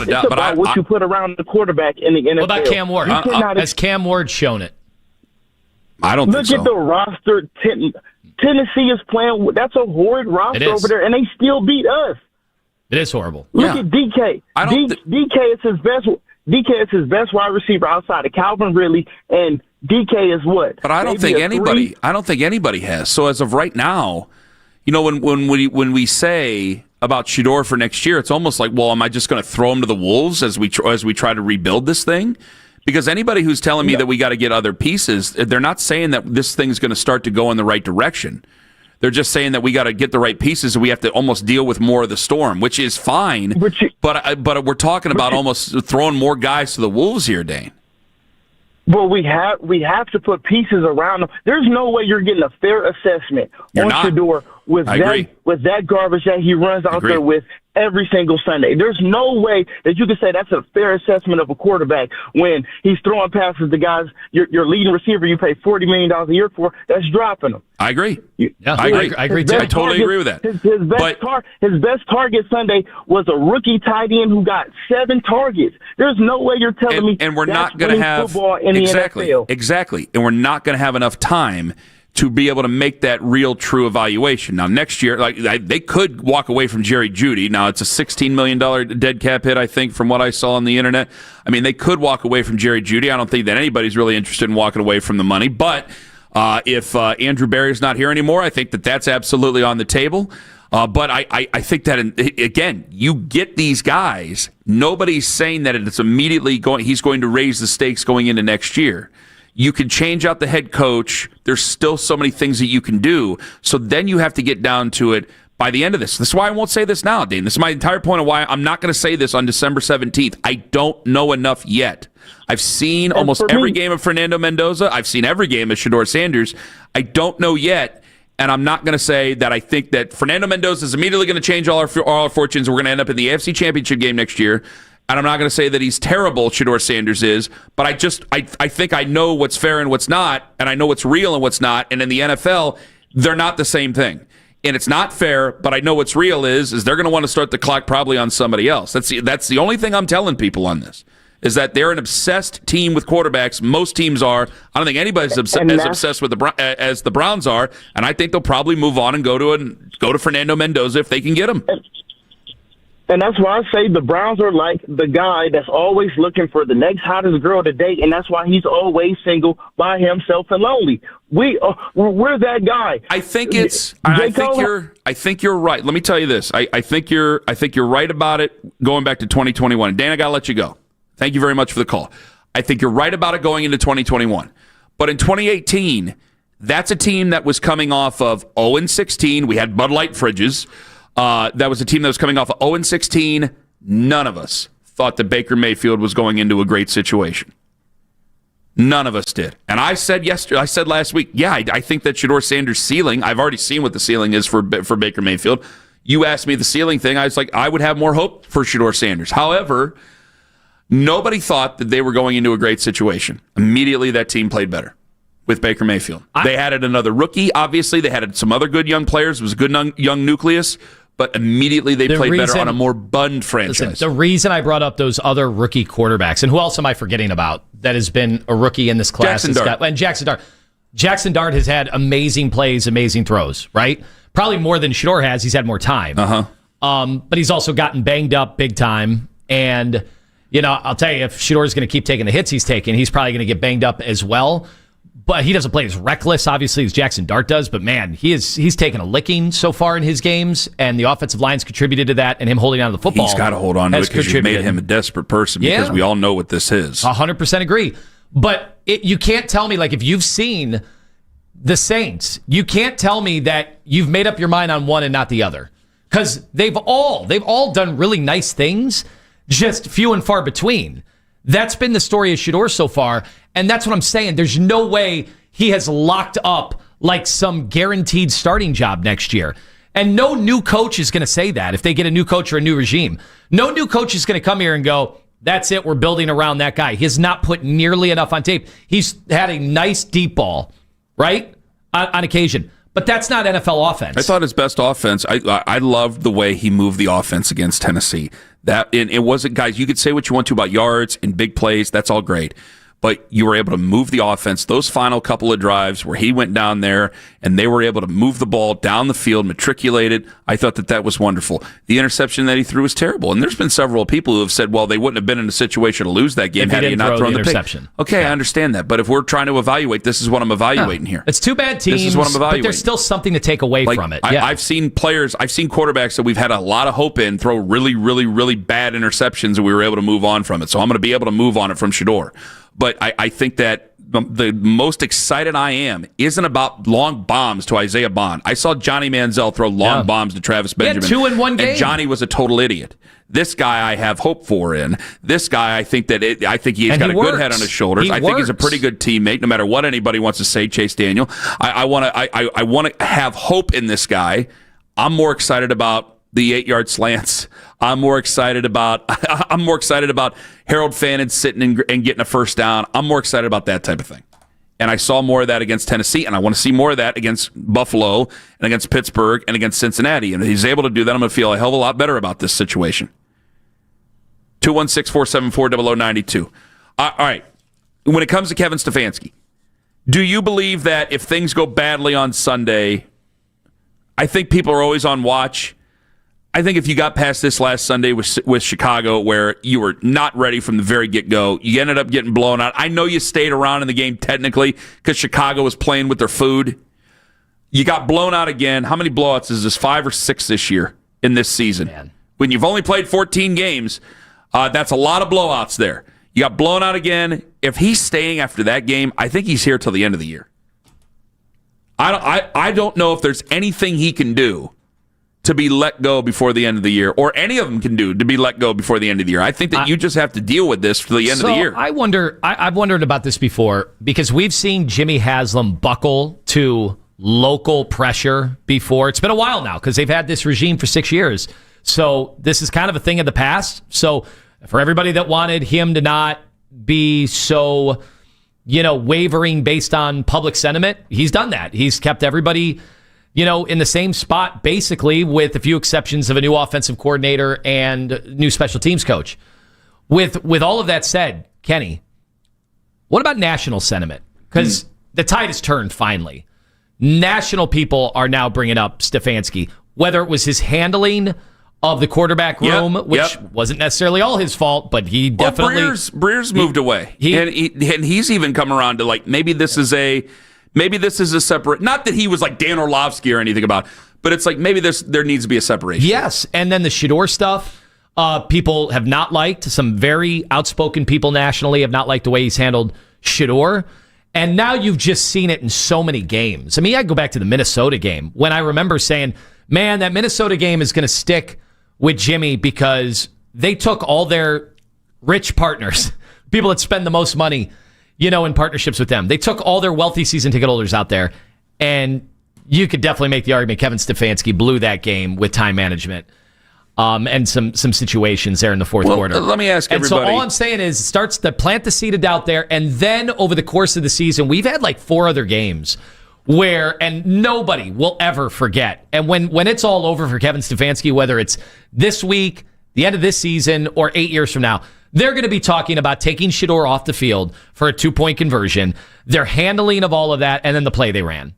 doubt. It's about what you put around the quarterback in the NFL. What about Cam Ward? Has Cam Ward shown it? I don't think so. Look at the roster. Tennessee is playing. That's a horrid roster over there, and they still beat us. It is horrible. Look at DK. DK is his best. DK is his best wide receiver outside of Calvin Ridley, and DK is what? But I don't think anybody. I don't think anybody has. So as of right now, when we say about Shedeur for next year, it's almost like, well, am I just going to throw him to the wolves as we try to rebuild this thing? Because anybody who's telling me that we got to get other pieces, they're not saying that this thing's going to start to go in the right direction. They're just saying that we got to get the right pieces and we have to almost deal with more of the storm, which is fine. But we're talking about almost throwing more guys to the wolves here, Dane. Well, we have to put pieces around them. There's no way you're getting a fair assessment on Shedeur with that garbage that he runs out there with every single Sunday. There's no way that you can say that's a fair assessment of a quarterback when he's throwing passes to guys, your leading receiver you pay $40 million a year for, that's dropping them. I agree. I agree too. I totally agree with that. His best target Sunday was a rookie tight end who got 7 targets. There's no way you're telling me and we're not going to have football in the NFL. Exactly. And we're not going to have enough time to be able to make that real, true evaluation. Now, next year, they could walk away from Jerry Jeudy. Now, it's a $16 million dead cap hit, I think, from what I saw on the internet. I mean, they could walk away from Jerry Jeudy. I don't think that anybody's really interested in walking away from the money. But if Andrew Berry's not here anymore, I think that's absolutely on the table. But I think that, again, you get these guys. Nobody's saying that it's immediately he's going to raise the stakes going into next year. You can change out the head coach. There's still so many things that you can do. So then you have to get down to it by the end of this. This is why I won't say this now, Dean. This is my entire point of why I'm not going to say this on December 17th. I don't know enough yet. I've seen almost every game of Fernando Mendoza. I've seen every game of Shedeur Sanders. I don't know yet, and I'm not going to say that I think that Fernando Mendoza is immediately going to change all our fortunes. We're going to end up in the AFC Championship game next year. And I'm not going to say that he's terrible, Shedeur Sanders is, but I think I know what's fair and what's not, and I know what's real and what's not. And in the NFL, they're not the same thing. And it's not fair, but I know what's real is they're going to want to start the clock probably on somebody else. That's the only thing I'm telling people on this, is that they're an obsessed team with quarterbacks. Most teams are. I don't think anybody's as obsessed with as the Browns are, and I think they'll probably move on and go to Fernando Mendoza if they can get him. And that's why I say the Browns are like the guy that's always looking for the next hottest girl to date, and that's why he's always single by himself and lonely. We're that guy. I think you're right. Let me tell you this. I think you're right about it going back to 2021. Dan, I gotta let you go. Thank you very much for the call. I think you're right about it going into 2021. But in 2018, that's a team that was coming off of 0-16. We had Bud Light fridges. That was a team that was coming off of 0-16. None of us thought that Baker Mayfield was going into a great situation. None of us did. And I said last week, I think that Shedeur Sanders' ceiling, I've already seen what the ceiling is for Baker Mayfield. You asked me the ceiling thing. I was like, I would have more hope for Shedeur Sanders. However, nobody thought that they were going into a great situation. Immediately, that team played better with Baker Mayfield. They added another rookie, obviously. They had some other good young players. It was a good young nucleus. But immediately they played better on a more bund franchise. Listen, the reason I brought up those other rookie quarterbacks, and who else am I forgetting about that has been a rookie in this class? Jackson Dart. Jackson Dart. Jackson Dart has had amazing plays, amazing throws, right? Probably more than Shedeur has. He's had more time. But he's also gotten banged up big time. And, I'll tell you, if Shedeur is going to keep taking the hits he's taking, he's probably going to get banged up as well. But he doesn't play as reckless, obviously, as Jackson Dart does. But, man, he's taken a licking so far in his games, and the offensive line's contributed to that, and him holding on to the football. He's got to hold on to it because you made him a desperate person because we all know what this is. 100% agree. But you can't tell me, if you've seen the Saints, you can't tell me that you've made up your mind on one and not the other. Because they've all done really nice things, just few and far between. That's been the story of Shedeur so far, and that's what I'm saying. There's no way he has locked up some guaranteed starting job next year. And no new coach is going to say that if they get a new coach or a new regime. No new coach is going to come here and go, that's it, we're building around that guy. He has not put nearly enough on tape. He's had a nice deep ball, right, on occasion. But that's not NFL offense. I thought his best offense, I loved the way he moved the offense against Tennessee. It wasn't, guys, you could say what you want to about yards and big plays. That's all great. But you were able to move the offense. Those final couple of drives where he went down there and they were able to move the ball down the field, matriculate it, I thought that was wonderful. The interception that he threw was terrible. And there's been several people who have said, well, they wouldn't have been in a situation to lose that game had he not thrown the interception. Pick. Okay, yeah. I understand that. But if we're trying to evaluate, this is what I'm evaluating here. It's two bad teams, this is what I'm evaluating. But there's still something to take away from it. I've seen quarterbacks that we've had a lot of hope in throw really, really, really bad interceptions, and we were able to move on from it. So I'm going to be able to move on it from Shedeur. But I think that the most excited I am isn't about long bombs to Isaiah Bond. I saw Johnny Manziel throw long bombs to Travis Benjamin. He had 2 in one game. And Johnny was a total idiot. This guy I have hope for in. This guy I think he's got a good head on his shoulders. I think he's a pretty good teammate, no matter what anybody wants to say, Chase Daniel. I want to have hope in this guy. I'm more excited about the 8-yard slants. I'm more excited about Harold Fannin sitting and getting a first down. I'm more excited about that type of thing. And I saw more of that against Tennessee, and I want to see more of that against Buffalo and against Pittsburgh and against Cincinnati. And if he's able to do that, I'm going to feel a hell of a lot better about this situation. 216-474-0092. All right. When it comes to Kevin Stefanski, do you believe that if things go badly on Sunday, I think people are always on watch. I think if you got past this last Sunday with Chicago, where you were not ready from the very get-go, you ended up getting blown out. I know you stayed around in the game technically because Chicago was playing with their food. You got blown out again. How many blowouts is this, 5 or 6 this year in this season? Man. When you've only played 14 games, that's a lot of blowouts there. You got blown out again. If he's staying after that game, I think he's here till the end of the year. I don't know if there's anything he can do to be let go before the end of the year, or any of them can do to be let go before the end of the year. I think that you just have to deal with this for the end of the year. I wonder. I've wondered about this before because we've seen Jimmy Haslam buckle to local pressure before. It's been a while now because they've had this regime for 6 years. So this is kind of a thing of the past. So for everybody that wanted him to not be so, wavering based on public sentiment, he's done that. He's kept everybody in the same spot, basically, with a few exceptions of a new offensive coordinator and new special teams coach. With all of that said, Kenny, what about national sentiment? Because the tide has turned finally. National people are now bringing up Stefanski, whether it was his handling of the quarterback room, which wasn't necessarily all his fault, but he definitely... Breer's moved away. And he's even come around to, maybe this is a separate, not that he was like Dan Orlovsky or anything about, but it's like maybe there needs to be a separation. Yes, and then the Shedeur stuff, people have not liked. Some very outspoken people nationally have not liked the way he's handled Shedeur. And now you've just seen it in so many games. I mean, I go back to the Minnesota game when I remember saying, man, that Minnesota game is going to stick with Jimmy because they took all their rich partners, people that spend the most money, in partnerships with them. They took all their wealthy season ticket holders out there, and you could definitely make the argument Kevin Stefanski blew that game with time management and some situations there in the fourth quarter. Let me ask everybody. And so all I'm saying is starts to plant the seed of doubt there, and then over the course of the season, we've had 4 other games and nobody will ever forget. And when it's all over for Kevin Stefanski, whether it's this week, the end of this season, or 8 years from now, they're going to be talking about taking Shedeur off the field for a 2-point conversion, their handling of all of that, and then the play they ran.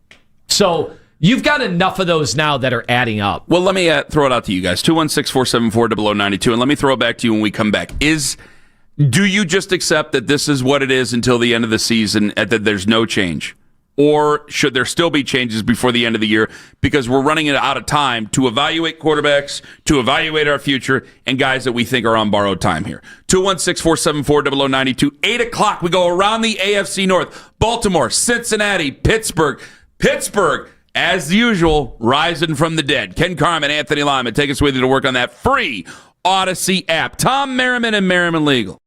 So you've got enough of those now that are adding up. Well, let me throw it out to you guys. 216-474-0092, and let me throw it back to you when we come back. Do you just accept that this is what it is until the end of the season, and that there's no change? Or should there still be changes before the end of the year because we're running out of time to evaluate quarterbacks, to evaluate our future, and guys that we think are on borrowed time here? 216-474-0092. 8 o'clock, we go around the AFC North. Baltimore, Cincinnati, Pittsburgh. Pittsburgh, as usual, rising from the dead. Ken Carman, Anthony Lima, take us with you to work on that free Odyssey app. Tom Merriman and Merriman Legal.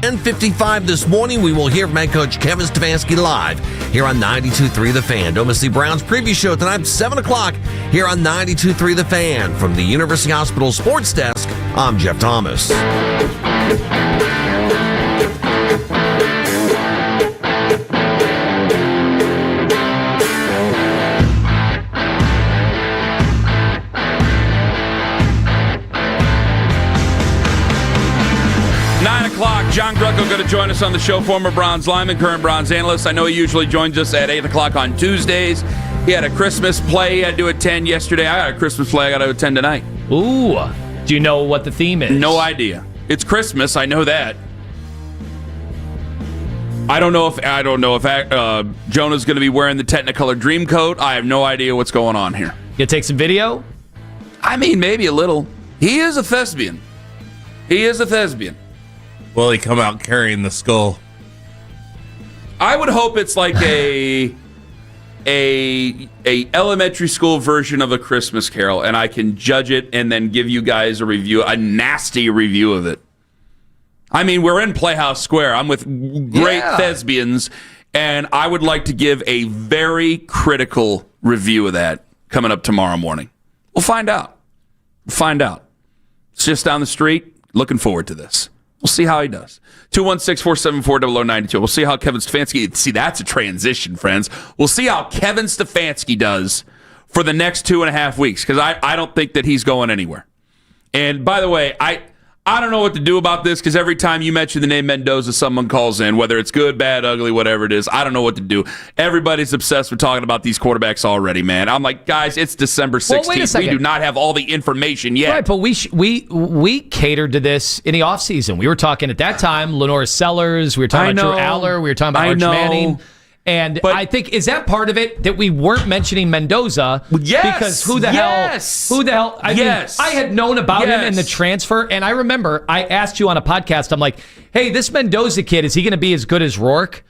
10:55 this morning, we will hear from head coach Kevin Stefanski live here on 92.3 The Fan. Don't miss the Browns preview show tonight, 7 o'clock here on 92.3 The Fan. From the University Hospital Sports Desk, I'm Jeff Thomas. 9 o'clock, John Greco going to join us on the show, former Browns lineman, current Browns analyst. I know he usually joins us at 8 o'clock on Tuesdays. He had a Christmas play he had to attend yesterday. I got a Christmas play I got to attend tonight. Ooh. Do you know what the theme is? No idea. It's Christmas, I know that. I don't know if Jonah's going to be wearing the Technicolor Dream Coat. I have no idea what's going on here. You take some video? I mean, maybe a little. He is a thespian. Will he come out carrying the skull? I would hope it's like a elementary school version of A Christmas Carol, and I can judge it and then give you guys a nasty review of it. I mean, we're in Playhouse Square. I'm with great thespians, and I would like to give a very critical review of that coming up tomorrow morning. We'll find out. It's just down the street. Looking forward to this. We'll see how he does. 216-474-0092. We'll see how Kevin Stefanski... See, that's a transition, friends. We'll see how Kevin Stefanski does for the next 2.5 weeks, because I don't think that he's going anywhere. And by the way, I don't know what to do about this, because every time you mention the name Mendoza, someone calls in, whether it's good, bad, ugly, whatever it is. I don't know what to do. Everybody's obsessed with talking about these quarterbacks already, man. I'm like, guys, it's December 16th. Well, wait a second. We do not have all the information yet. Right, but we catered to this in the offseason. We were talking at that time, Lenore Sellers. We were talking about Drew Aller. We were talking about Arch Manning. And I think, is that part of it, that we weren't mentioning Mendoza? Yes. Because who the hell? I mean, I had known about him in the transfer, and I remember I asked you on a podcast, I'm like, hey, this Mendoza kid, is he going to be as good as Rourke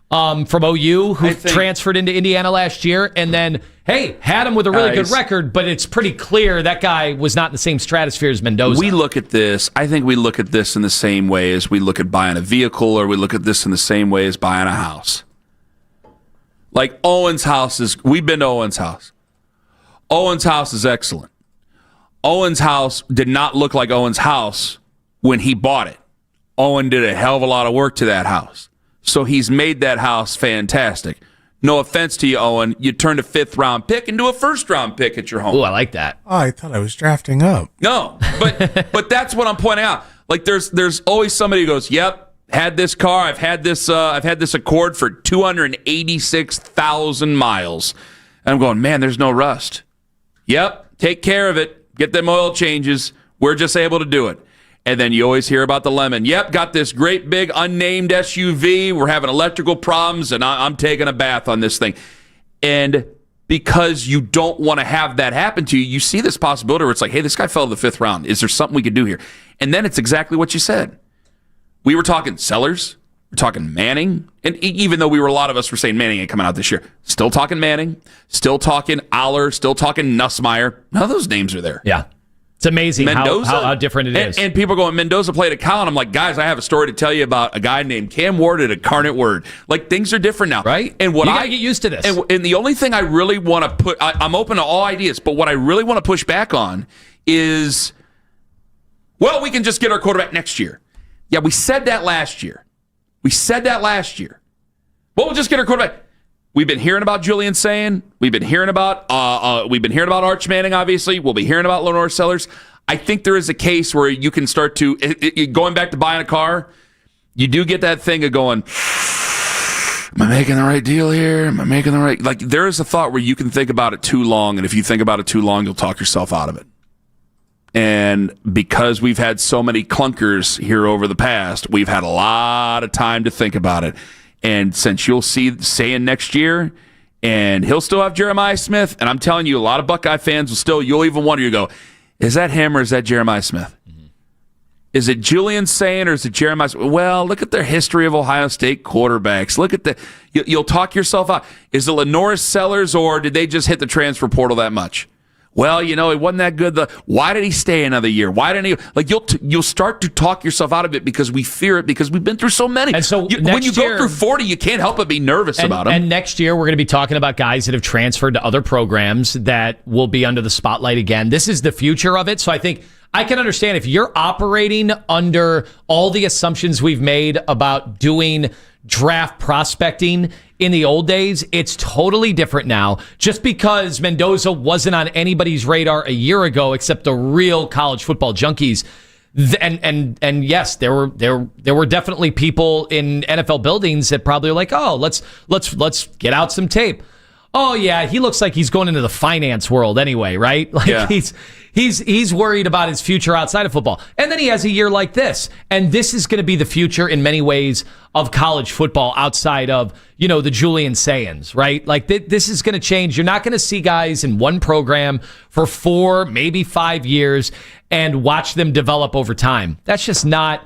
from OU, who transferred into Indiana last year? And then, hey, had him with a really good record, but it's pretty clear that guy was not in the same stratosphere as Mendoza. We look at this, I think we look at this in the same way as we look at buying a vehicle, or we look at this in the same way as buying a house. Like Owen's house we've been to Owen's house. Owen's house is excellent. Owen's house did not look like Owen's house when he bought it. Owen did a hell of a lot of work to that house. So he's made that house fantastic. No offense to you, Owen. You turned a 5th-round pick into a 1st-round pick at your home. Oh, I like that. Oh, I thought I was drafting up. No, but that's what I'm pointing out. Like there's always somebody who goes, yep, had this car. I've had this Accord for 286,000 miles. And I'm going, man, there's no rust. Yep, take care of it. Get them oil changes. We're just able to do it. And then you always hear about the Lemon. Yep, got this great big unnamed SUV. We're having electrical problems, and I'm taking a bath on this thing. And because you don't want to have that happen to you, you see this possibility where it's like, hey, this guy fell in the 5th round. Is there something we could do here? And then it's exactly what you said. We were talking Sellers, we're talking Manning, and even though a lot of us were saying Manning ain't coming out this year, still talking Manning, still talking Aller, still talking Nussmeier. None of those names are there. Yeah. It's amazing Mendoza, how different it is. And people are going, Mendoza played at Cal, and I'm like, guys, I have a story to tell you about a guy named Cam Ward at Incarnate Word. Like, things are different now. Right? And you got to get used to this. And the only thing I really want to put, I'm open to all ideas, but what I really want to push back on is, well, we can just get our quarterback next year. Yeah, we said that last year. Well, we'll just get our quarterback. We've been hearing about Julian Sayin. We've been hearing about Arch Manning, obviously. We'll be hearing about Lenore Sellers. I think there is a case where you can start to, going back to buying a car, you do get that thing of going, am I making the right deal here? Am I making the right? Like, there is a thought where you can think about it too long, and if you think about it too long, you'll talk yourself out of it. And because we've had so many clunkers here over the past, we've had a lot of time to think about it. And since you'll see Sayin next year, and he'll still have Jeremiah Smith, and I'm telling you, a lot of Buckeye fans will still, you'll even wonder, you go, is that him or is that Jeremiah Smith? Mm-hmm. Is it Julian Sayin or is it Jeremiah Smith? Well, look at their history of Ohio State quarterbacks. Look at you'll talk yourself out. Is it Lenore Sellers, or did they just hit the transfer portal that much? well, it wasn't that good. Why did he stay another year? Why didn't he? Like you'll start to talk yourself out of it because we fear it because we've been through so many. And so when you go through 40, you can't help but be nervous about them. And next year, we're going to be talking about guys that have transferred to other programs that will be under the spotlight again. This is the future of it. So I think I can understand if you're operating under all the assumptions we've made about doing draft prospecting in the old days, it's totally different now. Just because Mendoza wasn't on anybody's radar a year ago, except the real college football junkies. And yes, there were definitely people in NFL buildings that probably were like, oh, let's get out some tape. Oh yeah, he looks like he's going into the finance world anyway, right? Like yeah. He's worried about his future outside of football. And then he has a year like this. And this is going to be the future in many ways of college football outside of, the Julian Sayans, right? Like this is going to change. You're not going to see guys in one program for 4, maybe 5 years and watch them develop over time. That's just not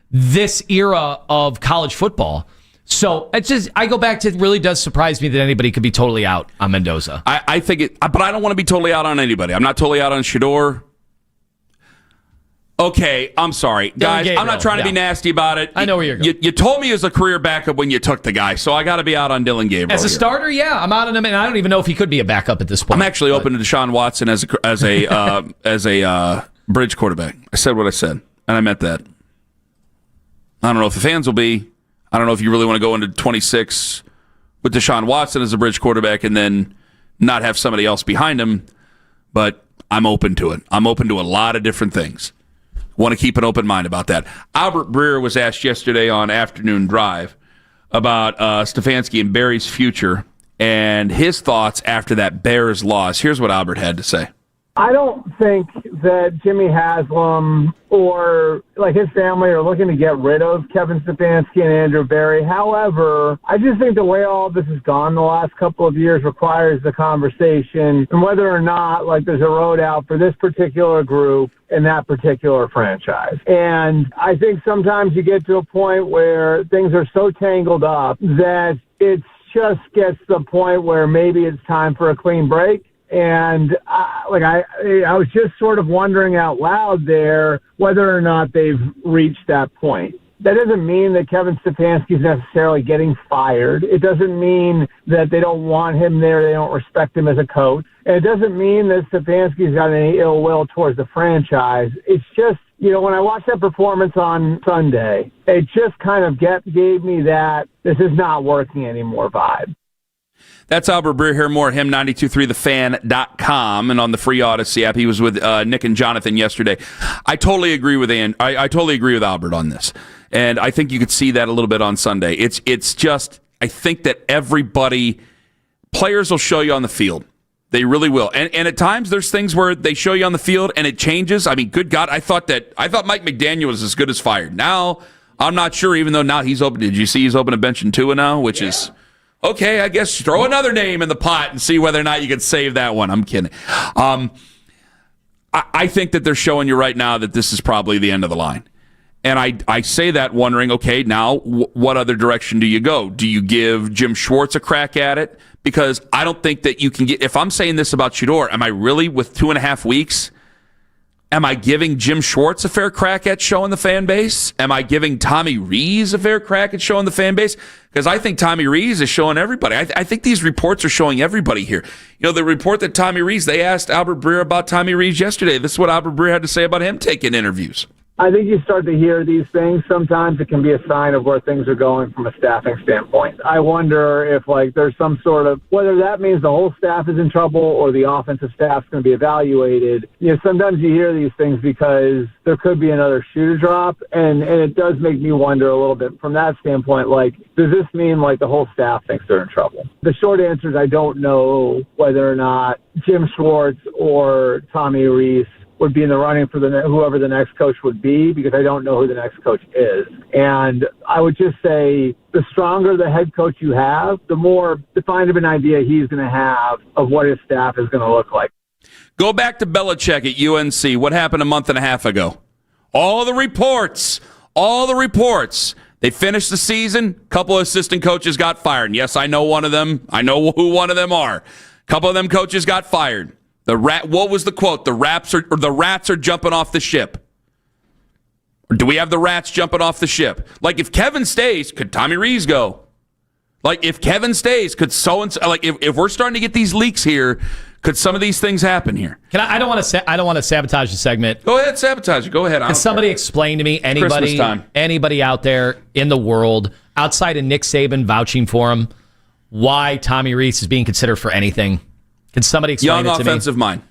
this era of college football. So I go back to, it really does surprise me that anybody could be totally out on Mendoza. I think it, but I don't want to be totally out on anybody. I'm not totally out on Shedeur. Okay, I'm sorry, guys. I'm not trying to be nasty about it. I know where you're going. You told me he was a career backup when you took the guy, so I got to be out on Dylan Gabriel. As a starter, yeah, I'm out on him, and I don't even know if he could be a backup at this point. I'm actually open to Deshaun Watson as a bridge quarterback. I said what I said, and I meant that. I don't know if the fans will be. I don't know if you really want to go into 26 with Deshaun Watson as a bridge quarterback and then not have somebody else behind him, but I'm open to it. I'm open to a lot of different things. Want to keep an open mind about that. Albert Breer was asked yesterday on Afternoon Drive about Stefanski and Barry's future and his thoughts after that Bears loss. Here's what Albert had to say. I don't think that Jimmy Haslam or his family are looking to get rid of Kevin Stefanski and Andrew Berry. However, I just think the way all of this has gone the last couple of years requires the conversation and whether or not there's a road out for this particular group in that particular franchise. And I think sometimes you get to a point where things are so tangled up that it just gets to the point where maybe it's time for a clean break. And I was just sort of wondering out loud there whether or not they've reached that point. That doesn't mean that Kevin Stefanski is necessarily getting fired. It doesn't mean that they don't want him there. They don't respect him as a coach. And it doesn't mean that Stefanski's got any ill will towards the franchise. It's just, when I watched that performance on Sunday, it just kind of gave me that this is not working anymore vibe. That's Albert Breer here. More at him923thefan.com and on the free Odyssey app. He was with Nick and Jonathan yesterday. I totally agree with I totally agree with Albert on this, and I think you could see that a little bit on Sunday. It's just I think that players will show you on the field. They really will, and at times there's things where they show you on the field and it changes. I mean, good God, I thought Mike McDaniel was as good as fired. Now I'm not sure. Even though now he's open. Did you see he's open a bench in Tua now, which is. Okay, I guess throw another name in the pot and see whether or not you can save that one. I'm kidding. I think that they're showing you right now that this is probably the end of the line. And I say that wondering, okay, now what other direction do you go? Do you give Jim Schwartz a crack at it? Because I don't think that you can get, if I'm saying this about Shedeur, am I really with 2.5 weeks? Am I giving Jim Schwartz a fair crack at showing the fan base? Am I giving Tommy Rees a fair crack at showing the fan base? Because I think Tommy Rees is showing everybody. I think these reports are showing everybody here. The report that Tommy Rees, they asked Albert Breer about Tommy Rees yesterday. This is what Albert Breer had to say about him taking interviews. I think you start to hear these things. Sometimes it can be a sign of where things are going from a staffing standpoint. I wonder if there's some sort of, whether that means the whole staff is in trouble or the offensive staff's going to be evaluated. Sometimes you hear these things because there could be another shoe to drop, and it does make me wonder a little bit from that standpoint, does this mean the whole staff thinks they're in trouble? The short answer is I don't know whether or not Jim Schwartz or Tommy Rees would be in the running for whoever the next coach would be, because I don't know who the next coach is. And I would just say the stronger the head coach you have, the more defined of an idea he's going to have of what his staff is going to look like. Go back to Belichick at UNC. What happened a month and a half ago? All the reports. They finished the season. A couple of assistant coaches got fired. And yes, I know one of them. I know who one of them are. A couple of them coaches got fired. What was the quote? The rats are jumping off the ship. Or do we have the rats jumping off the ship? Like, if Kevin stays, could Tommy Rees go? Like, if Kevin stays, could so-and-so... Like, if we're starting to get these leaks here, could some of these things happen here? I don't want to sabotage the segment. Go ahead, sabotage it. Go ahead. Can somebody explain to me, anybody out there in the world, outside of Nick Saban vouching for him, why Tommy Rees is being considered for anything? Can somebody explain it to me? Young offensive mind.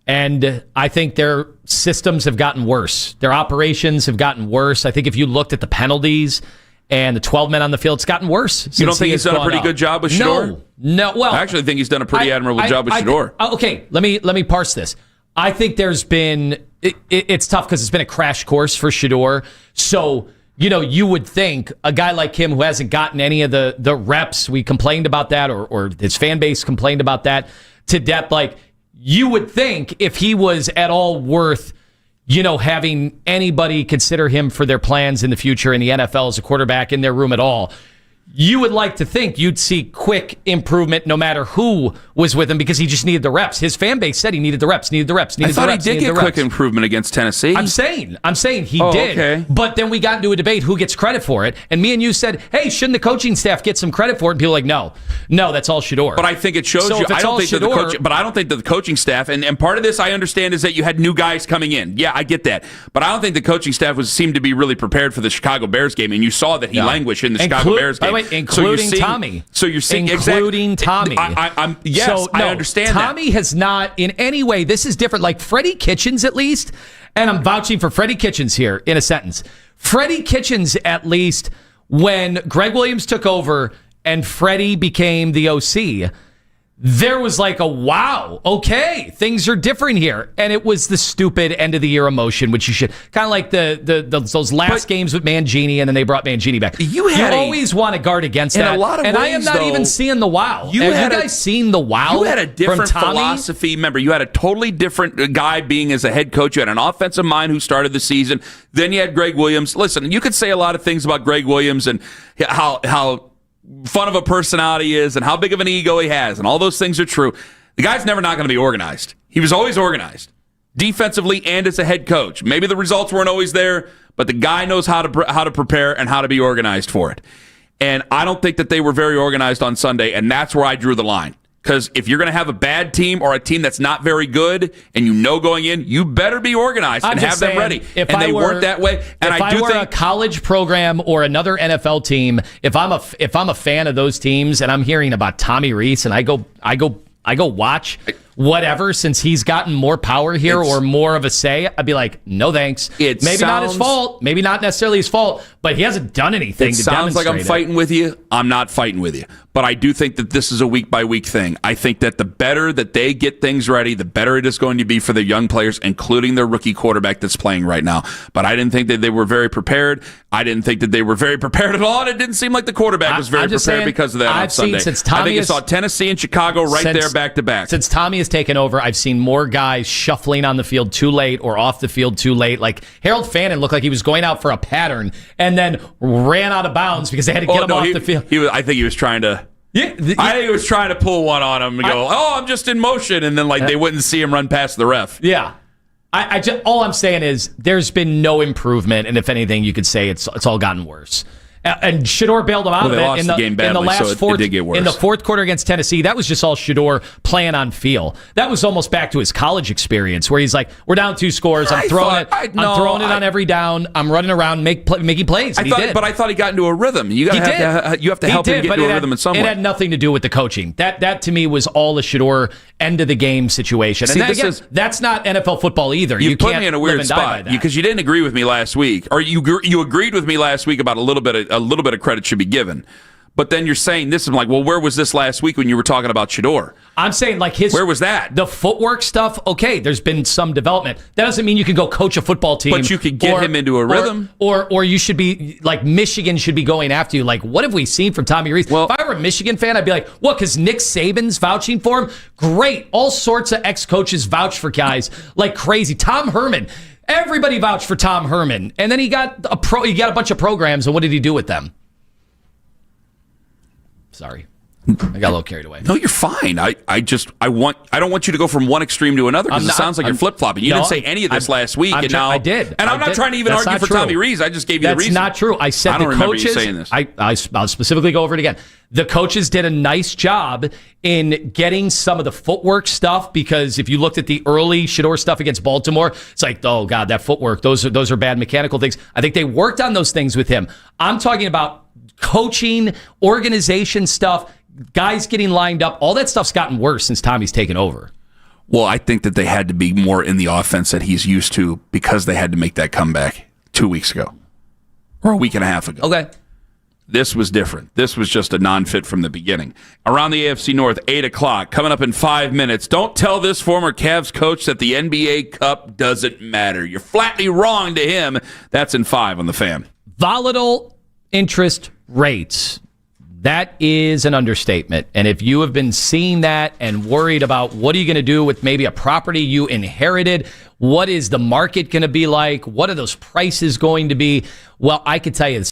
And I think their systems have gotten worse. Their operations have gotten worse. I think if you looked at the penalties and the 12 men on the field, it's gotten worse. You don't think he's done a pretty good job with Shedeur? No. Well, I actually think he's done a pretty admirable job with Shedeur. Okay, let me parse this. I think there's been it's tough because it's been a crash course for Shedeur. So, you would think a guy like him who hasn't gotten any of the reps, we complained about that, or his fan base complained about that to death, like, you would think if he was at all worth, having anybody consider him for their plans in the future in the NFL as a quarterback in their room at all, you would like to think you'd see quick improvement no matter who was with him because he just needed the reps. His fan base said he needed the reps. I thought he did get quick improvement against Tennessee. I'm saying he did. Okay. But then we got into a debate who gets credit for it, and me and you said, hey, shouldn't the coaching staff get some credit for it? And people were like, no, that's all Shedeur. But I think it shows you. I don't think that the coaching staff, and part of this I understand is that you had new guys coming in. Yeah, I get that. But I don't think the coaching staff seemed to be really prepared for the Chicago Bears game, and you saw that he languished in the Chicago Bears game. Including Tommy. So you're seeing including Tommy. I understand Tommy has not in any way. This is different. Like Freddie Kitchens, at least, and I'm vouching for Freddie Kitchens here in a sentence. Freddie Kitchens, at least, when Greg Williams took over and Freddie became the OC, there was like a wow, okay, things are different here. And it was the stupid end of the year emotion, which you should kind of like those last games with Mangini, and then they brought Mangini back. You always want to guard against that. In a lot of ways, I am not even seeing the wow. Have you guys seen the wow? You had a different philosophy. Remember, you had a totally different guy being as a head coach. You had an offensive mind who started the season. Then you had Greg Williams. Listen, you could say a lot of things about Greg Williams and how fun of a personality he is and how big of an ego he has, and all those things are true. The guy's never not going to be organized. He was always organized, defensively and as a head coach. Maybe the results weren't always there, but the guy knows how to prepare and how to be organized for it. And I don't think that they were very organized on Sunday, and that's where I drew the line. Because if you're going to have a bad team or a team that's not very good, and going in, you better be organized and have them ready. And they weren't that way. And if I were a college program or another NFL team, if I'm a fan of those teams, and I'm hearing about Tommy Rees, and I go watch whatever, since he's gotten more power here or more of a say, I'd be like, no thanks. Not his fault. Maybe not necessarily his fault, but he hasn't done anything to demonstrate it. Sounds like I'm fighting with you. I'm not fighting with you. But I do think that this is a week-by-week thing. I think that the better that they get things ready, the better it is going to be for the young players, including their rookie quarterback that's playing right now. But I didn't think that they were very prepared. I didn't think that they were very prepared at all, and it didn't seem like the quarterback was very prepared because of that on Sunday. I think you saw Tennessee and Chicago there back-to-back. Since Tommy has taken over, I've seen more guys shuffling on the field too late or off the field too late. Like Harold Fannin looked like he was going out for a pattern and then ran out of bounds because they had to get him off the field. I think he was trying to... I think he was trying to pull one on him and go, I'm just in motion, and then they wouldn't see him run past the ref. Yeah. All I'm saying is there's been no improvement, and if anything, you could say it's all gotten worse. And Shedeur bailed them out of it in the fourth quarter against Tennessee. That was just all Shedeur playing on feel. That was almost back to his college experience, where he's like, "We're down 2 scores. I'm throwing it on every down. I'm running around, making plays." But I thought he got into a rhythm. You have to help him get into a rhythm in some way. It had nothing to do with the coaching. That to me was all the Shedeur end of the game situation. And that's not NFL football either. You put me in a weird spot because you didn't agree with me last week, or you agreed with me last week about a little bit of credit should be given. But then you're saying this, I'm like, well, where was this last week when you were talking about Shedeur? I'm saying where was that? The footwork stuff, okay, there's been some development. That doesn't mean you can go coach a football team. But you could get him into a rhythm. Or you should be, like, Michigan should be going after you. Like, what have we seen from Tommy Rees? Well, if I were a Michigan fan, I'd be like, what, because Nick Saban's vouching for him? Great. All sorts of ex-coaches vouch for guys like crazy. Tom Herman. Everybody vouched for Tom Herman. And then he got a bunch of programs, and what did he do with them? Sorry. I got a little carried away. No, you're fine. I don't want you to go from one extreme to another because it sounds like you're flip flopping. You didn't say any of this last week, and now I did. And I'm not trying to even argue for Tommy Rees. I just gave you the reason. That's not true. I said the coaches. You saying this. I'll specifically go over it again. The coaches did a nice job in getting some of the footwork stuff because if you looked at the early Shedeur stuff against Baltimore, it's like, oh God, that footwork. Those are bad mechanical things. I think they worked on those things with him. I'm talking about coaching, organization stuff. Guys getting lined up, all that stuff's gotten worse since Tommy's taken over. Well, I think that they had to be more in the offense that he's used to because they had to make that comeback 2 weeks ago or a week and a half ago. Okay. This was different. This was just a non-fit from the beginning. Around the AFC North, 8 o'clock, coming up in 5 minutes. Don't tell this former Cavs coach that the NBA Cup doesn't matter. You're flatly wrong to him. That's in 5 on the Fan. Volatile interest rates. That is an understatement. And if you have been seeing that and worried about what are you going to do with maybe a property you inherited, what is the market going to be like? What are those prices going to be? Well, I could tell you this.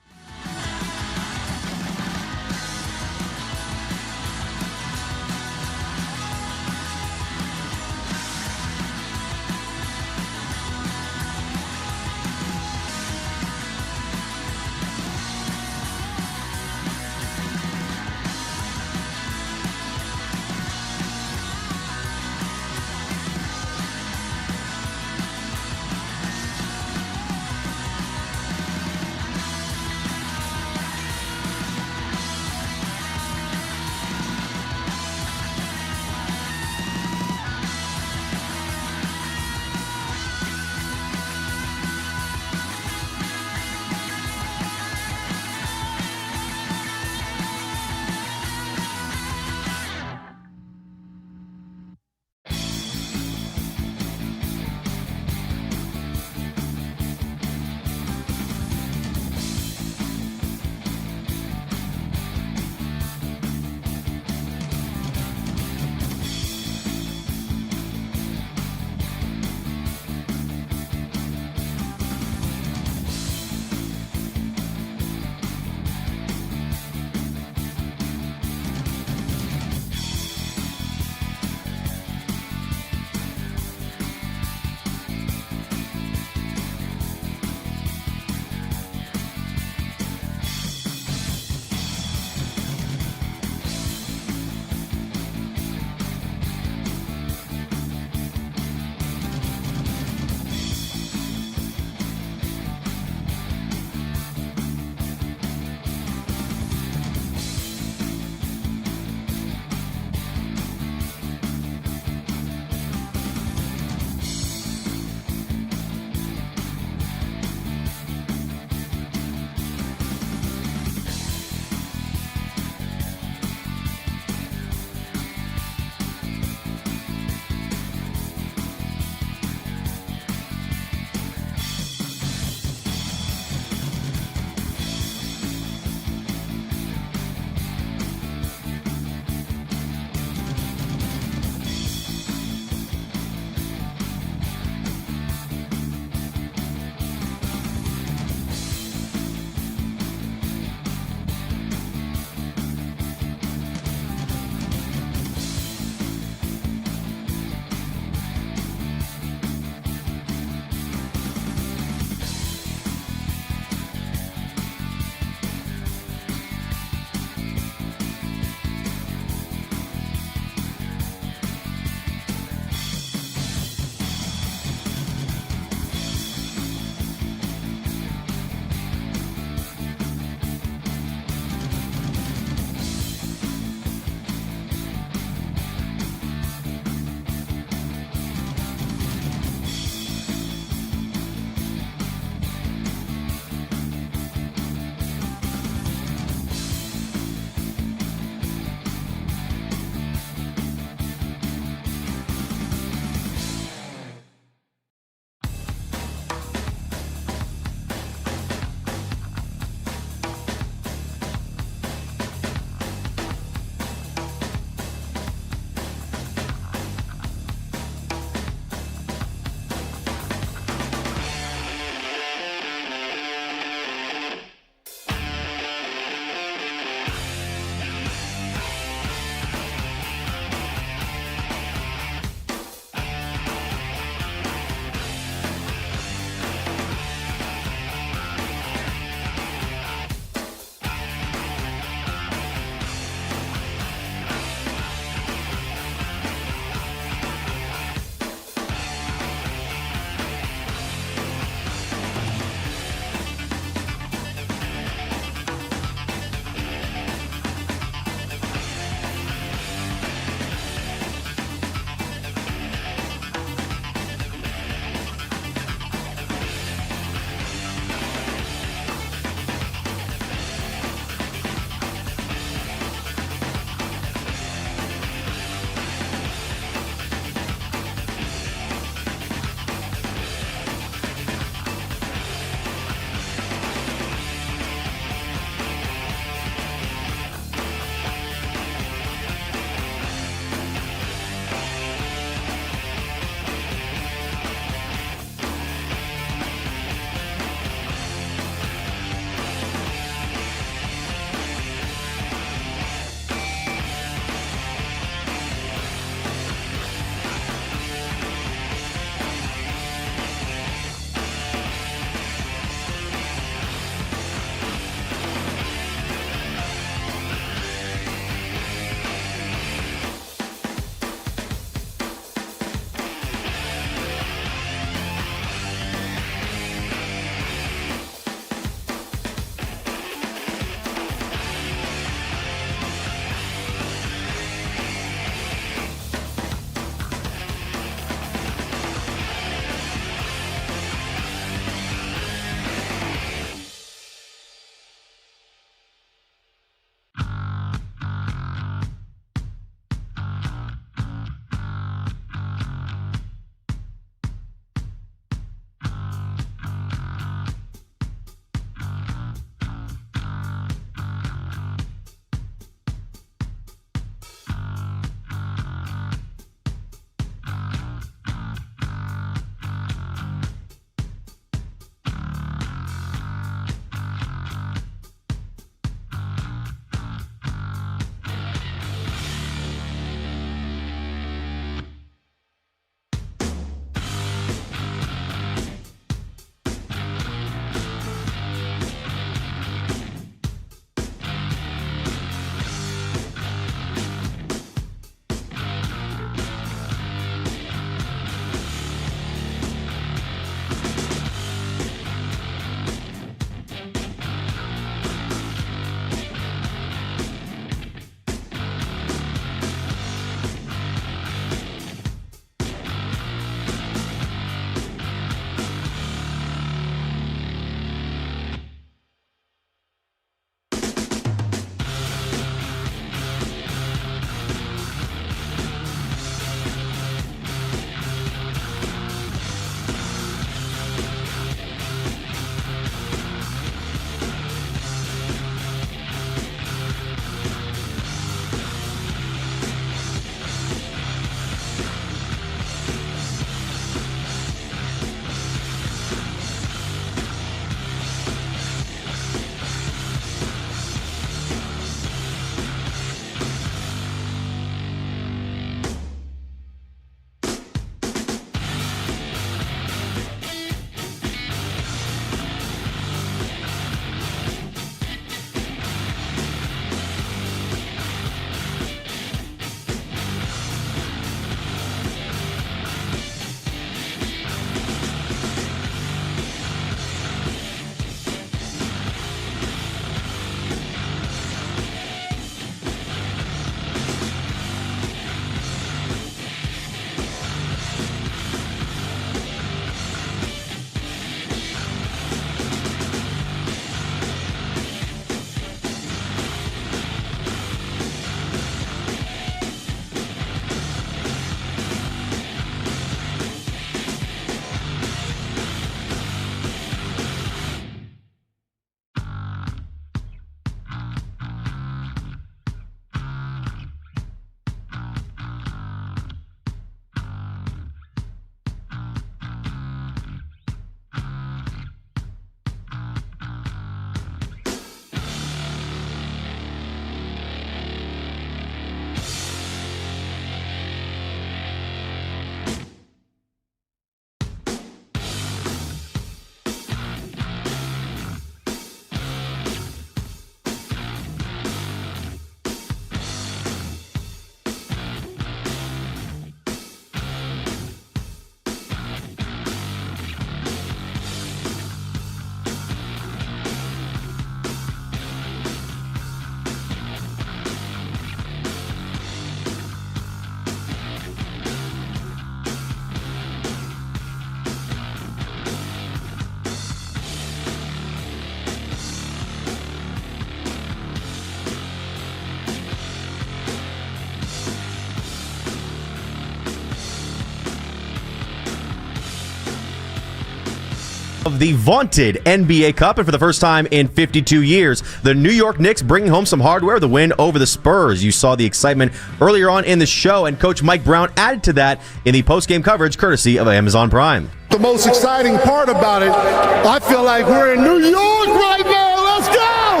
Of the vaunted NBA Cup, and for the first time in 52 years, the New York Knicks bringing home some hardware with the win over the Spurs. You saw the excitement earlier on in the show, and Coach Mike Brown added to that in the post-game coverage courtesy of Amazon Prime. The most exciting part about it, I feel like we're in New York right now. Let's go!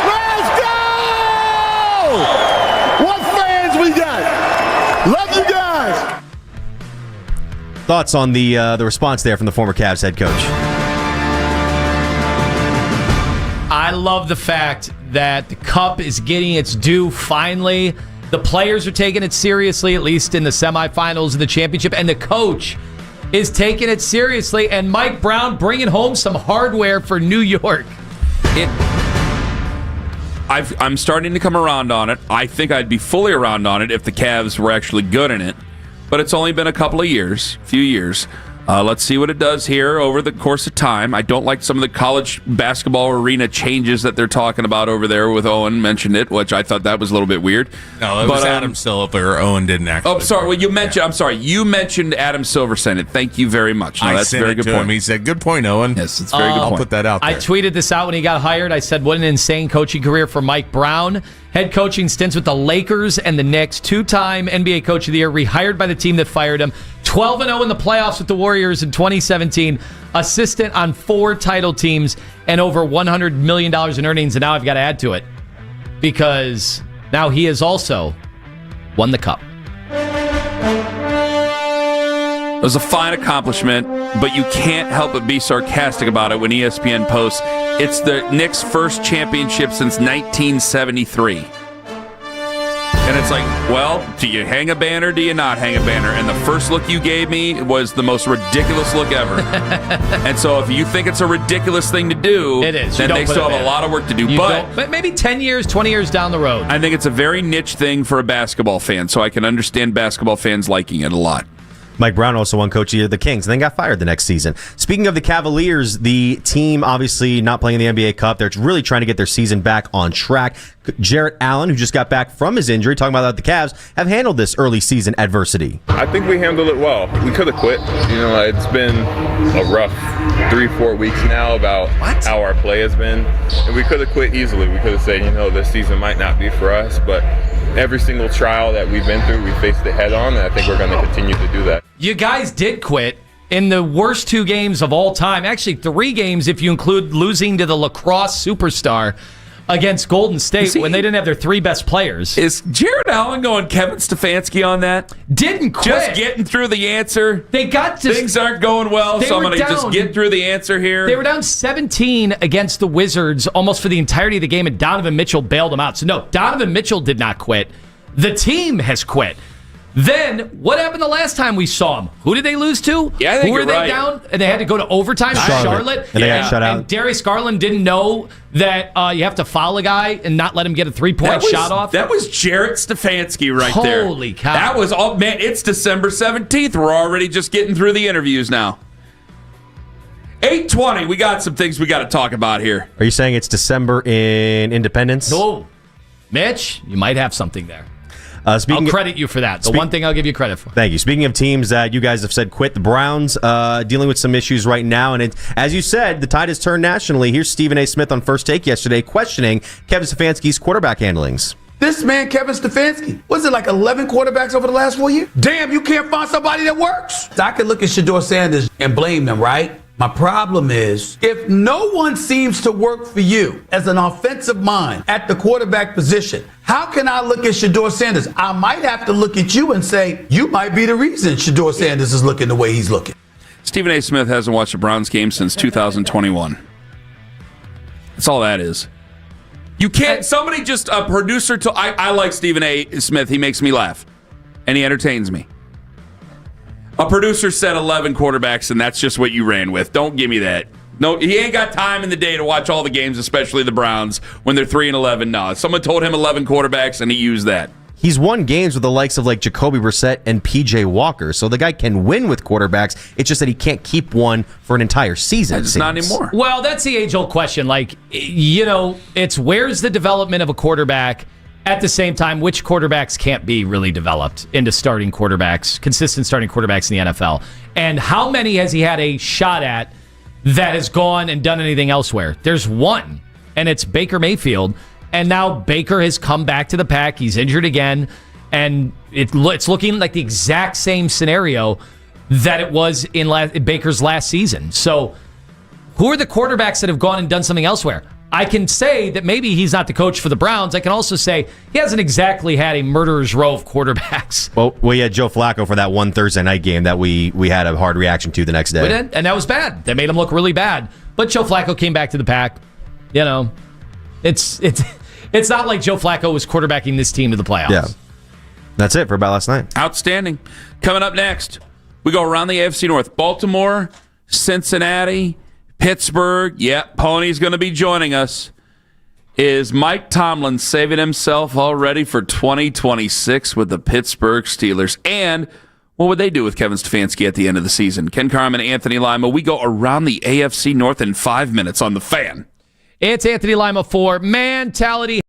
Let's go! What fans we got? Love you guys. Thoughts on the response there from the former Cavs head coach? I love the fact that the Cup is getting its due finally. The players are taking it seriously, at least in the semifinals of the championship, and the coach is taking it seriously, and Mike Brown bringing home some hardware for New York. I'm starting to come around on it. I think I'd be fully around on it if the Cavs were actually good in it, but it's only been a few years. Let's see what it does here over the course of time. I don't like some of the college basketball arena changes that they're talking about over there with Owen mentioned it, which I thought that was a little bit weird. No, it was Adam Silver. Owen didn't actually. Oh, sorry. Well, you mentioned. I'm sorry. You mentioned Adam Silver sent it. Thank you very much. No, that's a very good point. He said, "Good point, Owen." Yes, it's a very good point. I'll put that out there. I tweeted this out when he got hired. I said, "What an insane coaching career for Mike Brown." Head coaching stints with the Lakers and the Knicks. 2-time NBA Coach of the Year, rehired by the team that fired him. 12-0 in the playoffs with the Warriors in 2017. Assistant on 4 title teams and over $100 million in earnings. And now I've got to add to it because now he has also won the Cup. It was a fine accomplishment, but you can't help but be sarcastic about it when ESPN posts it's the Knicks' first championship since 1973. And it's like, well, do you hang a banner, do you not hang a banner? And the first look you gave me was the most ridiculous look ever. And so if you think it's a ridiculous thing to do, it is. Then they still have a lot of work to do. But maybe 10 years, 20 years down the road. I think it's a very niche thing for a basketball fan, so I can understand basketball fans liking it a lot. Mike Brown also won Coach of the Year of the Kings and then got fired the next season. Speaking of the Cavaliers, the team obviously not playing in the NBA Cup. They're really trying to get their season back on track. Jarrett Allen, who just got back from his injury, talking about how the Cavs have handled this early season adversity. I think we handled it well. We could have quit. It's been a rough 3-4 weeks now about how our play has been. And we could have quit easily. We could have said, this season might not be for us, but every single trial that we've been through, we faced it head on, and I think we're going to continue to do that. You guys did quit in the worst 2 games of all time. Actually, 3 games if you include losing to the lacrosse superstar against Golden State when they didn't have their 3 best players. Is Jarrett Allen going Kevin Stefanski on that? Didn't quit. Just getting through the answer. Things aren't going well, so I'm going to just get through the answer here. They were down 17 against the Wizards almost for the entirety of the game, and Donovan Mitchell bailed them out. So no, Donovan Mitchell did not quit. The team has quit. Then, what happened the last time we saw them? Who did they lose to? Yeah, I think Who were you're they right. down? And they had to go to overtime. Charlotte. And they got shut out. And Darius Garland didn't know that you have to foul a guy and not let him get a 3-point shot off. That was Jarrett Stefanski right there. Holy cow. That was all. Man, it's December 17th. We're already just getting through the interviews now. 8:20. We got some things we got to talk about here. Are you saying it's December in Independence? No. Mitch, you might have something there. I'll credit you for that. The one thing I'll give you credit for. Thank you. Speaking of teams that you guys have said quit, the Browns dealing with some issues right now. And as you said, the tide has turned nationally. Here's Stephen A. Smith on First Take yesterday questioning Kevin Stefanski's quarterback handlings. This man, Kevin Stefanski, was it like 11 quarterbacks over the last 4 years? Damn, you can't find somebody that works. I could look at Shedeur Sanders and blame them, right? My problem is, if no one seems to work for you as an offensive mind at the quarterback position, how can I look at Shedeur Sanders? I might have to look at you and say, you might be the reason Shedeur Sanders is looking the way he's looking. Stephen A. Smith hasn't watched a Browns game since 2021. That's all that is. You can't, somebody just, a producer, I like Stephen A. Smith. He makes me laugh, and he entertains me. A producer said 11 quarterbacks, and that's just what you ran with. Don't give me that. No, he ain't got time in the day to watch all the games, especially the Browns, when they're 3-11. No, someone told him 11 quarterbacks, and he used that. He's won games with the likes of like Jacoby Brissett and P.J. Walker, so the guy can win with quarterbacks. It's just that he can't keep one for an entire season. It's not anymore. Well, that's the age-old question. Like, it's where's the development of a quarterback? At the same time, which quarterbacks can't be really developed into starting quarterbacks, consistent starting quarterbacks in the NFL? And how many has he had a shot at that has gone and done anything elsewhere. There's one, and it's Baker Mayfield. And now Baker has come back to the pack. He's injured again. And it's looking like the exact same scenario that it was in Baker's last season. So who are the quarterbacks that have gone and done something elsewhere? I can say that maybe he's not the coach for the Browns. I can also say he hasn't exactly had a murderer's row of quarterbacks. Well, we had Joe Flacco for that one Thursday night game that we had a hard reaction to the next day. We did, and that was bad. That made him look really bad. But Joe Flacco came back to the pack. You know, it's not like Joe Flacco was quarterbacking this team to the playoffs. Yeah. That's it for About Last Night. Outstanding. Coming up next, we go around the AFC North. Baltimore, Cincinnati, Pittsburgh. Yep, Pony's going to be joining us. Is Mike Tomlin saving himself already for 2026 with the Pittsburgh Steelers? And what would they do with Kevin Stefanski at the end of the season? Ken Carman, Anthony Lima. We go around the AFC North in 5 minutes on The Fan. It's Anthony Lima for Mentality.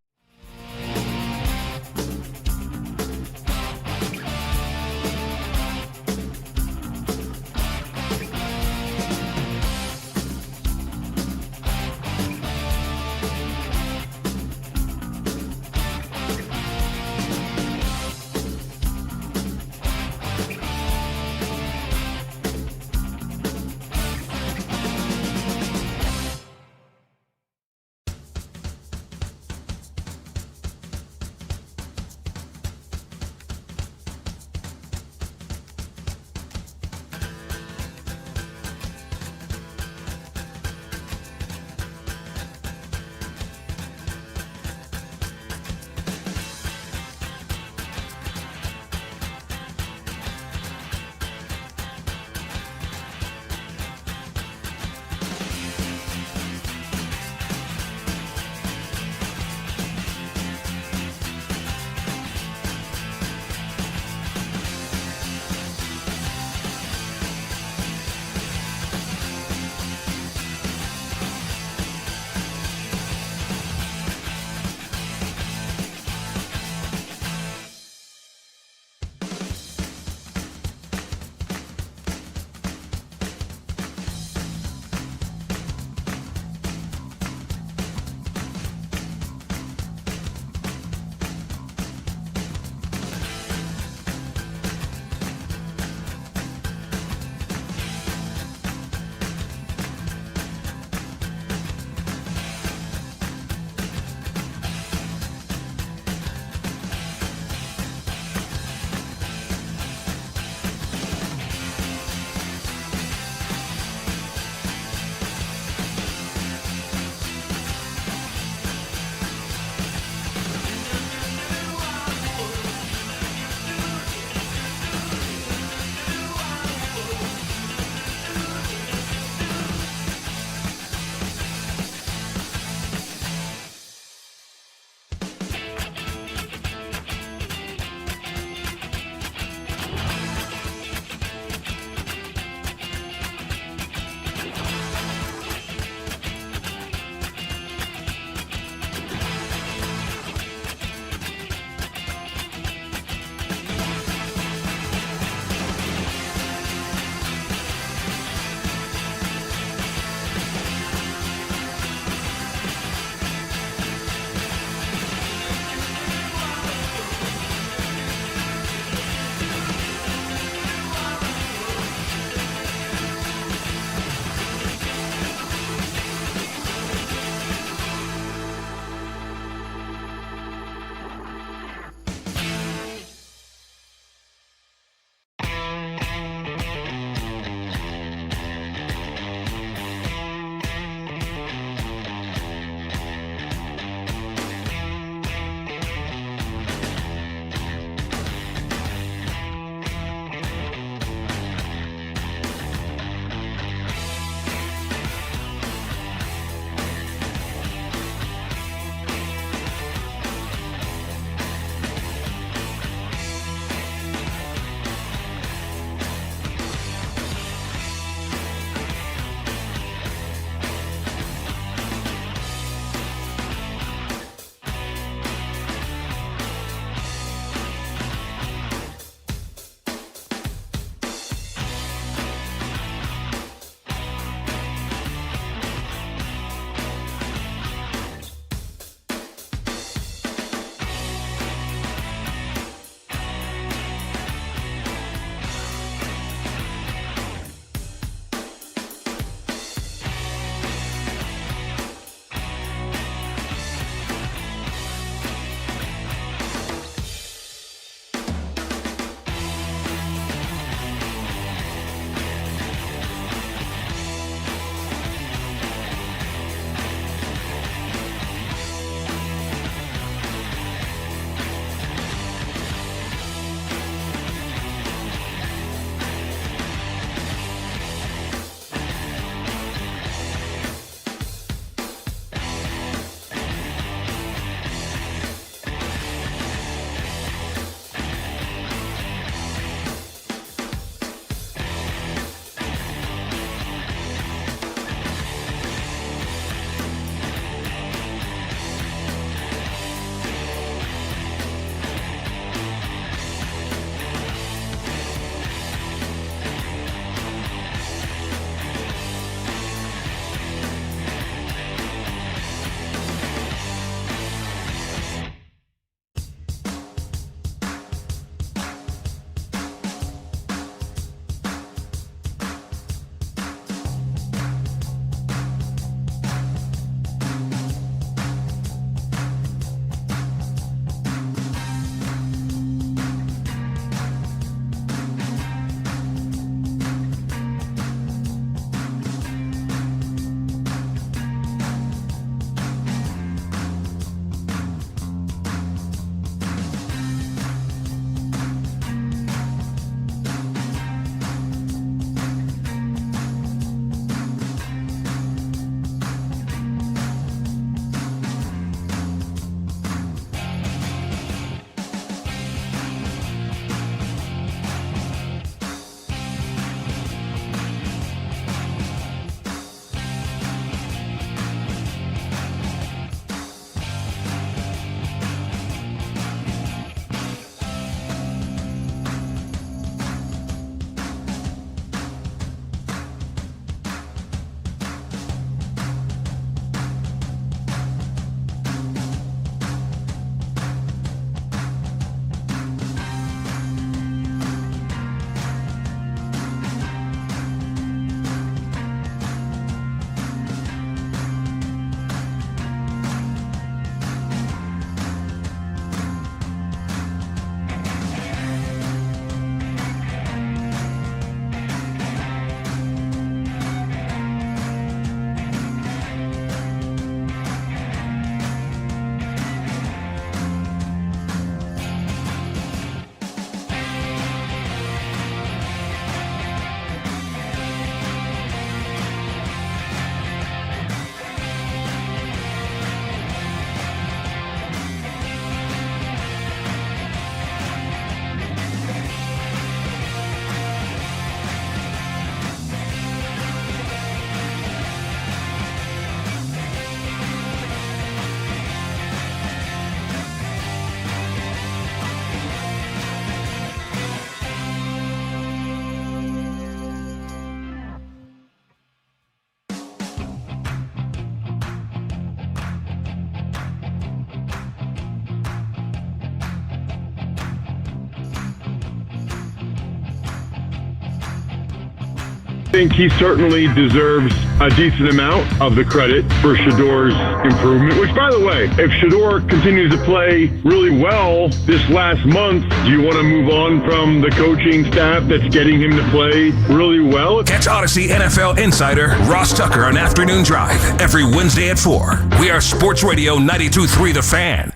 I think he certainly deserves a decent amount of the credit for Shedor's improvement, which, by the way, if Shedor continues to play really well this last month, do you want to move on from the coaching staff that's getting him to play really well? Catch Odyssey NFL insider Ross Tucker on Afternoon Drive every Wednesday at 4. We are Sports Radio 92.3 The Fan.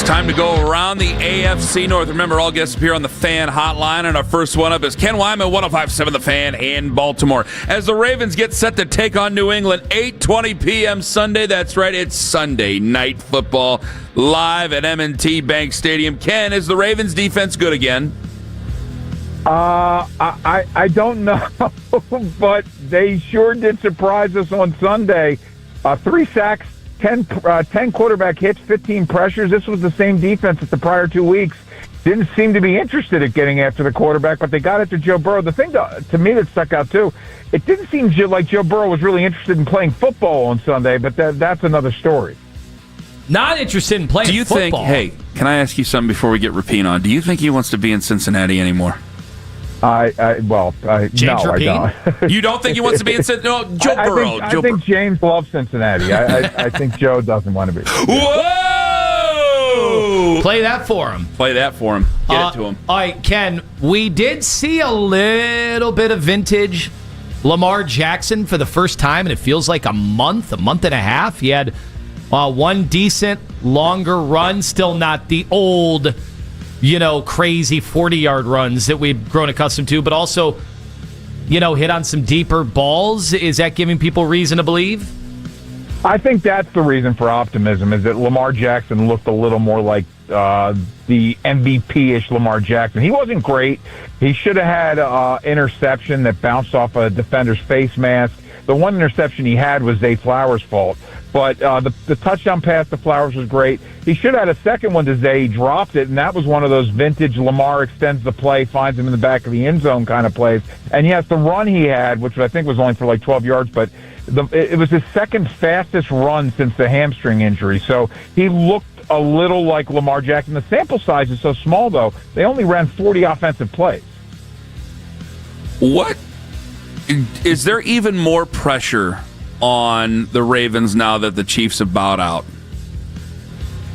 Time to go around the AFC North. Remember, all guests appear on the Fan Hotline, and our first one up is Ken Wyman, 105.7 The Fan in Baltimore. As the Ravens get set to take on New England, 8:20 p.m. Sunday. That's right, it's Sunday Night Football live at M&T Bank Stadium. Ken, is the Ravens defense good again? I don't know, but they sure did surprise us on Sunday. 3 sacks. 10 quarterback hits, 15 pressures. This was the same defense as the prior 2 weeks. Didn't seem to be interested at getting after the quarterback, but they got after Joe Burrow. The thing to me that stuck out, too, it didn't seem like Joe Burrow was really interested in playing football on Sunday, but that's another story. Not interested in playing football. Hey, can I ask you something before we get Rapine on? Do you think he wants to be in Cincinnati anymore? James no, Rapine? I don't. You don't think he wants to be in Cincinnati? No, Joe Burrow. I think James loves Cincinnati. I think Joe doesn't want to be. Whoa! Play that for him. Get it to him. All right, Ken, we did see a little bit of vintage Lamar Jackson for the first time, and it feels like a month and a half. He had one decent, longer run, still not the old, crazy 40-yard runs that we've grown accustomed to, but also, hit on some deeper balls. Is that giving people reason to believe? I think that's the reason for optimism, is that Lamar Jackson looked a little more like the MVP-ish Lamar Jackson. He wasn't great. He should have had an interception that bounced off a defender's face mask. The one interception he had was Zay Flowers' fault. But the touchdown pass to Flowers was great. He should have had a second one to Zay. He dropped it, and that was one of those vintage Lamar extends the play, finds him in the back of the end zone kind of plays. And yes, the run he had, which I think was only for like 12 yards, but it was his second fastest run since the hamstring injury. So he looked a little like Lamar Jackson. The sample size is so small, though. They only ran 40 offensive plays. What? Is there even more pressure on the Ravens now that the Chiefs have bowed out?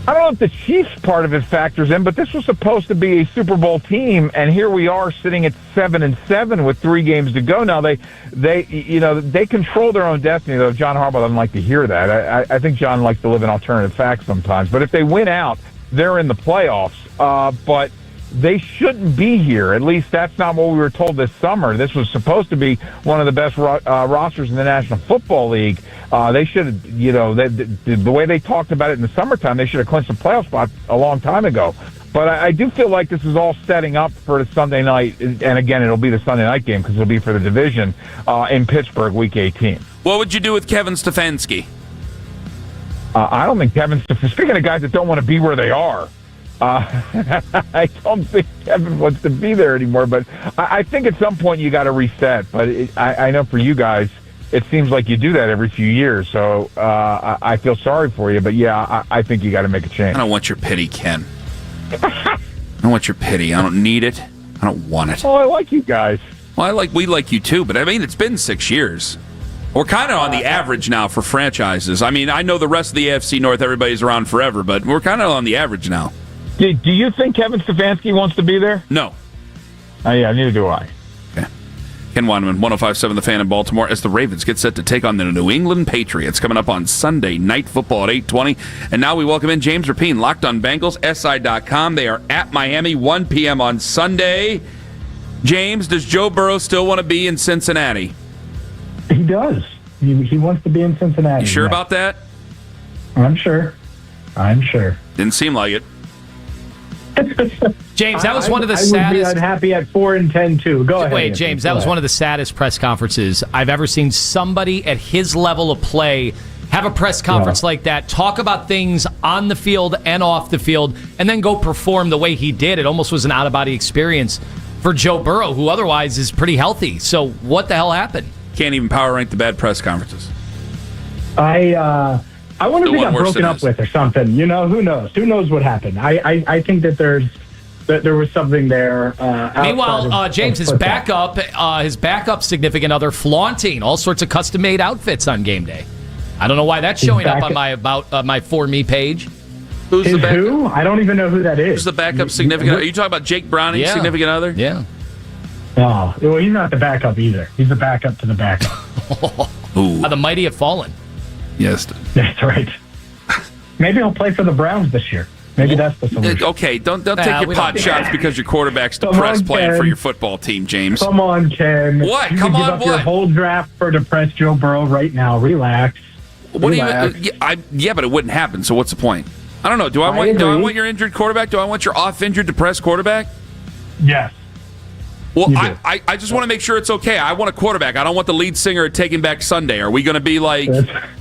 I don't know if the Chiefs part of it factors in, but this was supposed to be a Super Bowl team, and here we are sitting at 7-7 with 3 games to go. Now they control their own destiny, though. John Harbaugh doesn't like to hear that. I think John likes to live in alternative facts sometimes. But if they win out, they're in the playoffs. But they shouldn't be here. At least that's not what we were told this summer. This was supposed to be one of the best rosters in the National Football League. They should have, the way they talked about it in the summertime, they should have clinched a playoff spot a long time ago. But I do feel like this is all setting up for the Sunday night, and again, it'll be the Sunday night game because it'll be for the division in Pittsburgh, Week 18. What would you do with Kevin Stefanski? I don't think speaking of guys that don't want to be where they are, I don't think Kevin wants to be there anymore, but I think at some point you got to reset. But I know for you guys, it seems like you do that every few years, so I feel sorry for you. But yeah, I think you got to make a change. I don't want your pity, Ken. I don't want your pity. I don't need it. I don't want it. Oh, I like you guys. Well, we like you too, but I mean, it's been 6 years. We're kind of on the average now for franchises. I mean, I know the rest of the AFC North, everybody's around forever, but we're kind of on the average now. Do you think Kevin Stefanski wants to be there? No. Yeah, neither do I. Okay. Ken Weineman, 105.7 The Fan in Baltimore, as the Ravens get set to take on the New England Patriots coming up on Sunday Night Football at 8:20. And now we welcome in James Rapine, Locked on Bengals, SI.com. They are at Miami, 1 p.m. on Sunday. James, does Joe Burrow still want to be in Cincinnati? He does. He wants to be in Cincinnati. You sure about that? I'm sure. Didn't seem like it. James, that was one of the saddest. I would be unhappy at 4-10 too. Go ahead. Wait, James, that was one of the saddest press conferences I've ever seen somebody at his level of play have a press conference like that, talk about things on the field and off the field, and then go perform the way he did. It almost was an out-of-body experience for Joe Burrow, who otherwise is pretty healthy. So what the hell happened? Can't even power rank the bad press conferences. I I wonder if he got broken up his. with or something. Who knows? Who knows what happened? I think that there was something there. Meanwhile, James, his backup significant other flaunting all sorts of custom-made outfits on game day. I don't know why that's showing up on my For Me page. Who's the backup? Who? I don't even know who that is. Who's the backup significant? Are you talking about Jake Browning's significant other? Yeah. Oh, well, he's not the backup either. He's the backup to the backup. The mighty have fallen. Yes. That's right. Maybe he'll play for the Browns this year. Maybe that's the solution. Okay, don't take your pot shots because your quarterback's depressed playing for your football team, James. Come on, Ken. What? You Come can on, give up what? your whole draft for depressed Joe Burrow right now. Relax. What do you? But it wouldn't happen. So what's the point? I don't know. Do I want your injured quarterback? Do I want your off-injured, depressed quarterback? Yes. Well, I just want to make sure it's okay. I want a quarterback. I don't want the lead singer at Taking Back Sunday. Are we going to be like?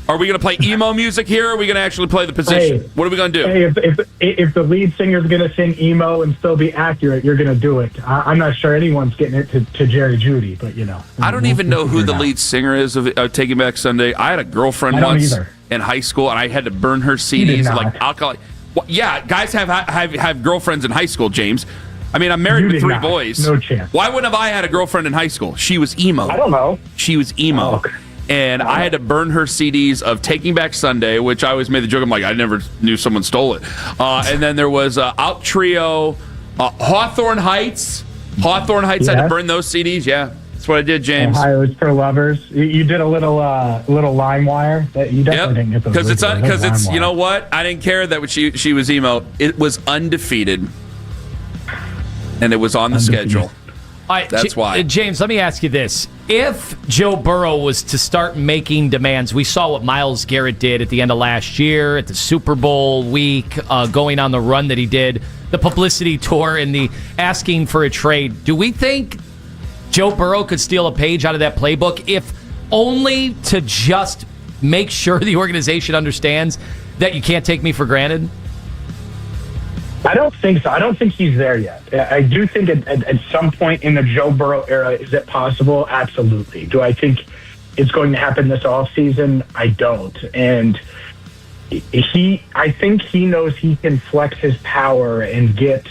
Are we going to play emo music here? Or are we going to actually play the position? What are we going to do? Hey, if the lead singer is going to sing emo and still be accurate, you're going to do it. I'm not sure anyone's getting it to Jerry Judy, but I don't even know who the lead singer is of Taking Back Sunday. I had a girlfriend once in high school, and I had to burn her CDs like alcohol. Well, yeah, guys have girlfriends in high school, James. I mean, I'm married with 3 boys. No chance. Why wouldn't have I had a girlfriend in high school? She was emo. I don't know. She was emo. Oh, okay. And I had to burn her CDs of Taking Back Sunday, which I always made the joke. I'm like, I never knew someone stole it. And then there was Out Trio, Hawthorne Heights. Hawthorne Heights, I had to burn those CDs. Yeah, that's what I did, James. Ohio's for Lovers. You did a little LimeWire. That you definitely didn't get those. Because it's you know what? I didn't care that she was emo. It was undefeated. And it was on the schedule. That's why. James, let me ask you this. If Joe Burrow was to start making demands, we saw what Myles Garrett did at the end of last year, at the Super Bowl week, going on the run that he did, the publicity tour, and the asking for a trade. Do we think Joe Burrow could steal a page out of that playbook, if only to just make sure the organization understands that you can't take me for granted? I don't think so. I don't think he's there yet. I do think at some point in the Joe Burrow era, is it possible? Absolutely. Do I think it's going to happen this offseason? I don't. And I think he knows he can flex his power and get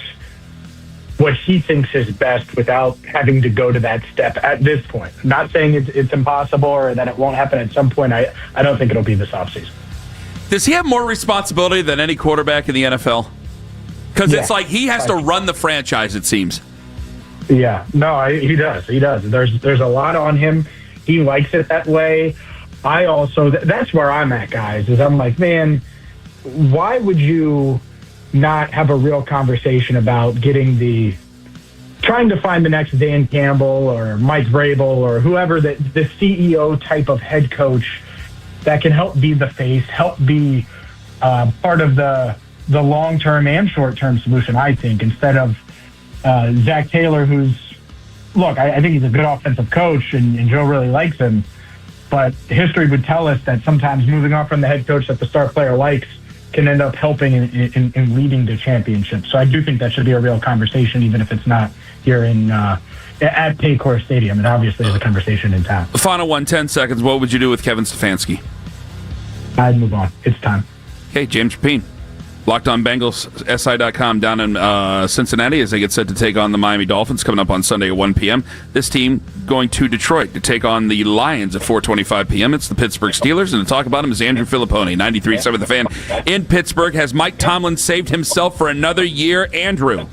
what he thinks is best without having to go to that step at this point. Not saying it's impossible or that it won't happen at some point. I don't think it'll be this offseason. Does he have more responsibility than any quarterback in the NFL? Because it's like he has to run the franchise, it seems. Yeah, no, he does. He does. There's a lot on him. He likes it that way. I also, that's where I'm at, guys, is I'm like, man, why would you not have a real conversation about trying to find the next Dan Campbell or Mike Vrabel or whoever, the CEO type of head coach that can help be the face, help be part of the long-term and short-term solution, I think, instead of Zach Taylor, I think he's a good offensive coach, and Joe really likes him, but history would tell us that sometimes moving on from the head coach that the star player likes can end up helping in leading to championships. So I do think that should be a real conversation, even if it's not here at Paycor Stadium. It obviously is a conversation in town. Final one, 10 seconds. What would you do with Kevin Stefanski? I'd move on. It's time. Okay, James Rapien. Locked on Bengals, SI.com down in Cincinnati as they get set to take on the Miami Dolphins coming up on Sunday at 1 p.m. This team going to Detroit to take on the Lions at 4:25 p.m. It's the Pittsburgh Steelers, and to talk about them is Andrew Filipponi, 93.7 The Fan in Pittsburgh. Has Mike Tomlin saved himself for another year? Andrew.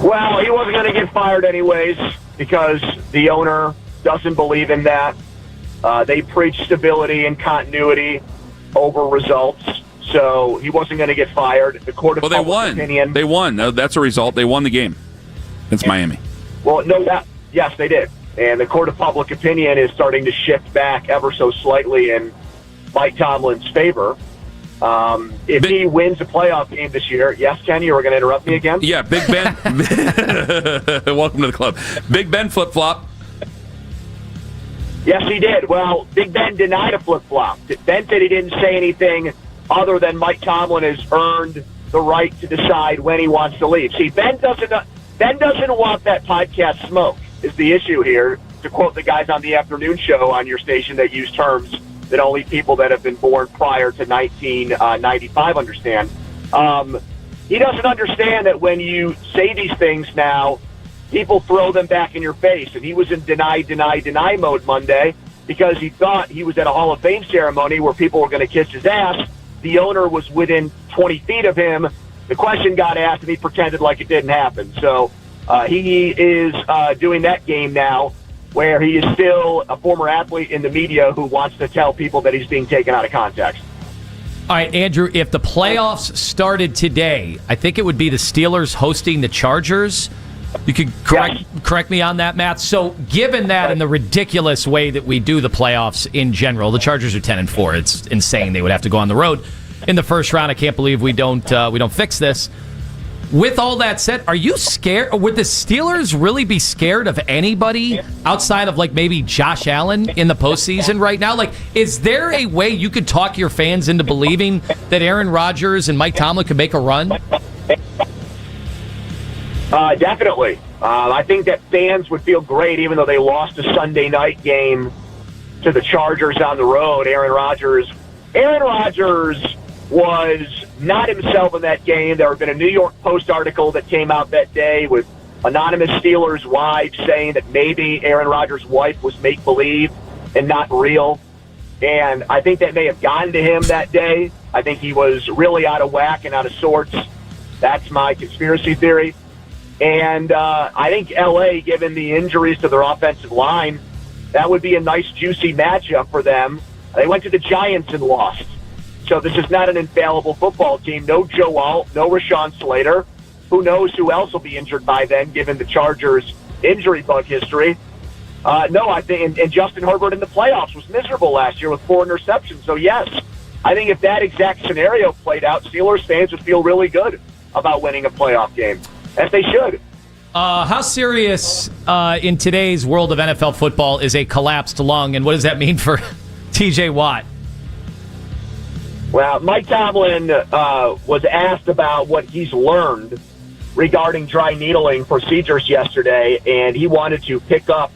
Well, he wasn't going to get fired anyways because the owner doesn't believe in that. They preach stability and continuity over results, so he wasn't going to get fired. The court of public opinion. They won. That's a result. They won the game. It's Miami. Well, yes, they did. And the court of public opinion is starting to shift back ever so slightly in Mike Tomlin's favor. If he wins a playoff game this year, yes, Kenny, you were going to interrupt me again? Yeah, Big Ben. Welcome to the club. Big Ben flip-flop. Yes, he did. Well, Big Ben denied a flip-flop. Ben said he didn't say anything other than Mike Tomlin has earned the right to decide when he wants to leave. See, Ben doesn't want that podcast smoke is the issue here, to quote the guys on the afternoon show on your station that use terms that only people that have been born prior to 1995 understand. He doesn't understand that when you say these things now, people throw them back in your face. And he was in deny mode Monday because he thought he was at a Hall of Fame ceremony where people were going to kiss his ass. The owner was within 20 feet of him. The question got asked, and he pretended like it didn't happen. So he is doing that game now where he is still a former athlete in the media who wants to tell people that he's being taken out of context. All right, Andrew, if the playoffs started today, I think it would be the Steelers hosting the Chargers. You could correct me on that, Matt. So given that and the ridiculous way that we do the playoffs in general, the Chargers are 10-4. It's insane. They would have to go on the road in the first round. I can't believe we don't fix this. With all that said, are you scared? Would the Steelers really be scared of anybody outside of like maybe Josh Allen in the postseason right now? Like, is there a way you could talk your fans into believing that Aaron Rodgers and Mike Tomlin could make a run? Definitely. I think that fans would feel great even though they lost a Sunday night game to the Chargers on the road. Aaron Rodgers was not himself in that game. There had been a New York Post article that came out that day with anonymous Steelers wives saying that maybe Aaron Rodgers' wife was make-believe and not real. And I think that may have gotten to him that day. I think he was really out of whack and out of sorts. That's my conspiracy theory. And I think L.A., given the injuries to their offensive line, that would be a nice, juicy matchup for them. They went to the Giants and lost. So this is not an infallible football team. No Joe Alt, no Rashawn Slater. Who knows who else will be injured by then, given the Chargers' injury bug history. I think, and Justin Herbert in the playoffs was miserable last year with 4 interceptions. So, yes, I think if that exact scenario played out, Steelers fans would feel really good about winning a playoff game, as they should. How serious in today's world of NFL football is a collapsed lung, and what does that mean for T.J. Watt? Well, Mike Tomlin was asked about what he's learned regarding dry needling procedures yesterday, and he wanted to pick up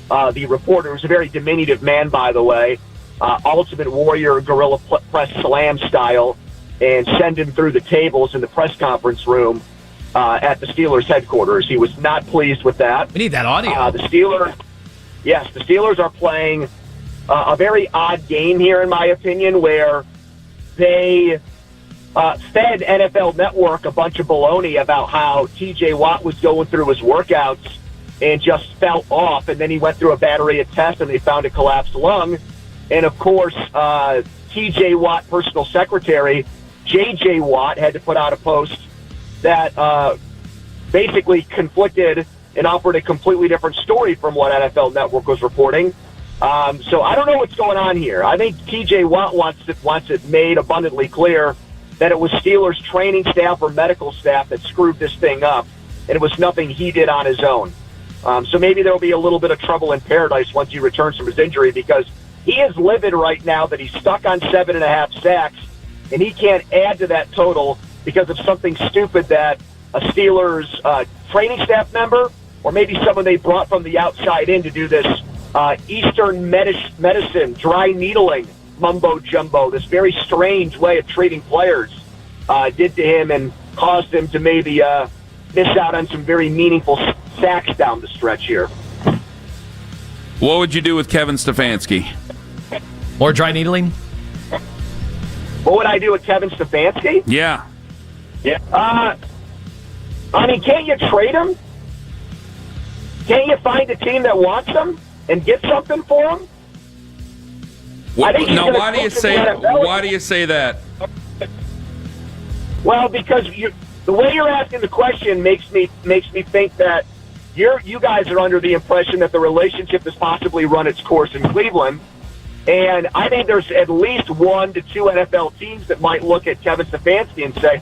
the reporter, who's a very diminutive man, by the way, Ultimate Warrior Gorilla Press Slam style, and send him through the tables in the press conference room at the Steelers headquarters. He was not pleased with that. We need that audio. The Steelers are playing a very odd game here, in my opinion, where they fed NFL Network a bunch of baloney about how T.J. Watt was going through his workouts and just fell off, and then he went through a battery of tests and they found a collapsed lung. And, of course, T.J. Watt personal secretary, J.J. Watt, had to put out a post that basically conflicted and offered a completely different story from what NFL Network was reporting. So I don't know what's going on here. I think T.J. Watt wants it made abundantly clear that it was Steelers training staff or medical staff that screwed this thing up, and it was nothing he did on his own. So maybe there will be a little bit of trouble in paradise once he returns from his injury, because he is livid right now that he's stuck on 7.5 sacks, and he can't add to that total because of something stupid that a Steelers training staff member or maybe someone they brought from the outside in to do this Eastern medicine, dry needling, mumbo-jumbo, this very strange way of treating players did to him and caused him to maybe miss out on some very meaningful sacks down the stretch here. What would you do with Kevin Stefanski? More dry needling? What would I do with Kevin Stefanski? Yeah. I mean, can't you trade him? Can't you find a team that wants him and get something for him? Why do you say that? Well, because the way you're asking the question makes me think that you guys are under the impression that the relationship has possibly run its course in Cleveland. And I think there's at least 1 to 2 NFL teams that might look at Kevin Stefanski and say,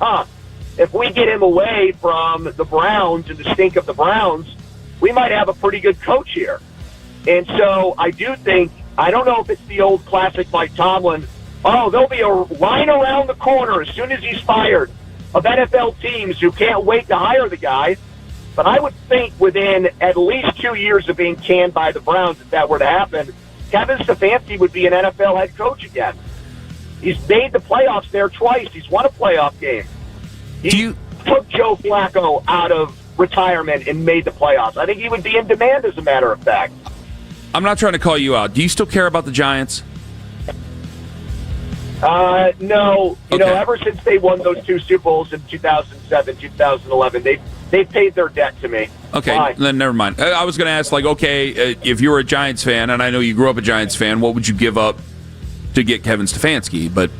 if we get him away from the Browns and the stink of the Browns, we might have a pretty good coach here. And so I do think, I don't know if it's the old classic Mike Tomlin, there'll be a line around the corner as soon as he's fired of NFL teams who can't wait to hire the guy. But I would think within at least 2 years of being canned by the Browns, if that were to happen, Kevin Stefanski would be an NFL head coach again. He's made the playoffs there twice. He's won a playoff game. He took Joe Flacco out of retirement and made the playoffs. I think he would be in demand, as a matter of fact. I'm not trying to call you out. Do you still care about the Giants? No. You know, ever since they won those 2 Super Bowls in 2007, 2011, they've paid their debt to me. Okay, Why? then never mind. I was going to ask, if you were a Giants fan, and I know you grew up a Giants fan, what would you give up to get Kevin Stefanski? But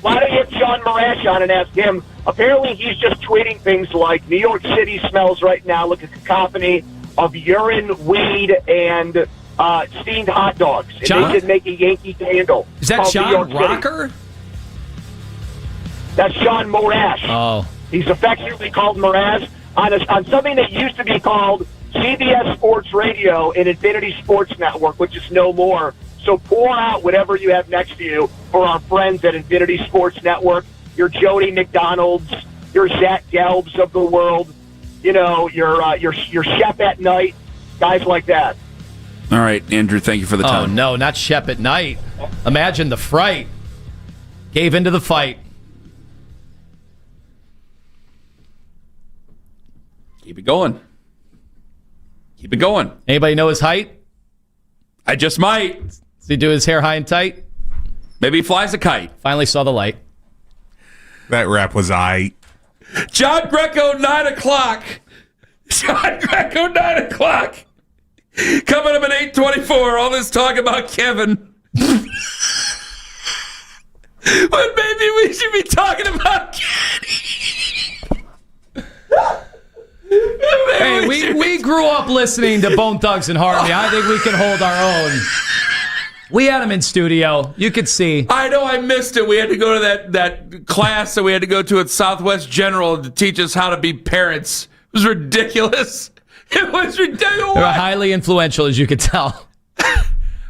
why don't you get John Marash on and ask him? Apparently, he's just tweeting things like New York City smells right now like a cacophony of urine, weed, and steamed hot dogs. And John? they did make a Yankee candle. Is that called New York John City. Rocker? That's John Marash. Oh. He's affectionately called Mraz on something that used to be called CBS Sports Radio and Infinity Sports Network, which is no more. So pour out whatever you have next to you for our friends at Infinity Sports Network, your Jody McDonald's, your Zach Gelbs of the world, you know, your Shep at Night, guys like that. All right, Andrew, thank you for the time. Oh, no, not Shep at Night. Imagine the fright. Gave into the fight. Keep it going. Keep it going. Anybody know his height? I just might. Does he do his hair high and tight? Maybe he flies a kite. Finally saw the light. That rap was John Greco, 9 o'clock. John Greco, 9 o'clock. Coming up at 8:24. All this talk about Kevin. But maybe we should be talking about Kenny. Hey, we grew up listening to Bone Thugs and Harmony. I think we can hold our own. We had him in studio. You could see. I know I missed it. We had to go to that class that we had to go to at Southwest General to teach us how to be parents. It was ridiculous. It was ridiculous. They were highly influential, as you could tell.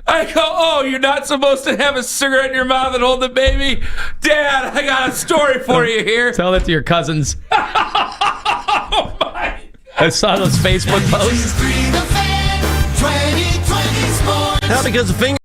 I go, oh, you're not supposed to have a cigarette in your mouth and hold the baby? Dad, I got a story for you here. Tell that to your cousins. Oh, my God. I saw those Facebook posts. Now, because the finger.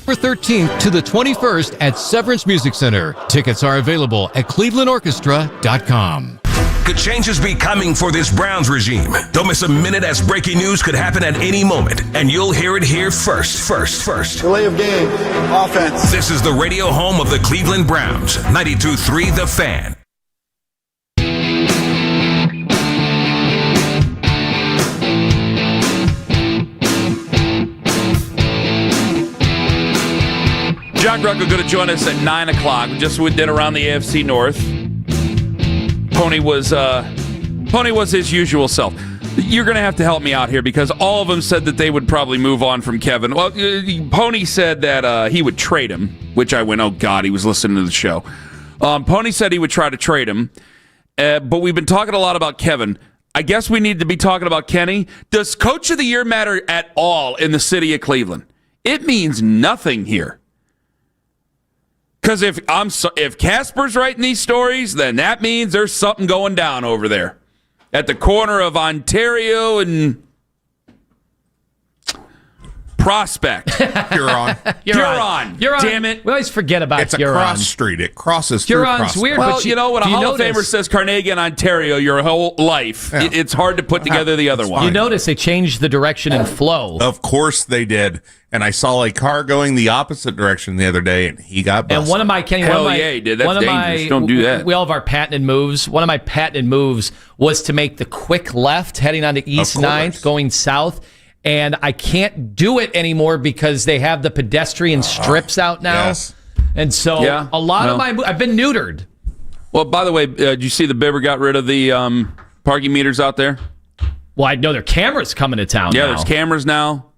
September 13th to the 21st at Severance Music Center. Tickets are available at clevelandorchestra.com. Could changes be coming for this Browns regime? Don't miss a minute as breaking news could happen at any moment, and you'll hear it here first. Delay of game, offense. This is the radio home of the Cleveland Browns, 92.3 The Fan. John Greco going to join us at 9 o'clock. We just did around the AFC North. Pony was his usual self. You're going to have to help me out here because all of them said that they would probably move on from Kevin. Well, Pony said that he would trade him, which I went, oh, God, he was listening to the show. Pony said he would try to trade him, but we've been talking a lot about Kevin. I guess we need to be talking about Kenny. Does Coach of the Year matter at all in the city of Cleveland? It means nothing here. Because if Casper's writing these stories, then that means there's something going down over there at the corner of Ontario and Prospect. Huron. Damn it. We always forget about It's a Huron. cross street. It crosses through Huron's Prospect. weird. Well, but you know, when a Hall of Famer notice, says Carnegie, Ontario, your whole life, Yeah. it's hard to put together the other one. you notice they changed the direction and flow. Of course they did. And I saw a car going the opposite direction the other day, and he got busted. And one of my Kenny, Hell one of my, yeah, he did. That's one of dangerous. my, Don't do that. We all have our patented moves. One of my patented moves was to make the quick left heading onto East 9th, going south. And I can't do it anymore because they have the pedestrian strips out now. Yes. And so a lot of I've been neutered. Well, by the way, did you see the Bibber got rid of the parking meters out there? Well, I know there are cameras coming to town now. Yeah, there's cameras now.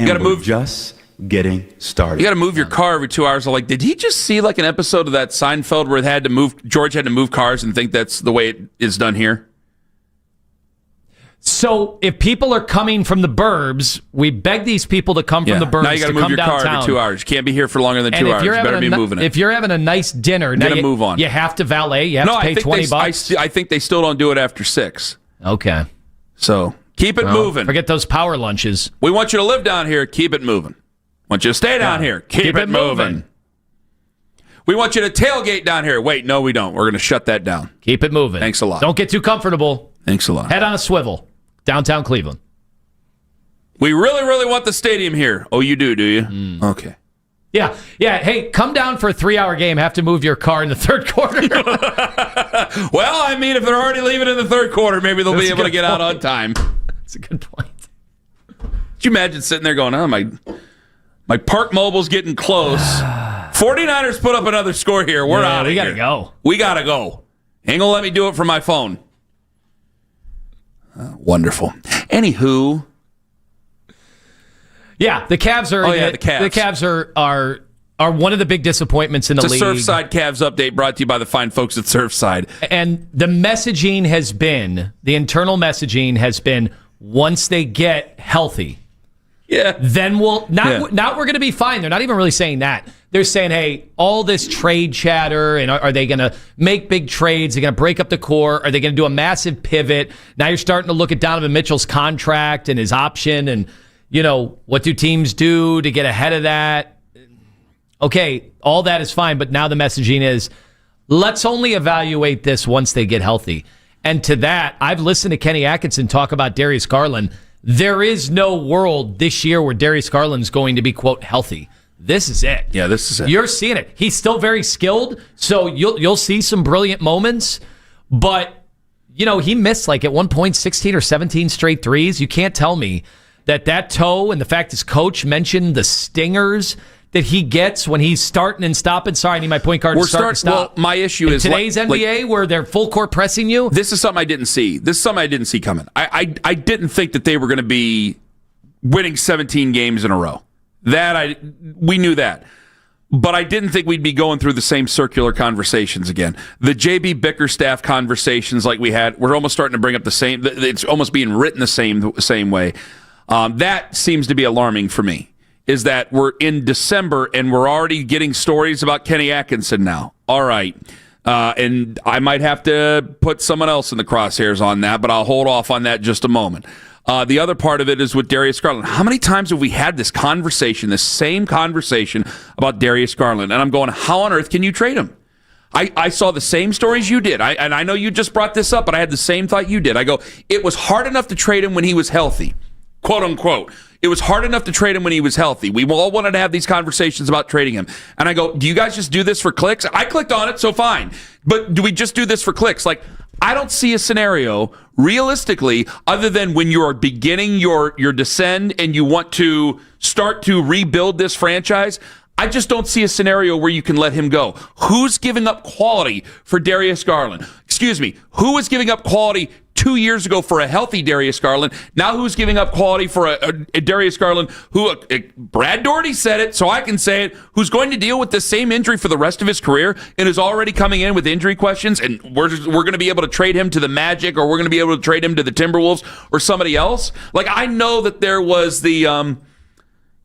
You got to move. Just getting started. You got to move your car every 2 hours. Like, did he just see like an episode of that Seinfeld where George had to move cars and think that's the way it is done here? So if people are coming from the burbs, we beg these people to come from the burbs. Now you got to move your car downtown. every 2 hours. You can't be here for longer than 2 hours. You better be moving it. If you're having a nice dinner, you got now to move on. You have to valet. You have to pay $20. I think they still don't do it after 6. Okay. So keep it moving. Forget those power lunches. We want you to live down here. Keep it moving. Want you to stay down here. Keep it moving. We want you to tailgate down here. Wait, no, we don't. We're going to shut that down. Keep it moving. Thanks a lot. Don't get too comfortable. Thanks a lot. Head on a swivel. Downtown Cleveland. We really, really want the stadium here. Oh, you do you? Okay. Yeah. Hey, come down for a 3-hour game. Have to move your car in the third quarter. Well, I mean, if they're already leaving in the third quarter, maybe they'll be able to get out on time. That's a good point. Could you imagine sitting there going, oh, my Park Mobile's getting close. 49ers put up another score here. We're out of here. We got to go. We got to go. Ain't going to let me do it from my phone. Wonderful. Anywho. Yeah, the Cavs are. The Cavs. The Cavs are one of the big disappointments in the league. It's a Surfside Cavs update brought to you by the fine folks at Surfside. And the messaging has been, the internal messaging has been, once they get healthy, then we're going to be fine. They're not even really saying that. They're saying, hey, all this trade chatter, and are they going to make big trades? Are they going to break up the core? Are they going to do a massive pivot? Now you're starting to look at Donovan Mitchell's contract and his option, and what do teams do to get ahead of that? Okay, all that is fine, but now the messaging is, let's only evaluate this once they get healthy. And to that, I've listened to Kenny Atkinson talk about Darius Garland. There is no world this year where Darius Garland's going to be, quote, healthy. This is it. Yeah, this is it. You're seeing it. He's still very skilled, so you'll see some brilliant moments, but he missed like at one point 16 or 17 straight threes. You can't tell me that toe and the fact his coach mentioned the stingers that he gets when he's starting and stopping. Sorry, I need my point guard to start and stop. Well, my issue is today's NBA where they're full court pressing you. This is something I didn't see. This is something I didn't see coming. I didn't think that they were going to be winning 17 games in a row. We knew that. But I didn't think we'd be going through the same circular conversations again. The J.B. Bickerstaff conversations like we had, we're almost starting to bring up the same. It's almost being written the same way. That seems to be alarming for me, is that we're in December and we're already getting stories about Kenny Atkinson now. All right. And I might have to put someone else in the crosshairs on that, but I'll hold off on that just a moment. The other part of it is with Darius Garland. How many times have we had this conversation, this same conversation about Darius Garland? And I'm going, how on earth can you trade him? I saw the same stories you did. And I know you just brought this up, but I had the same thought you did. I go, it was hard enough to trade him when he was healthy, quote unquote. It was hard enough to trade him when he was healthy. We all wanted to have these conversations about trading him. And I go, do you guys just do this for clicks? I clicked on it, so fine. But do we just do this for clicks? Like, I don't see a scenario realistically other than when you are beginning your descend and you want to start to rebuild this franchise. I just don't see a scenario where you can let him go. Who's giving up quality for Darius Garland? Excuse me. Who was giving up quality 2 years ago for a healthy Darius Garland? Now who's giving up quality for a Darius Garland who, Brad Daugherty said it, so I can say it, who's going to deal with the same injury for the rest of his career and is already coming in with injury questions, and we're going to be able to trade him to the Magic, or we're going to be able to trade him to the Timberwolves or somebody else? Like, I know that there was the...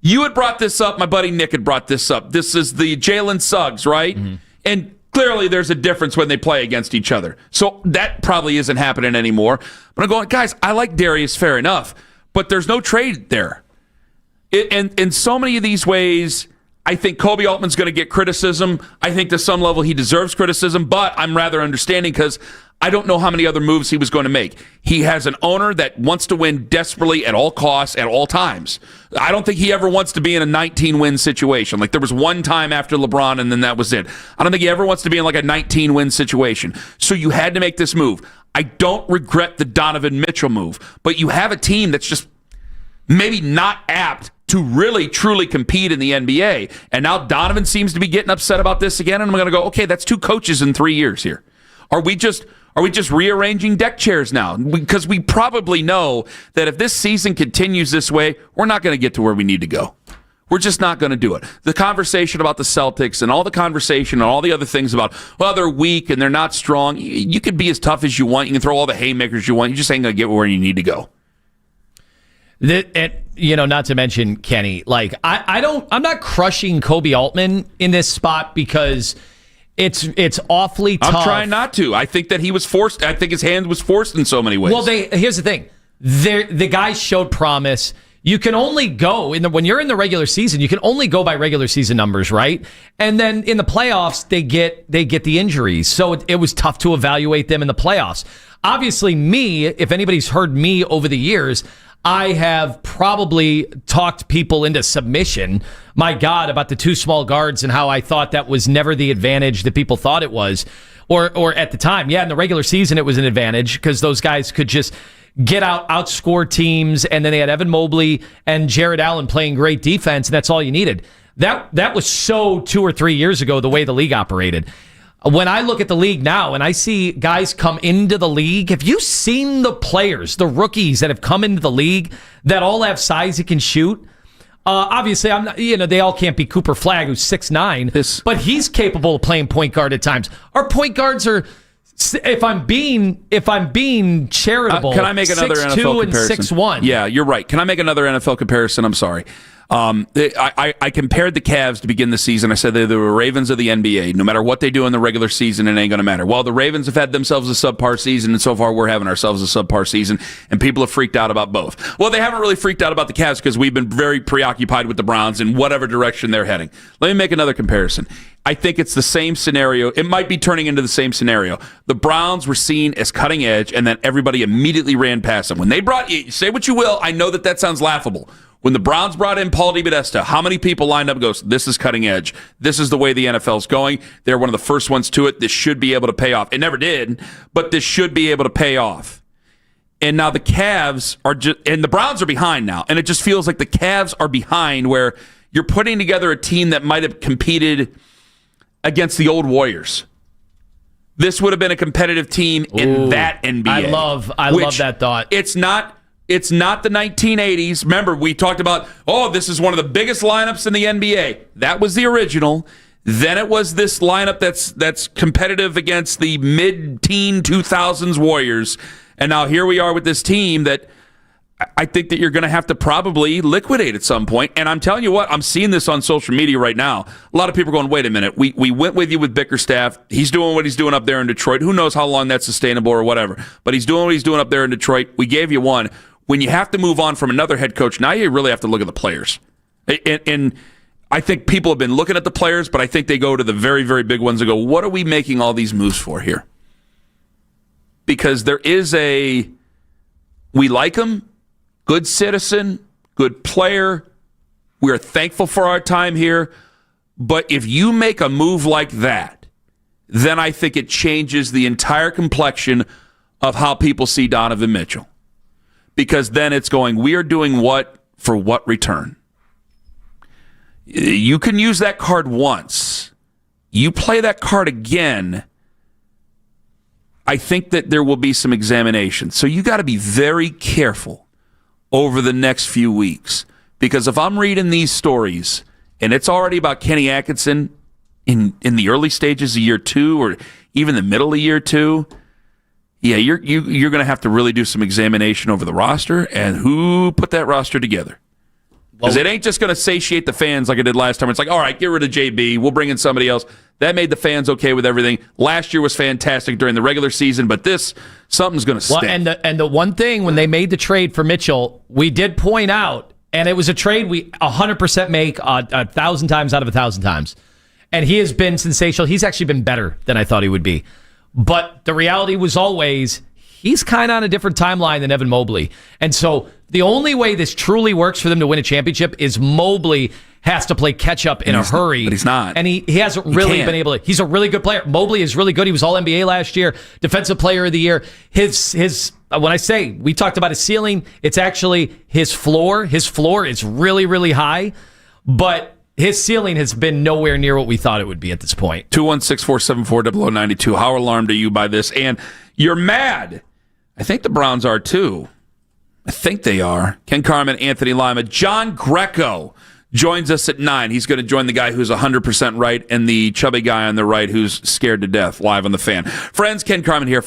You had brought this up. My buddy Nick had brought this up. This is the Jalen Suggs, right? Mm-hmm. And clearly there's a difference when they play against each other. So that probably isn't happening anymore. But I'm going, guys, I like Darius, fair enough, but there's no trade there. And in so many of these ways, I think Kobe Altman's going to get criticism. I think to some level he deserves criticism, but I'm rather understanding because I don't know how many other moves he was going to make. He has an owner that wants to win desperately at all costs, at all times. I don't think he ever wants to be in a 19-win situation. Like, there was one time after LeBron, and then that was it. I don't think he ever wants to be in like a 19-win situation. So you had to make this move. I don't regret the Donovan Mitchell move, but you have a team that's just maybe not apt to really, truly compete in the NBA. And now Donovan seems to be getting upset about this again, and I'm going to go, okay, that's 2 coaches in 3 years here. Are we just rearranging deck chairs now? Because we probably know that if this season continues this way, we're not going to get to where we need to go. We're just not going to do it. The conversation about the Celtics and all the conversation and all the other things about, well, they're weak and they're not strong. You can be as tough as you want. You can throw all the haymakers you want. You just ain't going to get where you need to go. Not to mention, Kenny, like, I'm not crushing Kobe Altman in this spot because it's awfully tough. I'm trying not to. I think that he was forced. I think his hand was forced in so many ways. Well, here's the thing. The guys showed promise. You can only go when you're in the regular season, you can only go by regular season numbers, right? And then in the playoffs, they get the injuries. So it was tough to evaluate them in the playoffs. Obviously, if anybody's heard me over the years, I have probably talked people into submission, my God, about the 2 small guards and how I thought that was never the advantage that people thought it was. Or at the time, in the regular season, it was an advantage because those guys could just outscore teams, and then they had Evan Mobley and Jared Allen playing great defense, and that's all you needed. That was so 2 or 3 years ago, the way the league operated. When I look at the league now and I see guys come into the league, have you seen the players, the rookies that have come into the league that all have size that can shoot? Obviously, I'm not, they all can't be Cooper Flagg, who's 6'9", but he's capable of playing point guard at times. Our point guards are, if I'm being charitable, can I make another NFL comparison? 6'1". Yeah, you're right. Can I make another NFL comparison? I'm sorry. I compared the Cavs to begin the season. I said they're the Ravens of the NBA. No matter what they do in the regular season, it ain't going to matter. Well, the Ravens have had themselves a subpar season, and so far we're having ourselves a subpar season, and people have freaked out about both. Well, they haven't really freaked out about the Cavs because we've been very preoccupied with the Browns in whatever direction they're heading. Let me make another comparison. I think it's the same scenario. It might be turning into the same scenario. The Browns were seen as cutting edge, and then everybody immediately ran past them. When they brought, say what you will, I know that sounds laughable. When the Browns brought in Paul DePodesta, how many people lined up and goes, this is cutting edge. This is the way the NFL's going. They're one of the first ones to it. This should be able to pay off. It never did, but this should be able to pay off. And now the Cavs are just, and the Browns are behind now. And it just feels like the Cavs are behind where you're putting together a team that might have competed against the old Warriors. This would have been a competitive team in that NBA. I love that thought. It's not the 1980s. Remember, we talked about, this is one of the biggest lineups in the NBA. That was the original. Then it was this lineup that's competitive against the mid-teen 2000s Warriors. And now here we are with this team that I think that you're going to have to probably liquidate at some point. And I'm telling you what, I'm seeing this on social media right now. A lot of people are going, wait a minute, we went with you with Bickerstaff. He's doing what he's doing up there in Detroit. Who knows how long that's sustainable or whatever. But he's doing what he's doing up there in Detroit. We gave you one. when you have to move on from another head coach, now you really have to look at the players. And I think people have been looking at the players, but I think they go to the very, very big ones and go, what are we making all these moves for here? Because there is we like him, good citizen, good player. We are thankful for our time here. But if you make a move like that, then I think it changes the entire complexion of how people see Donovan Mitchell. Because then it's going, we are doing what for what return? You can use that card once. You play that card again, I think that there will be some examination. So you got to be very careful over the next few weeks. Because if I'm reading these stories, and it's already about Kenny Atkinson in the early stages of year 2 or even the middle of year 2, yeah, you're going to have to really do some examination over the roster and who put that roster together. Because it ain't just going to satiate the fans like it did last time. It's like, all right, get rid of JB. We'll bring in somebody else. That made the fans okay with everything. Last year was fantastic during the regular season, but something's going to stink. Well, and the one thing, when they made the trade for Mitchell, we did point out, and it was a trade we 100% make 1,000 times out of 1,000 times. And he has been sensational. He's actually been better than I thought he would be. But the reality was always, he's kind of on a different timeline than Evan Mobley. And so the only way this truly works for them to win a championship is Mobley has to play catch-up in a hurry. But he's not. And he hasn't really been able to. He's a really good player. Mobley is really good. He was All-NBA last year, Defensive Player of the Year. His when I say, we talked about his ceiling, it's actually his floor. His floor is really, really high. But his ceiling has been nowhere near what we thought it would be at this point. 216-474-0092. How alarmed are you by this? And you're mad. I think the Browns are too. I think they are. Ken Carman, Anthony Lima. John Greco joins us at 9. He's going to join the guy who's 100% right and the chubby guy on the right who's scared to death, live on the Fan. Friends, Ken Carman here.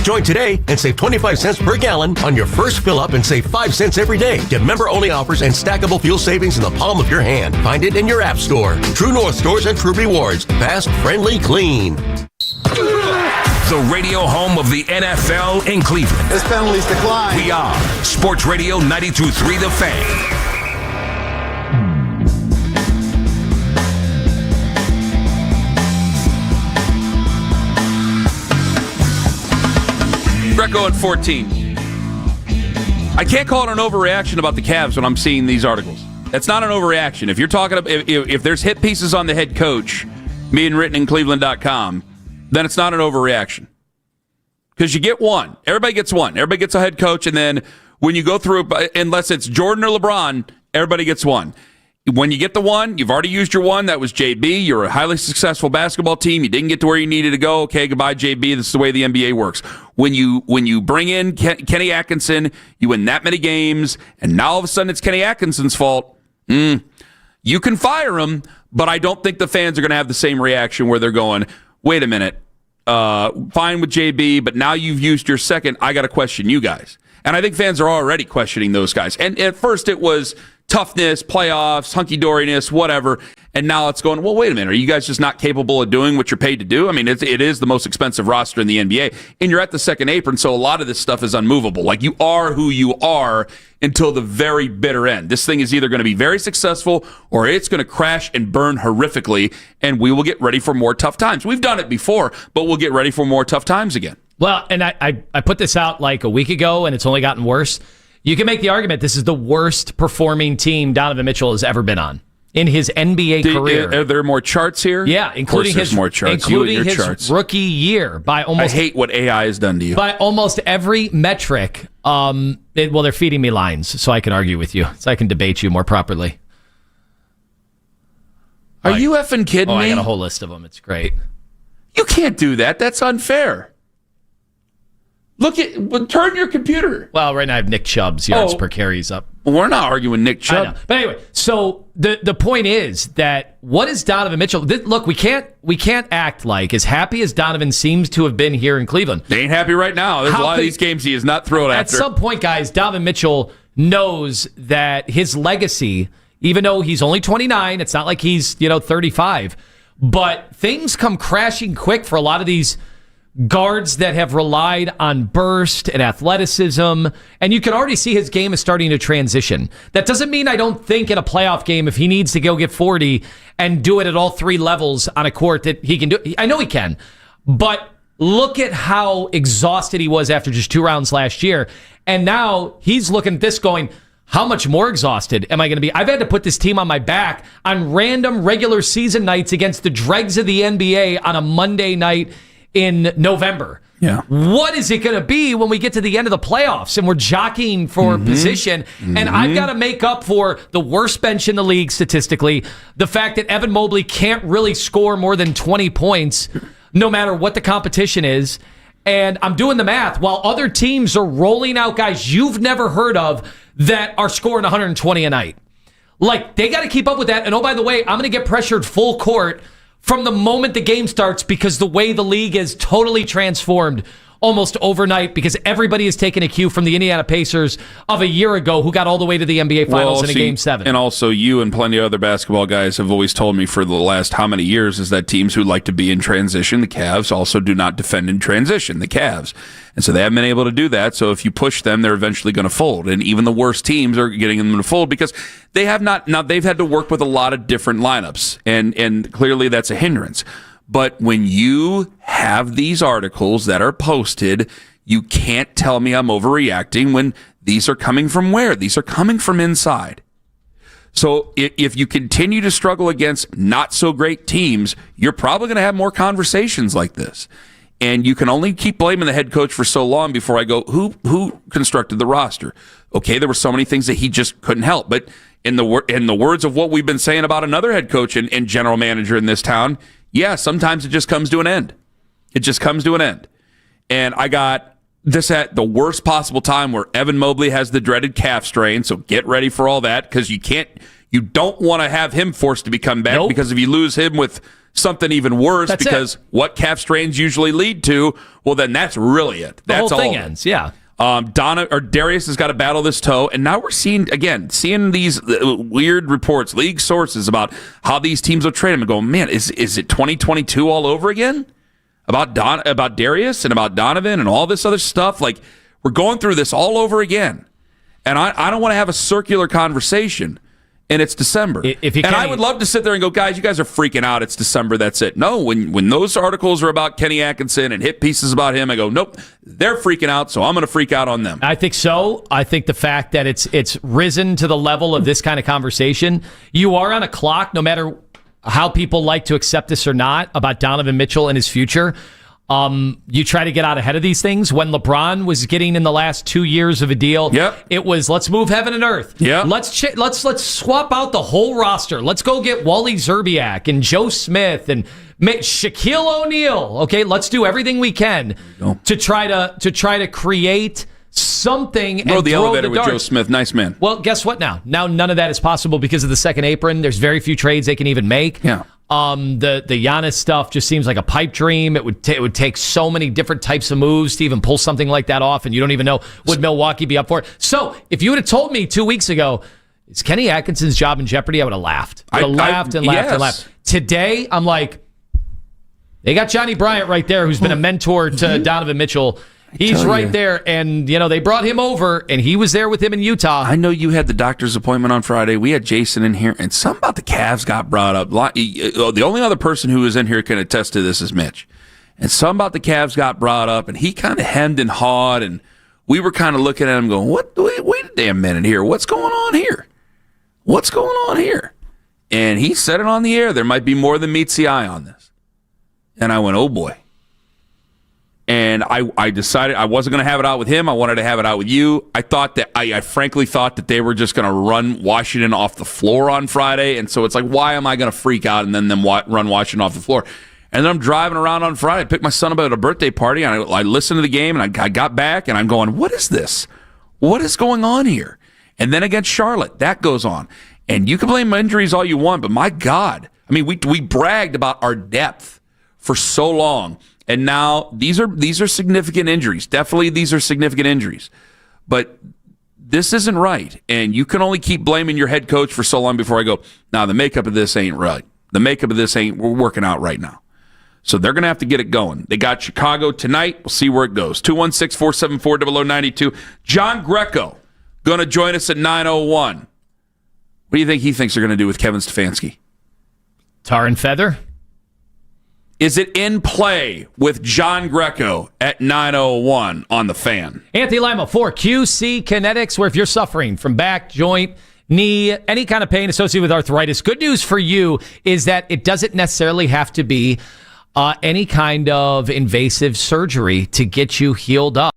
Join today and save 25 cents per gallon on your first fill up and save 5 cents every day. Get member-only offers and stackable fuel savings in the palm of your hand. Find it in your app store. True North stores and True Rewards. Fast, friendly, clean. The radio home of the NFL in Cleveland. As penalties decline. We are Sports Radio 92.3 The Fan. Greco at 14. I can't call it an overreaction about the Cavs when I'm seeing these articles. That's not an overreaction. If you're talking about, if there's hit pieces on the head coach being written in Cleveland.com, then it's not an overreaction. Because you get one. Everybody gets one. Everybody gets a head coach, and then when you go through, unless it's Jordan or LeBron, everybody gets one. When you get the one, you've already used your one. That was JB. You're a highly successful basketball team. You didn't get to where you needed to go. Okay, goodbye, JB. This is the way the NBA works. When you bring in Kenny Atkinson, you win that many games, and now all of a sudden it's Kenny Atkinson's fault. You can fire him, but I don't think the fans are going to have the same reaction where they're going, wait a minute, fine with JB, but now you've used your second. I got to question you guys. And I think fans are already questioning those guys. And at first it was toughness, playoffs, hunky-doriness, whatever. And now it's going, well, wait a minute. Are you guys just not capable of doing what you're paid to do? I mean, it is the most expensive roster in the NBA. And you're at the second apron, so a lot of this stuff is unmovable. Like, you are who you are until the very bitter end. This thing is either going to be very successful or it's going to crash and burn horrifically, and we will get ready for more tough times. We've done it before, but we'll get ready for more tough times again. Well, and I put this out like a week ago, and it's only gotten worse. You can make the argument this is the worst performing team Donovan Mitchell has ever been on in his NBA career. Are there more charts here? Yeah, including his more charts. Including his charts. Rookie year by almost. I hate what AI has done to you. By almost every metric. They're feeding me lines so I can argue with you, so I can debate you more properly. Are you effing kidding me? I got a whole list of them. It's great. You can't do that. That's unfair. Turn your computer. Well, right now I have Nick Chubb's yards per carries up. We're not arguing Nick Chubb. But anyway, so the point is that what is Donovan Mitchell? Look, we can't act like, as happy as Donovan seems to have been here in Cleveland. They ain't happy right now. There's a lot of these games he is not thrilled after. At some point, guys, Donovan Mitchell knows that his legacy, even though he's only 29, it's not like he's 35, but things come crashing quick for a lot of these guards that have relied on burst and athleticism, and you can already see his game is starting to transition. That doesn't mean I don't think in a playoff game, if he needs to go get 40 and do it at all three levels on a court, that he can do it. I know he can, but look at how exhausted he was after just 2 rounds last year, and now he's looking at this going, how much more exhausted am I going to be? I've had to put this team on my back on random regular season nights against the dregs of the NBA on a Monday night in November. Yeah. What is it going to be when we get to the end of the playoffs and we're jockeying for position? And I've got to make up for the worst bench in the league statistically, the fact that Evan Mobley can't really score more than 20 points no matter what the competition is. And I'm doing the math while other teams are rolling out guys you've never heard of that are scoring 120 a night. Like, they got to keep up with that. And oh, by the way, I'm going to get pressured full court from the moment the game starts because the way the league is totally transformed almost overnight because everybody has taken a cue from the Indiana Pacers of a year ago who got all the way to the NBA Finals in a Game 7. And also you and plenty of other basketball guys have always told me for the last how many years is that teams who like to be in transition, the Cavs, also do not defend in transition, the Cavs. And so they haven't been able to do that. So if you push them, they're eventually going to fold. And even the worst teams are getting them to fold because they have not. Now, they've had to work with a lot of different lineups. And clearly that's a hindrance. But when you have these articles that are posted, you can't tell me I'm overreacting when these are coming from where? These are coming from inside. So if you continue to struggle against not so great teams, you're probably going to have more conversations like this. And you can only keep blaming the head coach for so long before I go, who constructed the roster? Okay, there were so many things that he just couldn't help. But in the words of what we've been saying about another head coach and general manager in this town, yeah, sometimes it just comes to an end. It just comes to an end. And I got this at the worst possible time where Evan Mobley has the dreaded calf strain, so get ready for all that because you don't want to have him forced to become back because if you lose him with something even worse, That's because what calf strains usually lead to, well, then that's really it. The That's whole thing all. ends, yeah. Darius has got to battle this toe, and now we're seeing these weird reports, league sources about how these teams will trade him, and going, man, is it 2022 all over again? About Darius and about Donovan and all this other stuff? Like, we're going through this all over again. And I don't want to have a circular conversation, and it's December. I would love to sit there and go, guys, you guys are freaking out. It's December. That's it. No, when those articles are about Kenny Atkinson and hit pieces about him, I go, nope, they're freaking out, so I'm going to freak out on them. I think so. I think the fact that it's risen to the level of this kind of conversation, you are on a clock, no matter how people like to accept this or not, about Donovan Mitchell and his future. You try to get out ahead of these things. When LeBron was getting in the last 2 years of a deal, it was let's move heaven and earth. Let's swap out the whole roster. Let's go get Wally Zerbiak and Joe Smith and Shaquille O'Neal. Okay, let's do everything we can to try to create something. Rode the throw elevator with darts. Joe Smith. Nice man. Well, guess what now? Now none of that is possible because of the second apron. There's very few trades they can even make. Yeah. The Giannis stuff just seems like a pipe dream. It would take so many different types of moves to even pull something like that off, and you don't even know, would Milwaukee be up for it? So if you would have told me 2 weeks ago, is Kenny Atkinson's job in jeopardy, I would have laughed. I would have laughed. Today, I'm like, they got Johnny Bryant right there, who's been a mentor to Donovan Mitchell. He's right there, and they brought him over, and he was there with him in Utah. I know you had the doctor's appointment on Friday. We had Jason in here, and something about the Cavs got brought up. The only other person who is in here can attest to this is Mitch. And something about the Cavs got brought up, and he kind of hemmed and hawed, and we were kind of looking at him going, "What? Wait a damn minute here. What's going on here? What's going on here?" And he said it on the air. There might be more than meets the eye on this. And I went, oh, boy. And I decided I wasn't going to have it out with him. I wanted to have it out with you. I frankly thought that they were just going to run Washington off the floor on Friday. And so it's like, why am I going to freak out and then run Washington off the floor? And then I'm driving around on Friday. I picked my son up at a birthday party, and I listened to the game, and I got back, and I'm going, what is this? What is going on here? And then against Charlotte, that goes on. And you can blame injuries all you want, but my God. I mean, we bragged about our depth for so long. And now these are significant injuries. Definitely these are significant injuries. But this isn't right. And you can only keep blaming your head coach for so long before I go, nah, the makeup of this ain't right. The makeup of this ain't working out right now. So they're going to have to get it going. They got Chicago tonight. We'll see where it goes. 216-474-0092. John Greco going to join us at 9:01. What do you think he thinks they're going to do with Kevin Stefanski? Tar and feather? Is it in play with John Greco at 9:01 on the Fan? Anthony Lima for QC Kinetics, where if you're suffering from back, joint, knee, any kind of pain associated with arthritis, good news for you is that it doesn't necessarily have to be any kind of invasive surgery to get you healed up.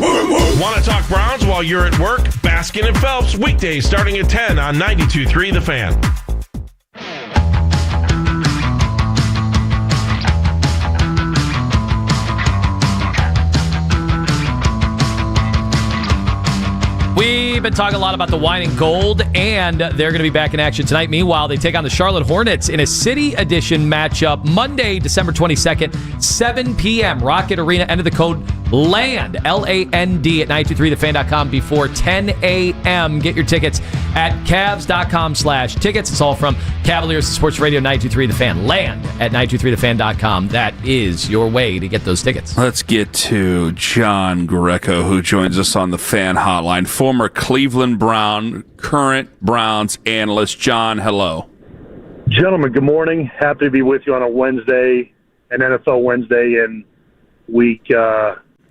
Want to talk Browns while you're at work? Baskin and Phelps, weekdays starting at 10 on 92.3 The Fan. We've been talking a lot about the wine and gold, and they're going to be back in action tonight. Meanwhile, they take on the Charlotte Hornets in a City Edition matchup Monday, December 22nd, 7 p.m. Rocket Arena. Enter the code LAND, L-A-N-D, at 923thefan.com before 10 a.m. Get your tickets at Cavs.com/tickets. It's all from Cavaliers Sports Radio 923 The Fan. LAND at 923thefan.com. That is your way to get those tickets. Let's get to John Greco, who joins us on the Fan Hotline. Former Cleveland Brown, current Browns analyst. John, hello. Gentlemen, good morning. Happy to be with you on a Wednesday, an NFL Wednesday in week.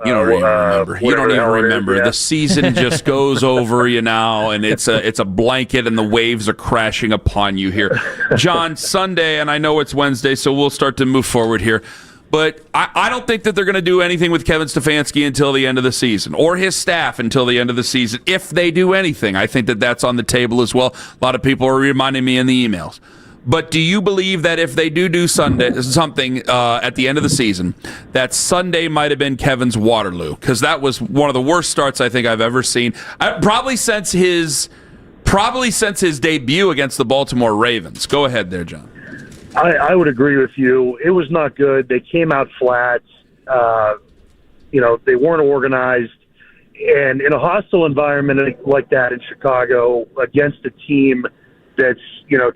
You don't even remember. You don't even remember. Yeah. The season just goes over you now, and it's a blanket, and the waves are crashing upon you here. John, Sunday, and I know it's Wednesday, so we'll start to move forward here. But I don't think that they're going to do anything with Kevin Stefanski until the end of the season, or his staff until the end of the season, if they do anything. I think that that's on the table as well. A lot of people are reminding me in the emails. But do you believe that if they do something at the end of the season, that Sunday might have been Kevin's Waterloo? Because that was one of the worst starts I think I've ever seen. Probably since his debut against the Baltimore Ravens. Go ahead there, John. I would agree with you. It was not good. They came out flat. They weren't organized. And in a hostile environment like that in Chicago against a team that's,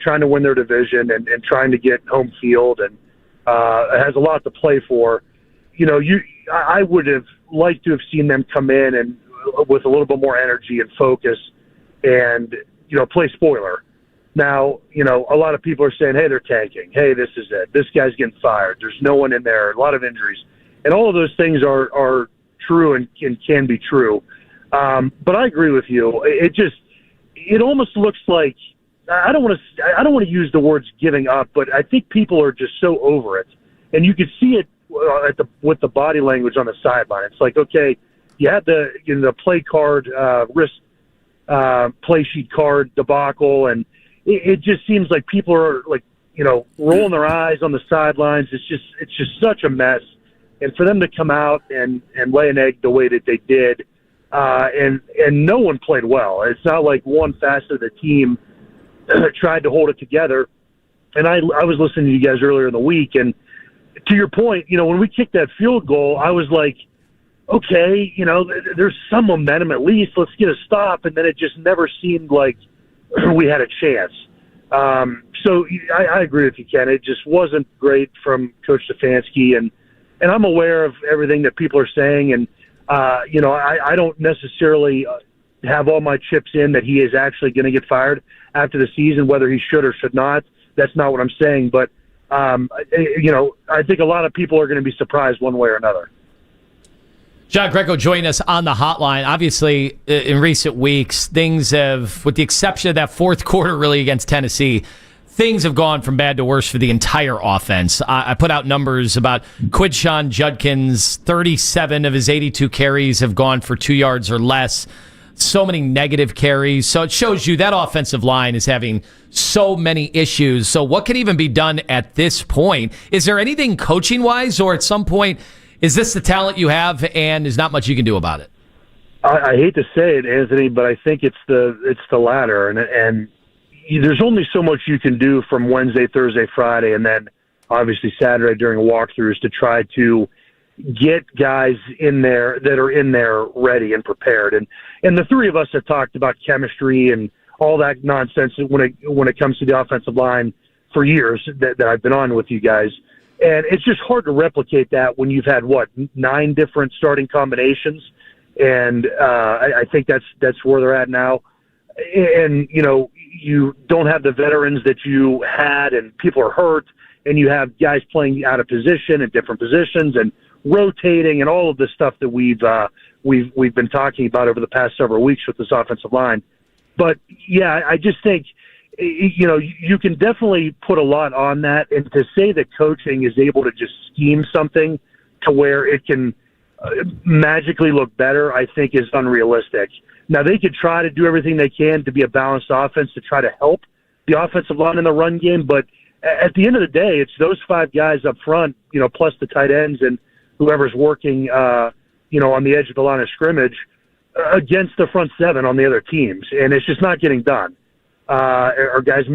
trying to win their division and trying to get home field and has a lot to play for, I would have liked to have seen them come in and with a little bit more energy and focus and, play spoiler. Now, a lot of people are saying, hey, they're tanking. Hey, this is it. This guy's getting fired. There's no one in there. A lot of injuries. And all of those things are true and can be true. But I agree with you. It almost looks like, I don't want to use the words giving up, but I think people are just so over it. And you could see it with the body language on the sideline. It's like, okay, you had the play card, wrist play sheet card debacle, and it just seems like people are like, rolling their eyes on the sidelines. It's just such a mess. And for them to come out and lay an egg the way that they did, and no one played well. It's not like one facet of the team tried to hold it together. And I was listening to you guys earlier in the week, and to your point, when we kicked that field goal, I was like, okay, there's some momentum at least. Let's get a stop. And then it just never seemed like we had a chance. So I agree with you, Ken. It just wasn't great from Coach Stefanski, and I'm aware of everything that people are saying, and I don't necessarily have all my chips in that he is actually going to get fired after the season, whether he should or should not. That's not what I'm saying, but I think a lot of people are going to be surprised one way or another. John Greco joined us on the hotline. Obviously, in recent weeks, things have, with the exception of that fourth quarter really against Tennessee, things have gone from bad to worse for the entire offense. I put out numbers about Quinshon Judkins. 37 of his 82 carries have gone for 2 yards or less. So many negative carries. So it shows you that offensive line is having so many issues. So what can even be done at this point? Is there anything coaching-wise, or at some point, is this the talent you have and there's not much you can do about it? I hate to say it, Anthony, but I think it's the latter. And there's only so much you can do from Wednesday, Thursday, Friday, and then obviously Saturday during walkthroughs to try to get guys in there that are in there ready and prepared. And the three of us have talked about chemistry and all that nonsense when it comes to the offensive line for years that I've been on with you guys. And it's just hard to replicate that when you've had, 9 different starting combinations. And I think that's where they're at now. And, you don't have the veterans that you had, and people are hurt, and you have guys playing out of position at different positions and rotating and all of the stuff that we've been talking about over the past several weeks with this offensive line. But, yeah, I just think – you can definitely put a lot on that, and to say that coaching is able to just scheme something to where it can magically look better, I think is unrealistic. Now, they could try to do everything they can to be a balanced offense to try to help the offensive line in the run game, but at the end of the day, it's those 5 guys up front, plus the tight ends and whoever's working, on the edge of the line of scrimmage against the front 7 on the other teams, and it's just not getting done. Are guys,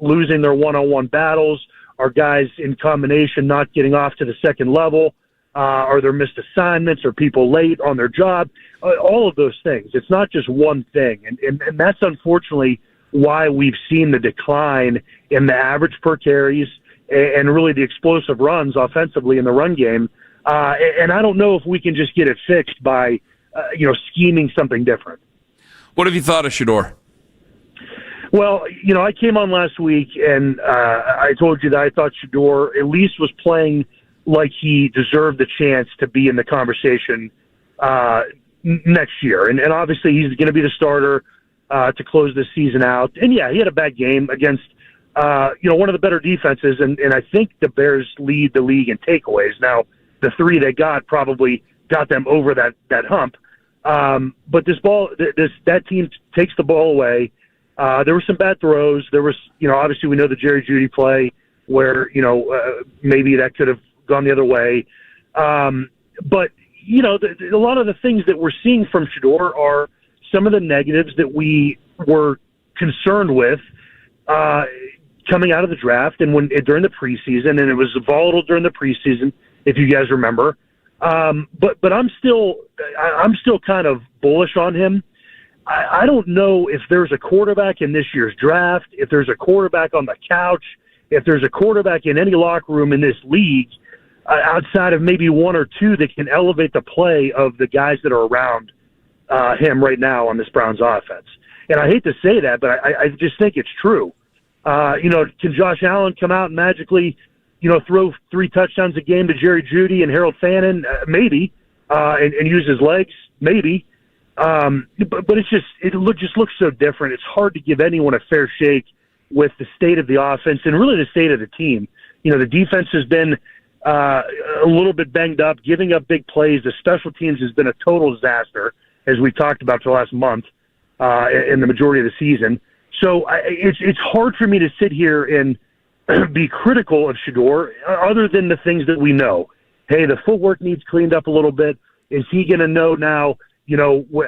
losing their one-on-one battles? Are guys in combination not getting off to the second level? Are there missed assignments? Are people late on their job? All of those things. It's not just one thing, and that's unfortunately why we've seen the decline in the average per carries and really the explosive runs offensively in the run game. And I don't know if we can just get it fixed by, scheming something different. What have you thought of Shedeur? Well, I came on last week and I told you that I thought Shedeur at least was playing like he deserved the chance to be in the conversation next year. And obviously he's going to be the starter to close this season out. And, yeah, he had a bad game against, one of the better defenses. And I think the Bears lead the league in takeaways. Now, the 3 they got probably got them over that hump. But that team takes the ball away. There were some bad throws. There was, obviously we know the Jerry Jeudy play where, maybe that could have gone the other way. But, a lot of the things that we're seeing from Shedeur are some of the negatives that we were concerned with coming out of the draft and during the preseason, and it was volatile during the preseason, if you guys remember. But I'm still kind of bullish on him. I don't know if there's a quarterback in this year's draft, if there's a quarterback on the couch, if there's a quarterback in any locker room in this league outside of maybe 1 or 2 that can elevate the play of the guys that are around him right now on this Browns offense. And I hate to say that, but I just think it's true. Can Josh Allen come out and magically, throw 3 touchdowns a game to Jerry Jeudy and Harold Fannin? Maybe, and use his legs? Maybe. But it just looks so different. It's hard to give anyone a fair shake with the state of the offense and really the state of the team. The defense has been a little bit banged up, giving up big plays. The special teams has been a total disaster, as we talked about for the last month in the majority of the season. So it's hard for me to sit here and be critical of Shedeur other than the things that we know. Hey, the footwork needs cleaned up a little bit. Is he going to know now,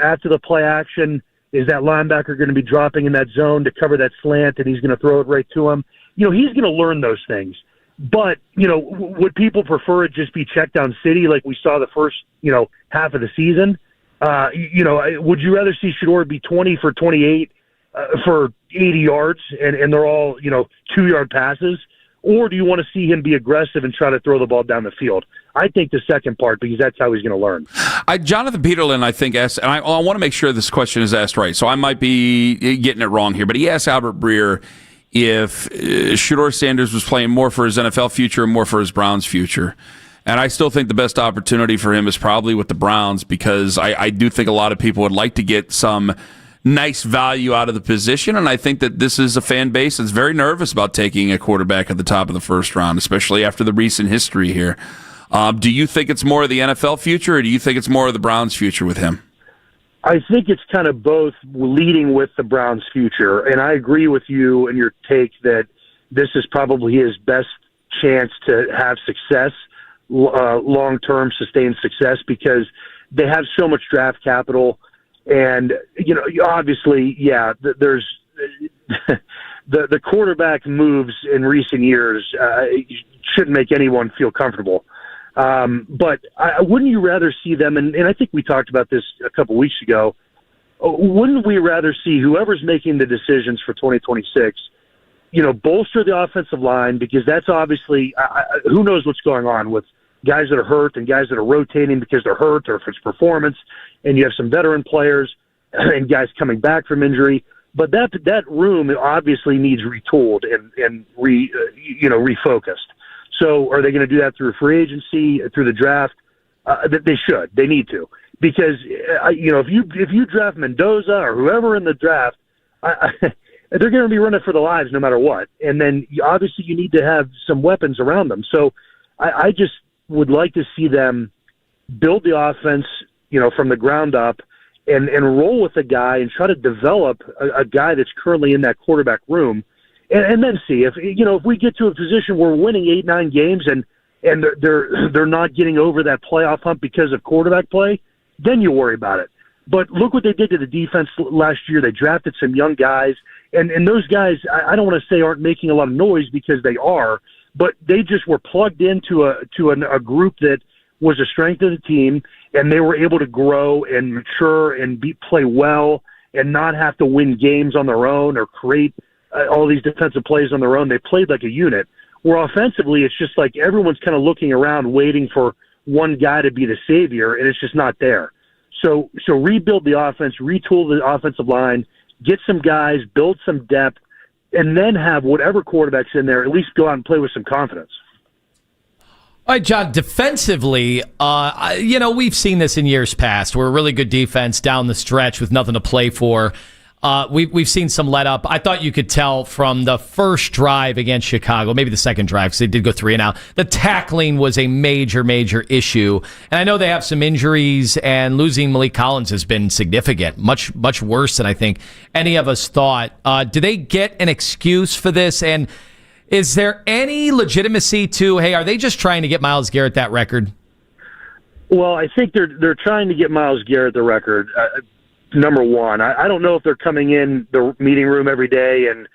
after the play action, is that linebacker going to be dropping in that zone to cover that slant and he's going to throw it right to him? He's going to learn those things. But, would people prefer it just be check down city like we saw the first, half of the season? Would you rather see Shedeur be 20 for 28 for 80 yards and they're all, 2-yard passes? Or do you want to see him be aggressive and try to throw the ball down the field? I think the second part, because that's how he's going to learn. Jonathan Peterlin, I think, asked, and I want to make sure this question is asked right, so I might be getting it wrong here, but he asked Albert Breer if Shedeur Sanders was playing more for his NFL future or more for his Browns future. And I still think the best opportunity for him is probably with the Browns, because I do think a lot of people would like to get some nice value out of the position, and I think that this is a fan base that's very nervous about taking a quarterback at the top of the first round, especially after the recent history here. Do you think it's more of the NFL future, or do you think it's more of the Browns' future with him? I think it's kind of both, leading with the Browns' future, and I agree with you and your take that this is probably his best chance to have success, long-term sustained success, because they have so much draft capital. And, obviously, there's the quarterback moves in recent years shouldn't make anyone feel comfortable. But wouldn't you rather see them, and I think we talked about this a couple weeks ago, wouldn't we rather see whoever's making the decisions for 2026, bolster the offensive line, because that's obviously, who knows what's going on with guys that are hurt and guys that are rotating because they're hurt, or if it's performance, and you have some veteran players and guys coming back from injury. But that room obviously needs retooled and refocused. So are they going to do that through free agency, through the draft? They should. They need to. Because, if you draft Mendoza or whoever in the draft, they're going to be running for their lives no matter what. And then obviously you need to have some weapons around them. So I just would like to see them build the offense, from the ground up, and roll with a guy and try to develop a guy that's currently in that quarterback room, and then see if we get to a position where we're winning 8-9 games and they're not getting over that playoff hump because of quarterback play, then you worry about it. But look what they did to the defense last year. They drafted some young guys, and those guys, I don't want to say aren't making a lot of noise because they are, but they just were plugged into a group that was a strength of the team, and they were able to grow and mature and play well and not have to win games on their own or create all these defensive plays on their own. They played like a unit. Where offensively, it's just like everyone's kind of looking around waiting for one guy to be the savior, and it's just not there. So rebuild the offense, retool the offensive line, get some guys, build some depth, and then have whatever quarterback's in there at least go out and play with some confidence. All right, John, defensively, we've seen this in years past. We're a really good defense down the stretch with nothing to play for. We've seen some let up. I thought you could tell from the first drive against Chicago, maybe the second drive, because they did go 3 and out. The tackling was a major, major issue. And I know they have some injuries, and losing Malik Collins has been significant, much, much worse than I think any of us thought. Do they get an excuse for this? And is there any legitimacy to, hey, are they just trying to get Myles Garrett that record? Well, I think they're trying to get Myles Garrett the record. Number one, I don't know if they're coming in the meeting room every day and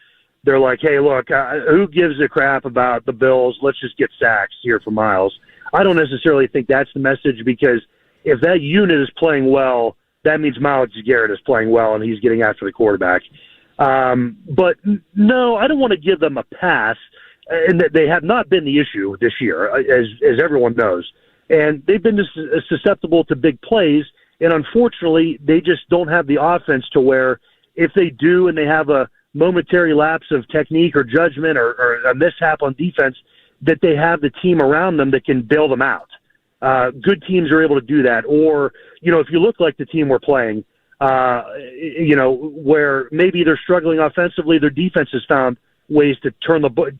they're like, hey, look, who gives a crap about the Bills? Let's just get sacks here for Myles. I don't necessarily think that's the message, because if that unit is playing well, that means Myles Garrett is playing well and he's getting after the quarterback. But no, I don't want to give them a pass, and they have not been the issue this year, as everyone knows. And they've been susceptible to big plays. And unfortunately, they just don't have the offense to where if they do and they have a momentary lapse of technique or judgment or a mishap on defense, that they have the team around them that can bail them out. Good teams are able to do that. Or, if you look like the team we're playing, where maybe they're struggling offensively, their defense has found ways to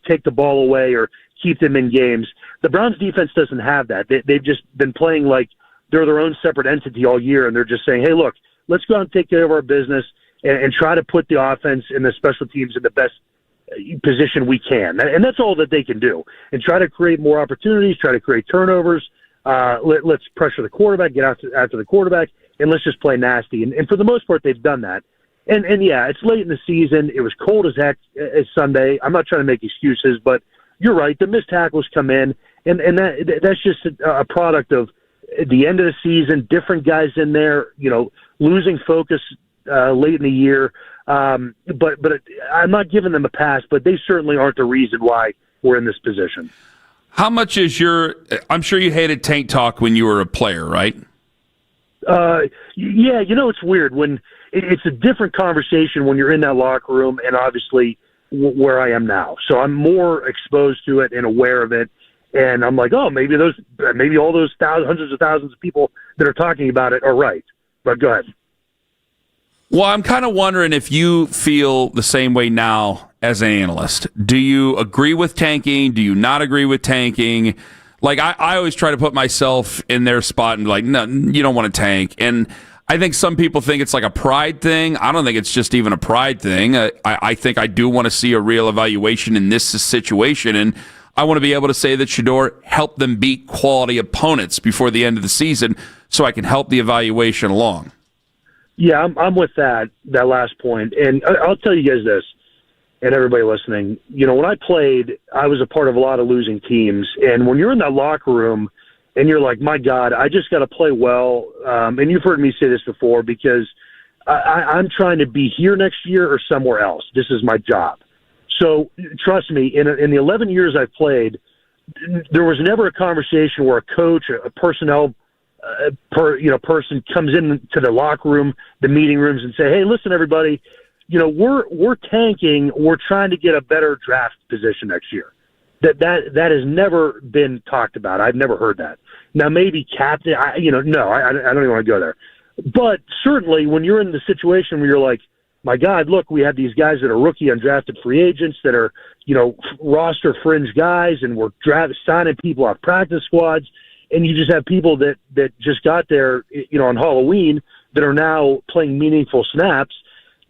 take the ball away or keep them in games. The Browns defense doesn't have that. They've just been playing like they're their own separate entity all year, and they're just saying, hey, look, let's go out and take care of our business and try to put the offense and the special teams in the best position we can. And that's all that they can do. And try to create more opportunities, try to create turnovers. Let's pressure the quarterback, get after the quarterback, and let's just play nasty. And for the most part, they've done that. And yeah, it's late in the season. It was cold as heck Sunday. I'm not trying to make excuses, but you're right. The missed tackles come in, and that's just a product of the end of the season, different guys in there, losing focus late in the year. But I'm not giving them a pass, but they certainly aren't the reason why we're in this position. How much is I'm sure you hated Tank Talk when you were a player, right? Yeah, it's weird when it's a different conversation when you're in that locker room, and obviously where I am now. So I'm more exposed to it and aware of it. And I'm like, oh, maybe all those hundreds of thousands of people that are talking about it are right. But go ahead. Well, I'm kind of wondering if you feel the same way now as an analyst. Do you agree with tanking? Do you not agree with tanking? Like, I always try to put myself in their spot and like, no, you don't want to tank. And I think some people think it's like a pride thing. I don't think it's just even a pride thing. I think I do want to see a real evaluation in this situation. And I want to be able to say that Shedeur helped them beat quality opponents before the end of the season so I can help the evaluation along. Yeah, I'm with that last point. And I'll tell you guys this, and everybody listening, when I played, I was a part of a lot of losing teams. And when you're in that locker room and you're like, my God, I just got to play well. And you've heard me say this before, because I'm trying to be here next year or somewhere else. This is my job. So trust me, in the 11 years I've played, there was never a conversation where a coach, a personnel person comes into the locker room, the meeting rooms, and say, hey, listen, everybody, we're tanking. We're trying to get a better draft position next year. That has never been talked about. I've never heard that. Now, maybe captain, no, I don't even want to go there. But certainly when you're in the situation where you're like, my God, look, we have these guys that are rookie undrafted free agents that are, roster fringe guys, and we're signing people off practice squads. and you just have people that just got there, on Halloween that are now playing meaningful snaps.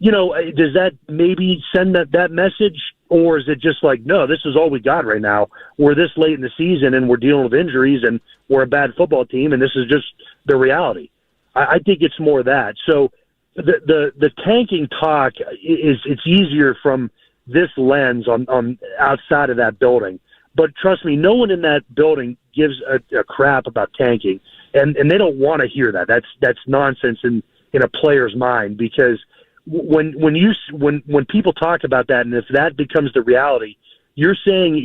Does that maybe send that message, or is it just like, no, this is all we got right now? We're this late in the season and we're dealing with injuries and we're a bad football team and this is just the reality. I think it's more that. So the tanking talk it's easier from this lens on outside of that building. But trust me, no one in that building gives a crap about tanking, and they don't want to hear that. That's nonsense in a player's mind, because when people talk about that, and if that becomes the reality, you're saying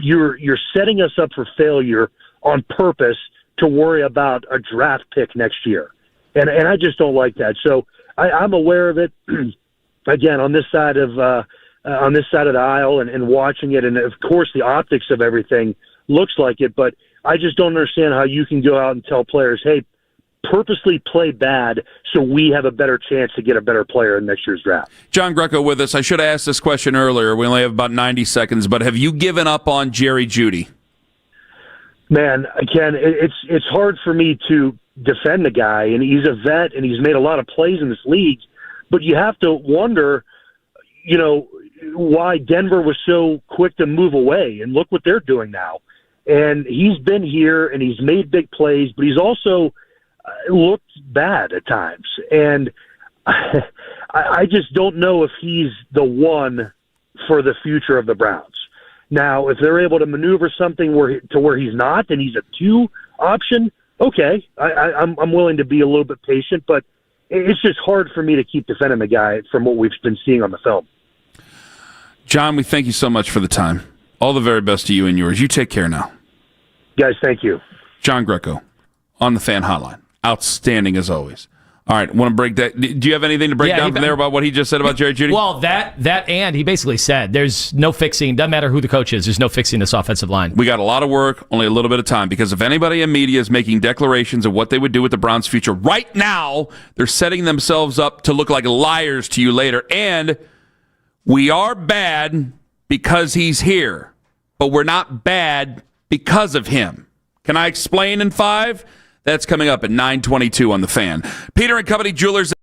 you're setting us up for failure on purpose to worry about a draft pick next year, and I just don't like that. So I'm aware of it. Again, on this side of the aisle and watching it, and of course the optics of everything looks like it, but I just don't understand how you can go out and tell players, hey, purposely play bad so we have a better chance to get a better player in next year's draft. John Greco with us. I should have asked this question earlier. We only have about 90 seconds, but have you given up on Jerry Jeudy? Man, Ken, it's hard for me to defend the guy, and he's a vet, and he's made a lot of plays in this league, but you have to wonder, why Denver was so quick to move away, and look what they're doing now. And he's been here, and he's made big plays, but he's also looked bad at times. And I just don't know if he's the one for the future of the Browns. Now, if they're able to maneuver something where he's not, and he's a 2 option, okay, I'm willing to be a little bit patient, but it's just hard for me to keep defending the guy from what we've been seeing on the film. John, we thank you so much for the time. All the very best to you and yours. You take care now. Guys, thank you. John Greco on the Fan Hotline. Outstanding as always. All right, want to break that? Do you have anything to break down from there about what he just said about Jerry Jeudy? Well, that and he basically said there's no fixing, doesn't matter who the coach is, there's no fixing this offensive line. We got a lot of work, only a little bit of time, because if anybody in media is making declarations of what they would do with the Browns' future right now, they're setting themselves up to look like liars to you later. And we are bad because he's here, but we're not bad because of him. Can I explain in 5? That's coming up at 9:22 on The Fan. Peter and Company Jewelers.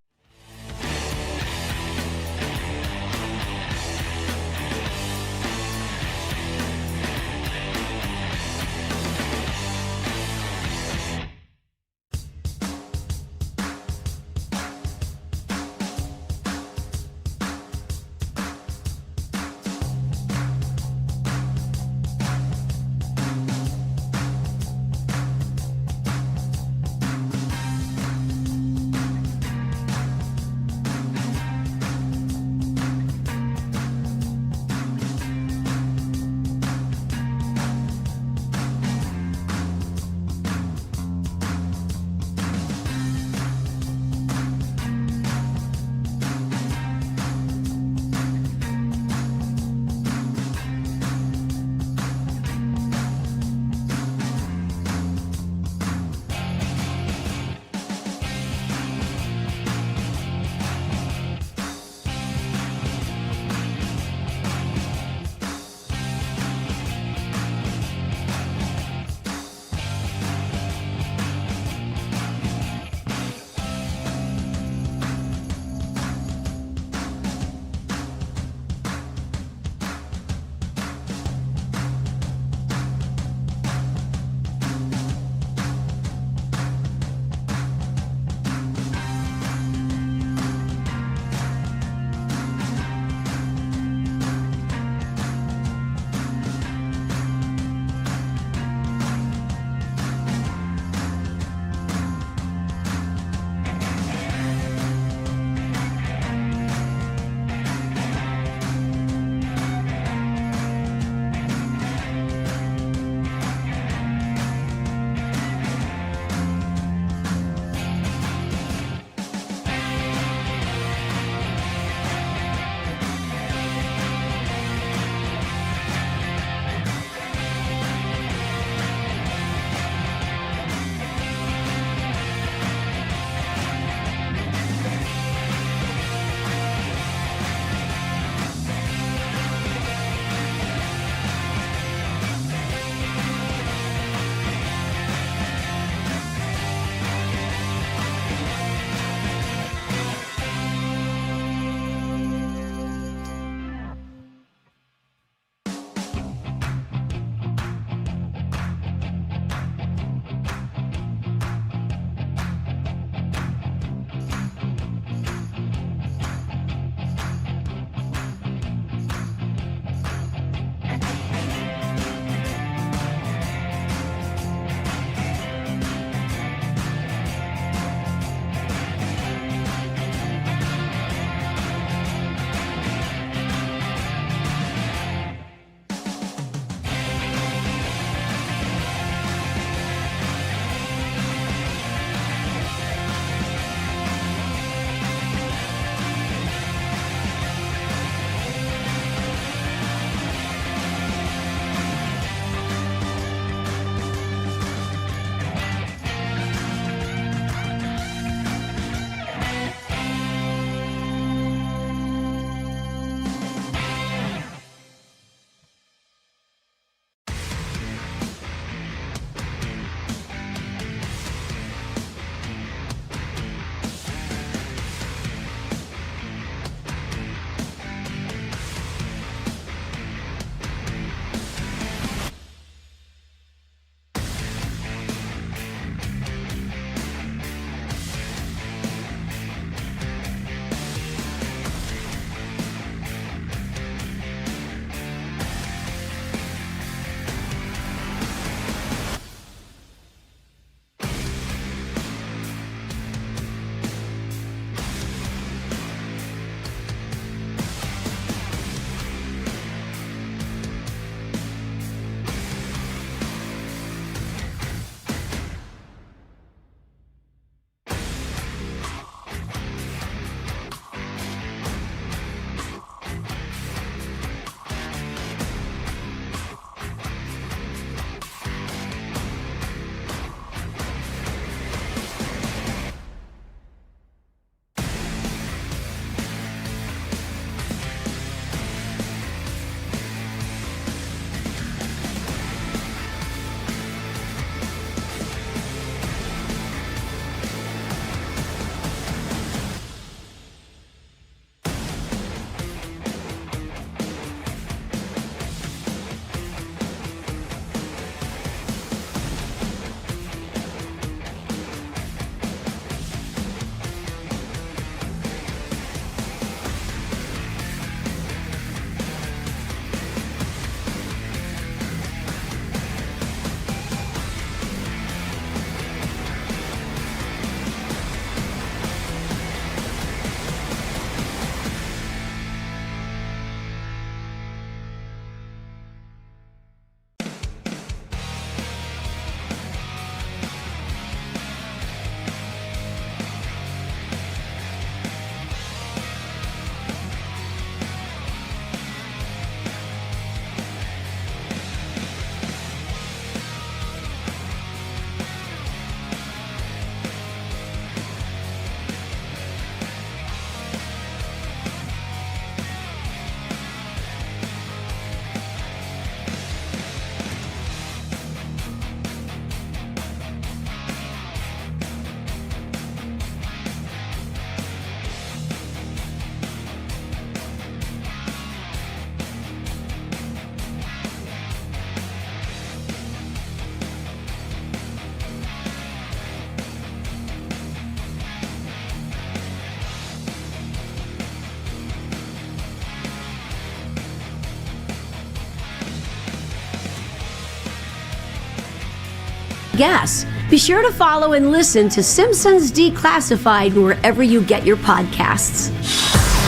guess. Be sure to follow and listen to Simpsons Declassified wherever you get your podcasts.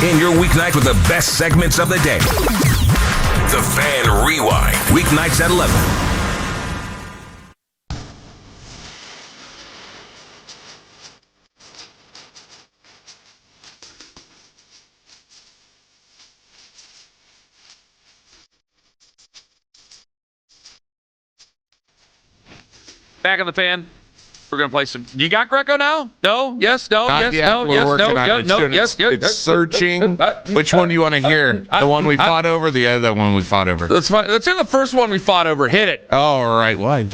In your weeknight with the best segments of the day. The Fan Rewind. Weeknights at 11. Back on the Fan. We're going to play some. You got Greco now? No? Yes? No? Not yes? yet. No? We're Yes? working No? on Yes? it. No? Soon. Yes? Yes? It's searching. Which one do you want to hear? The one we fought over, the other one we fought over? Let's hear the first one we fought over. Hit it. Oh, all right. Why?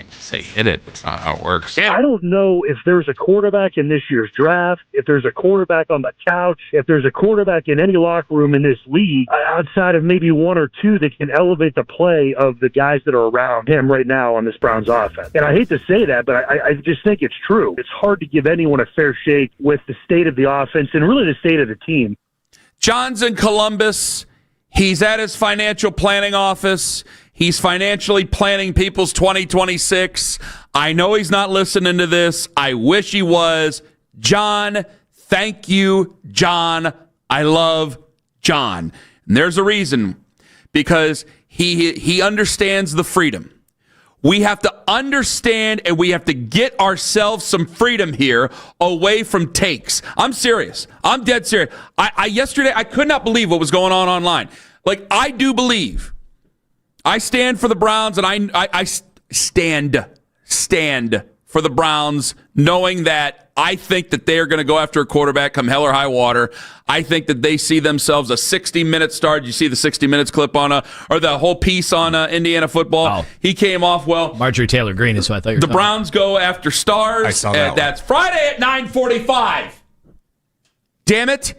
Say hit it. That's not how it works. I don't know if there's a quarterback in this year's draft, if there's a quarterback on the couch, if there's a quarterback in any locker room in this league outside of maybe one or two that can elevate the play of the guys that are around him right now on this Browns offense. And I hate to say that, but I just think it's true. It's hard to give anyone a fair shake with the state of the offense and really the state of the team. John's in Columbus. He's at his financial planning office. He's financially planning people's 2026. I know he's not listening to this. I wish he was. John, thank you, John. I love John. And there's a reason. Because he understands the freedom. We have to understand and we have to get ourselves some freedom here away from takes. I'm serious. I'm dead serious. Yesterday, I could not believe what was going on online. Like, I do believe. I stand for the Browns, and I stand for the Browns, knowing that I think that they are going to go after a quarterback come hell or high water. I think that they see themselves a 60-minute star. Did you see the 60 Minutes clip on or the whole piece on Indiana football? Oh. He came off well. Marjorie Taylor Greene is what I thought you were The Browns go after stars. I saw that. That's Friday at 9:45. Damn it.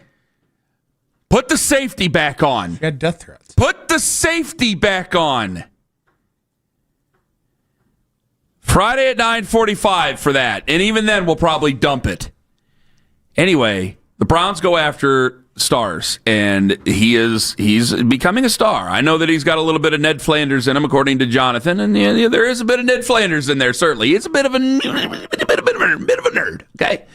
Put the safety back on. You got death threats. Put the safety back on. Friday at 9:45 for that. And even then, we'll probably dump it. Anyway, the Browns go after stars, and he's becoming a star. I know that he's got a little bit of Ned Flanders in him, according to Jonathan, and yeah, there is a bit of Ned Flanders in there, certainly. He's a bit of a nerd, okay?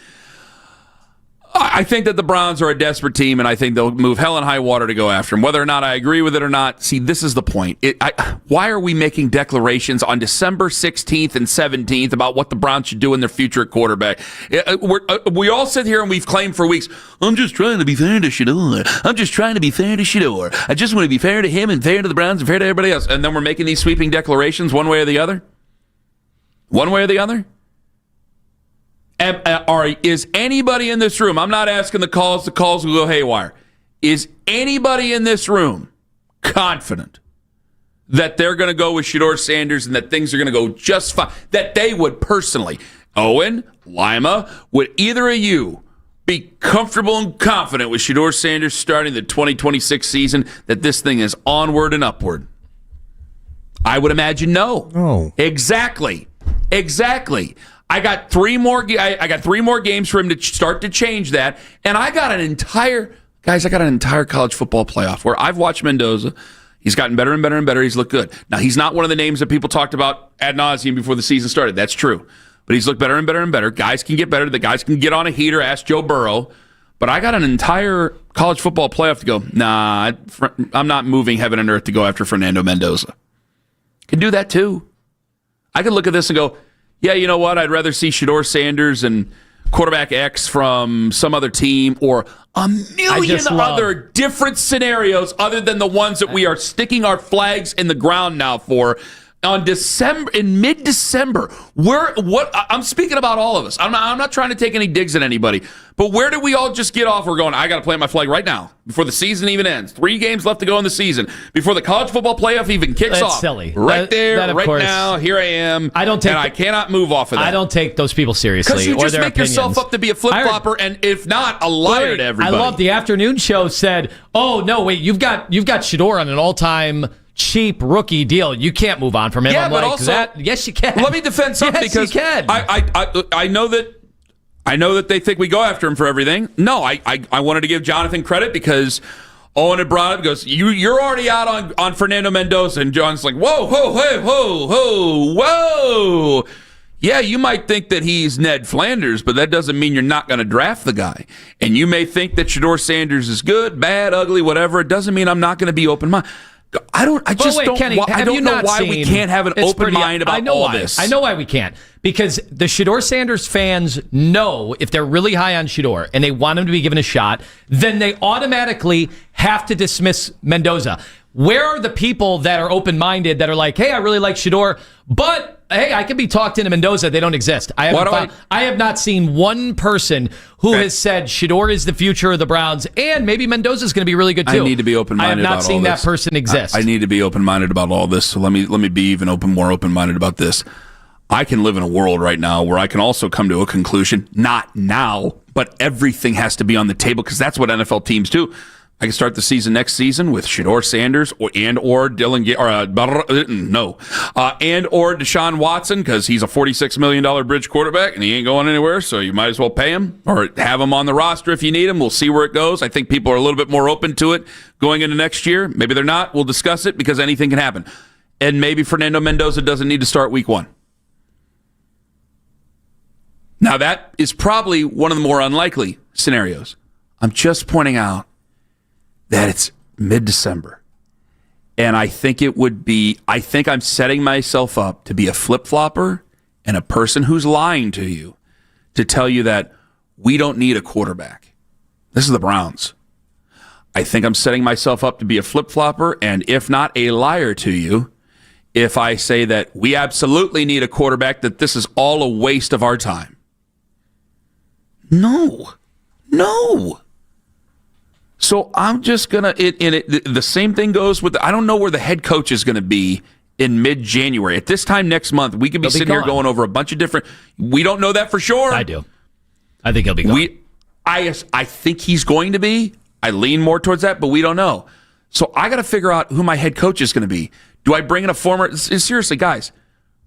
I think that the Browns are a desperate team, and I think they'll move hell and high water to go after him. Whether or not I agree with it or not, see, this is the point. Why are we making declarations on December 16th and 17th about what the Browns should do in their future at quarterback? We all sit here and we've claimed for weeks, I'm just trying to be fair to Shador. I'm just trying to be fair to Shador. I just want to be fair to him and fair to the Browns and fair to everybody else. And then we're making these sweeping declarations one way or the other? One way or the other? Is anybody in this room, I'm not asking the calls will go haywire. Is anybody in this room confident that they're going to go with Shador Sanders and that things are going to go just fine? That they would personally, Owen, Lima, would either of you be comfortable and confident with Shador Sanders starting the 2026 season, that this thing is onward and upward? I would imagine no. Oh. Exactly. I got three more games for him to start to change that, and I got an entire college football playoff where I've watched Mendoza. He's gotten better and better and better. He's looked good. Now, he's not one of the names that people talked about ad nauseum before the season started. That's true. But he's looked better and better and better. Guys can get better. The guys can get on a heater. Ask Joe Burrow. But I got an entire college football playoff to go, nah, I'm not moving heaven and earth to go after Fernando Mendoza. Can do that too. I could look at this and go, yeah, you know what? I'd rather see Shador Sanders and quarterback X from some other team or a million other different scenarios other than the ones that we are sticking our flags in the ground now for. In mid-December, I'm speaking about all of us. I'm not trying to take any digs at anybody, but where did we all just get off? We're going, I got to plant my flag right now before the season even ends. 3 games left to go in the season before the college football playoff even kicks off. That's silly. Right now, here I am. I cannot move off of that. I don't take those people seriously. Because you or just their make opinions. yourself up to be a flip-flopper, and if not, a liar to everybody. I love the afternoon show said, oh, no, wait, you've got Shador on an all-time cheap rookie deal. You can't move on from him. Yeah, I'm but like, also, yes, you can. Let me defend something because you can. I know that they think we go after him for everything. No, I wanted to give Jonathan credit because Owen had brought up, goes, you're already out on Fernando Mendoza, and John's like, whoa. Yeah, you might think that he's Ned Flanders, but that doesn't mean you're not going to draft the guy. And you may think that Shedeur Sanders is good, bad, ugly, whatever. It doesn't mean I'm not going to be open-minded. I don't know why we can't have an open mind about all this. I know why we can't. Because the Shedeur Sanders fans know if they're really high on Shedeur and they want him to be given a shot, then they automatically have to dismiss Mendoza. Where are the people that are open-minded that are like, hey, I really like Shedeur, but hey, I can be talked into Mendoza? They don't exist. I have not seen one person who has said Shedeur is the future of the Browns and maybe Mendoza is going to be really good too. I need to be open-minded about all this. I have not seen that person exist. I need to be open-minded about all this. So let me be even more open-minded about this. I can live in a world right now where I can also come to a conclusion, not now, but everything has to be on the table because that's what NFL teams do. I can start the season next season with Shedeur Sanders or Deshaun Watson because he's a $46 million bridge quarterback and he ain't going anywhere, so you might as well pay him or have him on the roster if you need him. We'll see where it goes. I think people are a little bit more open to it going into next year. Maybe they're not. We'll discuss it because anything can happen. And maybe Fernando Mendoza doesn't need to start week 1. Now, that is probably one of the more unlikely scenarios. I'm just pointing out that it's mid-December. And I think I'm setting myself up to be a flip-flopper and a person who's lying to you to tell you that we don't need a quarterback. This is the Browns. I think I'm setting myself up to be a flip-flopper and, if not a liar to you, if I say that we absolutely need a quarterback, that this is all a waste of our time. No. So I'm just going to, the same thing goes with, I don't know where the head coach is going to be in mid-January. At this time next month, we could be sitting here going over a bunch of different, we don't know that for sure. I do. I think he'll be gone. I think he's going to be. I lean more towards that, but we don't know. So I got to figure out who my head coach is going to be. Do I bring in a seriously, guys,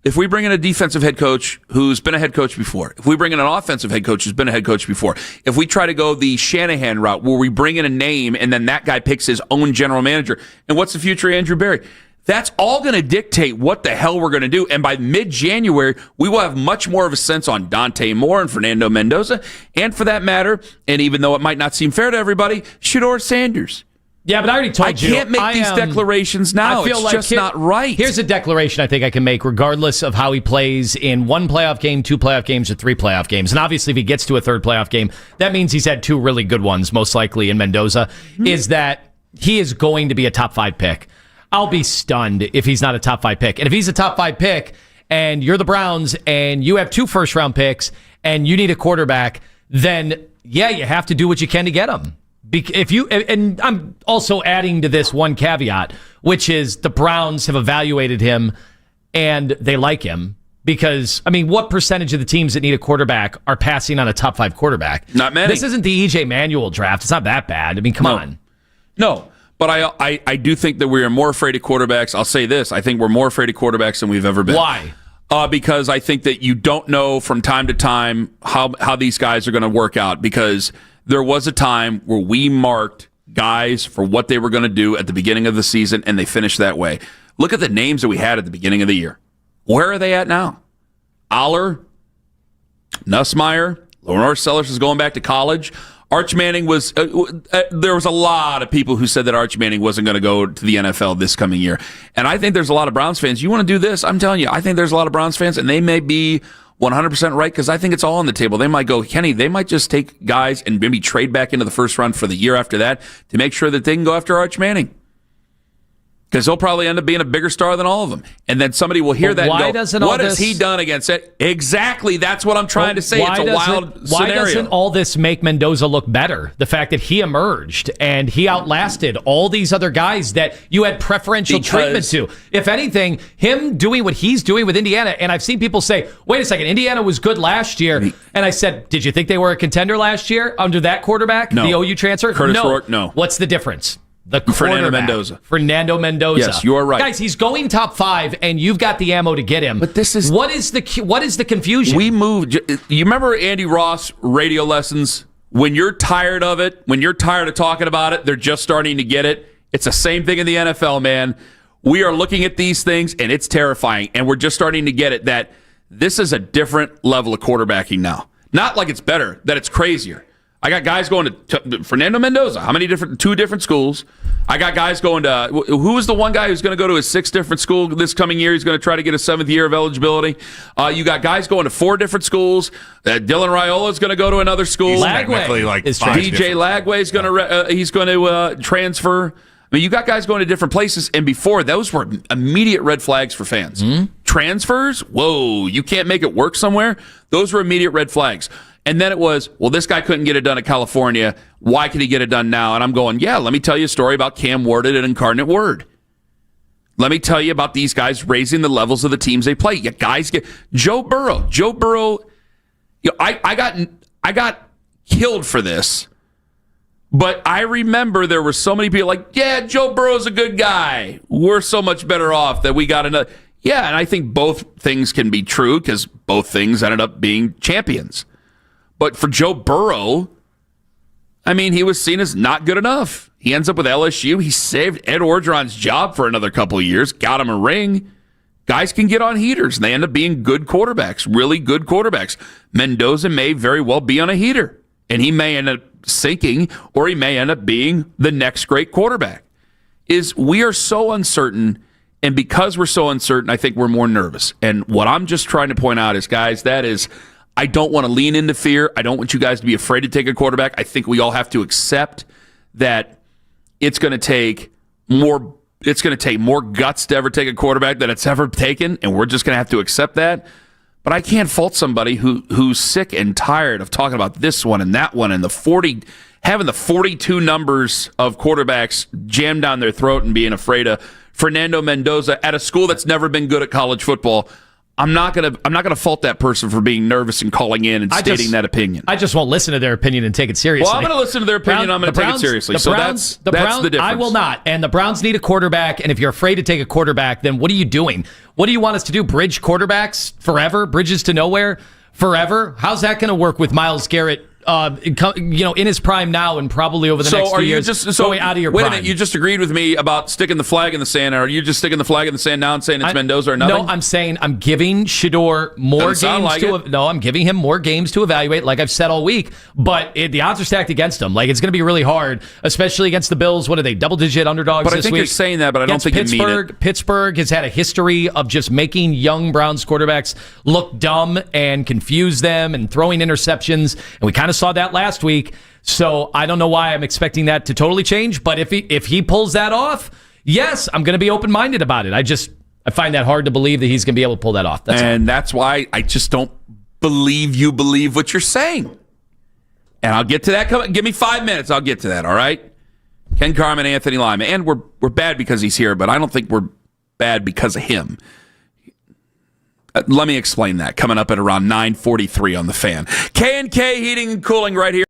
if we bring in a defensive head coach who's been a head coach before, if we bring in an offensive head coach who's been a head coach before, if we try to go the Shanahan route where we bring in a name and then that guy picks his own general manager, and what's the future of Andrew Berry? That's all going to dictate what the hell we're going to do. And by mid-January, we will have much more of a sense on Dante Moore and Fernando Mendoza, and for that matter, and even though it might not seem fair to everybody, Shedeur Sanders. Yeah, but I already told you. I can't make these declarations now. It's just not right. Here's a declaration I think I can make regardless of how he plays in 1 playoff game, 2 playoff games, or 3 playoff games. And obviously, if he gets to a 3rd playoff game, that means he's had 2 really good ones, most likely in Mendoza, is that he is going to be a top 5 pick. I'll be stunned if he's not a top 5 pick. And if he's a top 5 pick and you're the Browns and you have 2 first-round picks and you need a quarterback, then, yeah, you have to do what you can to get him. And I'm also adding to this one caveat, which is the Browns have evaluated him and they like him because, I mean, what percentage of the teams that need a quarterback are passing on a top 5 quarterback? Not many. This isn't the E.J. Manuel draft. It's not that bad. I mean, come on. No, but I do think that we are more afraid of quarterbacks. I'll say this. I think we're more afraid of quarterbacks than we've ever been. Why? Because I think that you don't know from time to time how these guys are going to work out, because there was a time where we marked guys for what they were going to do at the beginning of the season, and they finished that way. Look at the names that we had at the beginning of the year. Where are they at now? Aller, Nussmeier, Lenore Sellers is going back to college. Arch Manning was there was a lot of people who said that Arch Manning wasn't going to go to the NFL this coming year. And I think there's a lot of Browns fans. You want to do this? I'm telling you, I think there's a lot of Browns fans, and they may be 100% right, because I think it's all on the table. They might go, Kenny, they might just take guys and maybe trade back into the first round for the year after that to make sure that they can go after Arch Manning. Because he'll probably end up being a bigger star than all of them. And then somebody will hear that and go, what has he done against it? Exactly. That's what I'm trying to say. It's a wild scenario. Why doesn't all this make Mendoza look better? The fact that he emerged and he outlasted all these other guys that you had preferential treatment to. If anything, him doing what he's doing with Indiana, and I've seen people say, wait a second, Indiana was good last year. And I said, did you think they were a contender last year under that quarterback? No. The OU transfer? Curtis Rourke, no. What's the difference? The Fernando Mendoza. Yes, you are right. Guys, he's going top 5, and you've got the ammo to get him. But this is what is the confusion? We moved. You remember Andy Ross radio lessons? When you're tired of it, when you're tired of talking about it, they're just starting to get it. It's the same thing in the NFL, man. We are looking at these things, and it's terrifying, and we're just starting to get it that this is a different level of quarterbacking now. Not like it's better, that it's crazier. I got guys going to Fernando Mendoza. How many two different schools? I got guys going to, who is the one guy who's going to go to his 6th different school this coming year? He's going to try to get a 7th year of eligibility. You got guys going to 4 different schools. Dylan Raiola is going to go to another school. Technically like DJ Lagway is going to he's going to transfer. I mean, you got guys going to different places, and before those were immediate red flags for fans. Transfers, whoa, you can't make it work somewhere. Those were immediate red flags. And then it was, well, this guy couldn't get it done at California. Why can he get it done now? And I'm going, yeah, let me tell you a story about Cam Ward at Incarnate Word. Let me tell you about these guys raising the levels of the teams they play. You guys get Joe Burrow. You know, I got killed for this. But I remember there were so many people like, yeah, Joe Burrow's a good guy. We're so much better off that we got another. Yeah, and I think both things can be true because both things ended up being champions. But for Joe Burrow, I mean, he was seen as not good enough. He ends up with LSU. He saved Ed Orgeron's job for another couple of years, got him a ring. Guys can get on heaters, and they end up being good quarterbacks, really good quarterbacks. Mendoza may very well be on a heater, and he may end up sinking, or he may end up being the next great quarterback. We are so uncertain, and because we're so uncertain, I think we're more nervous. And what I'm just trying to point out is, guys, I don't want to lean into fear. I don't want you guys to be afraid to take a quarterback. I think we all have to accept that it's going to take more guts to ever take a quarterback than it's ever taken, and we're just going to have to accept that. But I can't fault somebody who's sick and tired of talking about this one and that one and having the 42 numbers of quarterbacks jammed down their throat and being afraid of Fernando Mendoza at a school that's never been good at college football. I'm not gonna fault that person for being nervous and calling in and stating that opinion. I just won't listen to their opinion and take it seriously. Well, I'm going to listen to their opinion. I'm going to take it seriously. So that's the difference. I will not. And the Browns need a quarterback. And if you're afraid to take a quarterback, then what are you doing? What do you want us to do? Bridge quarterbacks forever? Bridges to nowhere forever? How's that going to work with Myles Garrett? In his prime now and probably over the next 2 years going out of your prime. Wait a minute, you just agreed with me about sticking the flag in the sand. Are you just sticking the flag in the sand now and saying it's Mendoza or nothing? No, I'm saying I'm giving Shedeur more games I'm giving him more games to evaluate, like I've said all week, but the odds are stacked against him. Like, it's going to be really hard, especially against the Bills. What are they, double-digit underdogs this week? But I think you're saying that, but I don't think you mean it. Pittsburgh has had a history of just making young Browns quarterbacks look dumb and confuse them and throwing interceptions, and we kind of saw that last week. So I don't know why I'm expecting that to totally change, but if he pulls that off, yes, I'm going to be open-minded about it. I find that hard to believe that he's going to be able to pull that off. That's why I just don't believe you believe what you're saying. And I'll get to that. Give me 5 minutes. I'll get to that, all right? Ken Carman, Anthony Lima. And we're bad because he's here, but I don't think we're bad because of him. Let me explain that. Coming up at around 9:43 on The Fan. K&K Heating and Cooling right here.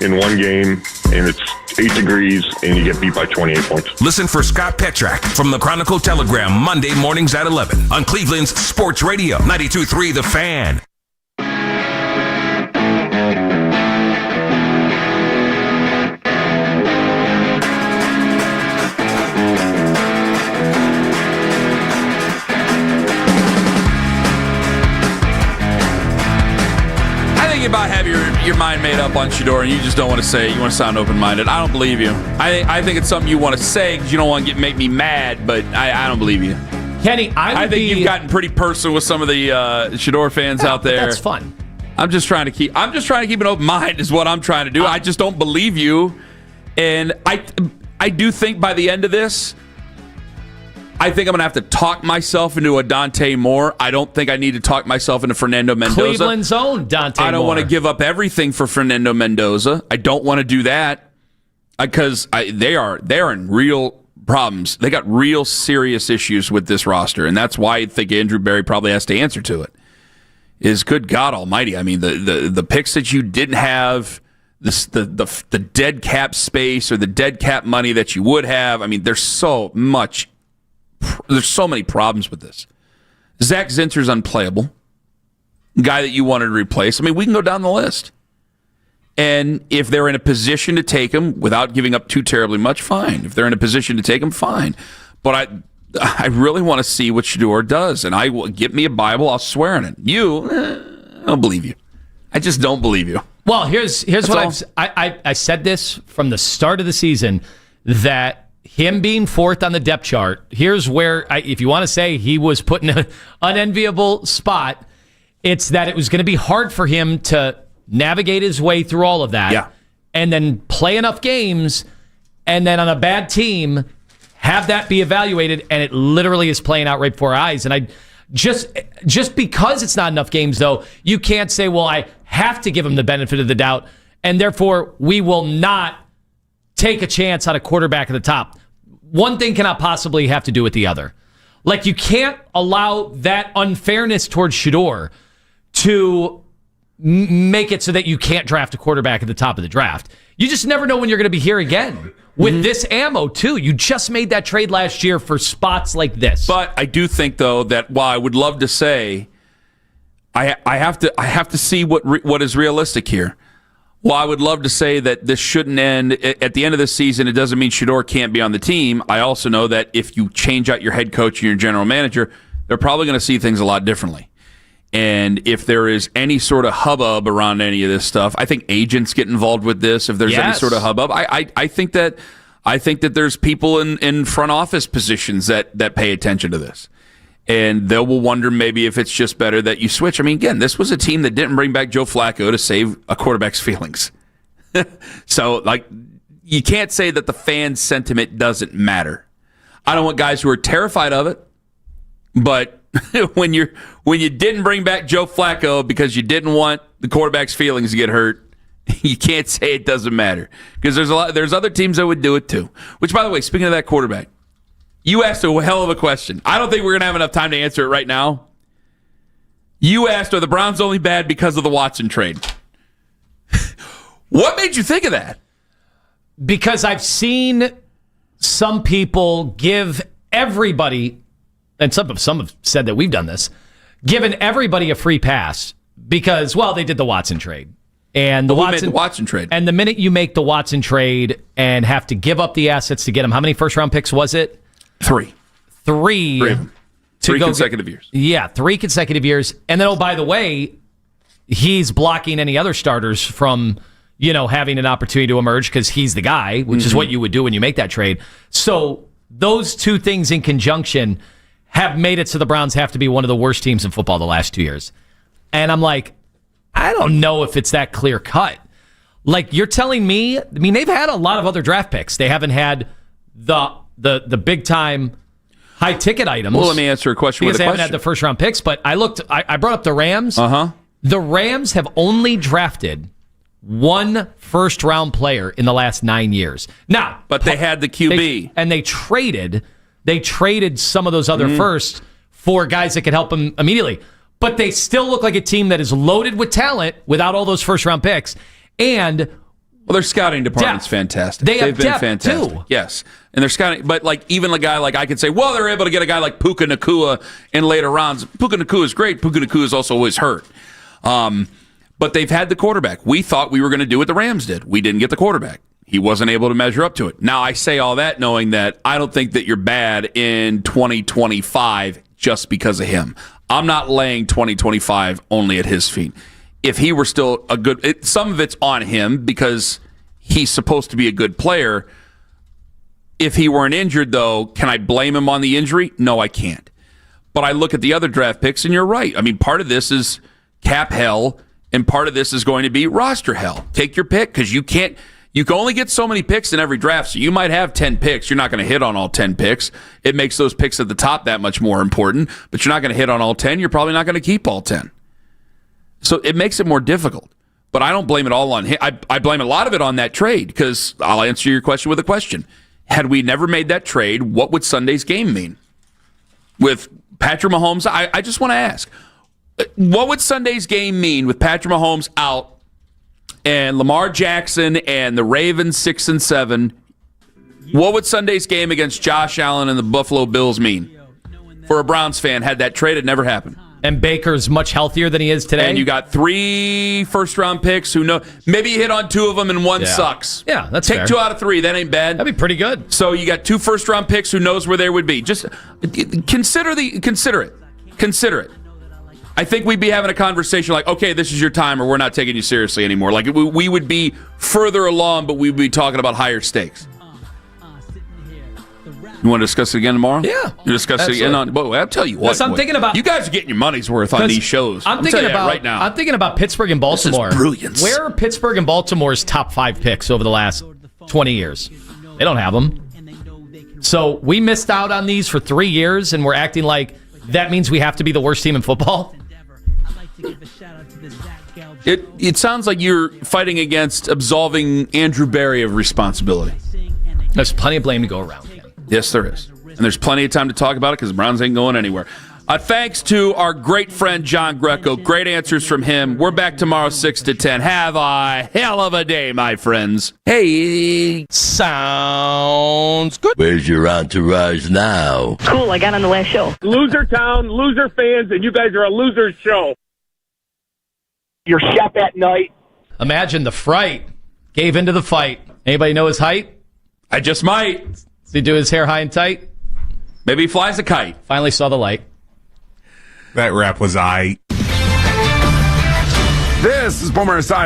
in one game, and it's 8 degrees, and you get beat by 28 points. Listen for Scott Petrak from the Chronicle Telegram Monday mornings at 11 on Cleveland's Sports Radio 92.3 The Fan. You about have your mind made up on Shedeur, and you just don't want to say it. You want to sound open-minded. I don't believe you. I think it's something you want to say because you don't want to make me mad, but I don't believe you. Kenny, I think you've gotten pretty personal with some of the Shedeur fans out there. That's fun. I'm just trying to keep an open mind is what I'm trying to do. I just don't believe you, and I do think by the end of this, I think I'm going to have to talk myself into a Dante Moore. I don't think I need to talk myself into Fernando Mendoza. Cleveland's own Dante Moore. I don't want to give up everything for Fernando Mendoza. I don't want to do that because they are in real problems. They got real serious issues with this roster, and that's why I think Andrew Berry probably has to answer to it. Is good God Almighty. I mean, the picks that you didn't have, the dead cap space or the dead cap money that you would have. I mean, there's so many problems with this. Zach Zinter's unplayable. Guy that you wanted to replace. I mean, we can go down the list. And if they're in a position to take him without giving up too terribly much, fine. If they're in a position to take him, fine. But I really want to see what Shedeur does. And I will get me a Bible. I'll swear on it. I don't believe you. I just don't believe you. Well, here's what I said this from the start of the season that him being fourth on the depth chart, here's where, if you want to say he was put in an unenviable spot, it's that it was going to be hard for him to navigate his way through all of that and then play enough games and then on a bad team have that be evaluated, and it literally is playing out right before our eyes. And I just because it's not enough games, though, you can't say, well, I have to give him the benefit of the doubt, and therefore we will not take a chance on a quarterback at the top. One thing cannot possibly have to do with the other. Like, you can't allow that unfairness towards Shedeur to make it so that you can't draft a quarterback at the top of the draft. You just never know when you're going to be here again with this ammo, too. You just made that trade last year for spots like this. But I do think, though, that while I would love to say I have to see what is realistic here. While I would love to say that this shouldn't end at the end of this season, it doesn't mean Shedeur can't be on the team. I also know that if you change out your head coach and your general manager, they're probably going to see things a lot differently. And if there is any sort of hubbub around any of this stuff, I think agents get involved with this. If there's any sort of hubbub, I think that there's people in front office positions that pay attention to this. And they will wonder maybe if it's just better that you switch. I mean, again, this was a team that didn't bring back Joe Flacco to save a quarterback's feelings. So, you can't say that the fan sentiment doesn't matter. I don't want guys who are terrified of it, but when you didn't bring back Joe Flacco because you didn't want the quarterback's feelings to get hurt, you can't say it doesn't matter because there's other teams that would do it too. Which, by the way, speaking of that quarterback. You asked a hell of a question. I don't think we're going to have enough time to answer it right now. You asked, are the Browns only bad because of the Watson trade? What made you think of that? Because I've seen some people give everybody, and some have said that we've done this, given everybody a free pass because, well, they did the Watson trade. And who made the Watson trade? And the minute you make the Watson trade and have to give up the assets to get him, how many first-round picks was it? Three consecutive years. Yeah, 3 consecutive years. And then, oh, by the way, he's blocking any other starters from, having an opportunity to emerge because he's the guy, which is what you would do when you make that trade. So those two things in conjunction have made it so the Browns have to be one of the worst teams in football the last 2 years. And I'm like, I don't know if it's that clear cut. Like, you're telling me, they've had a lot of other draft picks. They haven't had the big time high ticket items. Well, let me answer a question because with a they question. haven't had the first round picks. But I brought up the Rams. Uh-huh. The Rams have only drafted one first round player in the last 9 years. Now, but they had the QB, and they traded some of those other firsts for guys that could help them immediately. But they still look like a team that is loaded with talent without all those first round picks. And Well, their scouting department's fantastic. They've been depth, fantastic. too. Yes. And they're scouting, but like even a guy like I could say, well, they're able to get a guy like Puka Nacua in later rounds. Puka Nacua is great. Puka Nacua is also always hurt. But they've had the quarterback. We thought we were going to do what the Rams did. We didn't get the quarterback. He wasn't able to measure up to it. Now, I say all that knowing that I don't think that you're bad in 2025 just because of him. I'm not laying 2025 only at his feet. If he were still a good, some of it's on him because he's supposed to be a good player. If he weren't injured, though, can I blame him on the injury? No, I can't. But I look at the other draft picks, and you're right. I mean, part of this is cap hell, and part of this is going to be roster hell. Take your pick because you can only get so many picks in every draft, so you might have 10 picks. You're not going to hit on all 10 picks. It makes those picks at the top that much more important, but you're not going to hit on all 10. You're probably not going to keep all 10. So it makes it more difficult. But I don't blame it all on him. I blame a lot of it on that trade because I'll answer your question with a question. Had we never made that trade, what would Sunday's game mean? With Patrick Mahomes, I just want to ask, what would Sunday's game mean with Patrick Mahomes out and Lamar Jackson and the Ravens 6-7? What would Sunday's game against Josh Allen and the Buffalo Bills mean for a Browns fan had that trade had never happened? And Baker's much healthier than he is today. And you got 3 first-round picks who know. Maybe you hit on 2 of them and one sucks. Yeah, that's Take fair. 2 out of 3. That ain't bad. That'd be pretty good. So you got 2 first-round picks who knows where they would be. Just consider it. I think we'd be having a conversation like, okay, this is your time or we're not taking you seriously anymore. Like we would be further along, but we'd be talking about higher stakes. You want to discuss it again tomorrow? Yeah. You discuss it again on. But I'll tell you what. I'm thinking about. You guys are getting your money's worth on these shows. I'm thinking about right now. I'm thinking about Pittsburgh and Baltimore. This is brilliance. Where are Pittsburgh and Baltimore's top 5 picks over the last 20 years? They don't have them. So we missed out on these for 3 years, and we're acting like that means we have to be the worst team in football. It sounds like you're fighting against absolving Andrew Berry of responsibility. There's plenty of blame to go around. Yes, there is. And there's plenty of time to talk about it because the Browns ain't going anywhere. Thanks to our great friend John Greco. Great answers from him. We're back tomorrow 6 to 10. Have a hell of a day, my friends. Hey, sounds good. Where's your entourage now? Cool, I got on the last show. Loser town, loser fans, and you guys are a loser show. Your chef at night. Imagine the fright gave into the fight. Anybody know his height? I just might. Does he do his hair high and tight? Maybe he flies a kite. Finally saw the light. That rap was I. This is Boomer Esiason.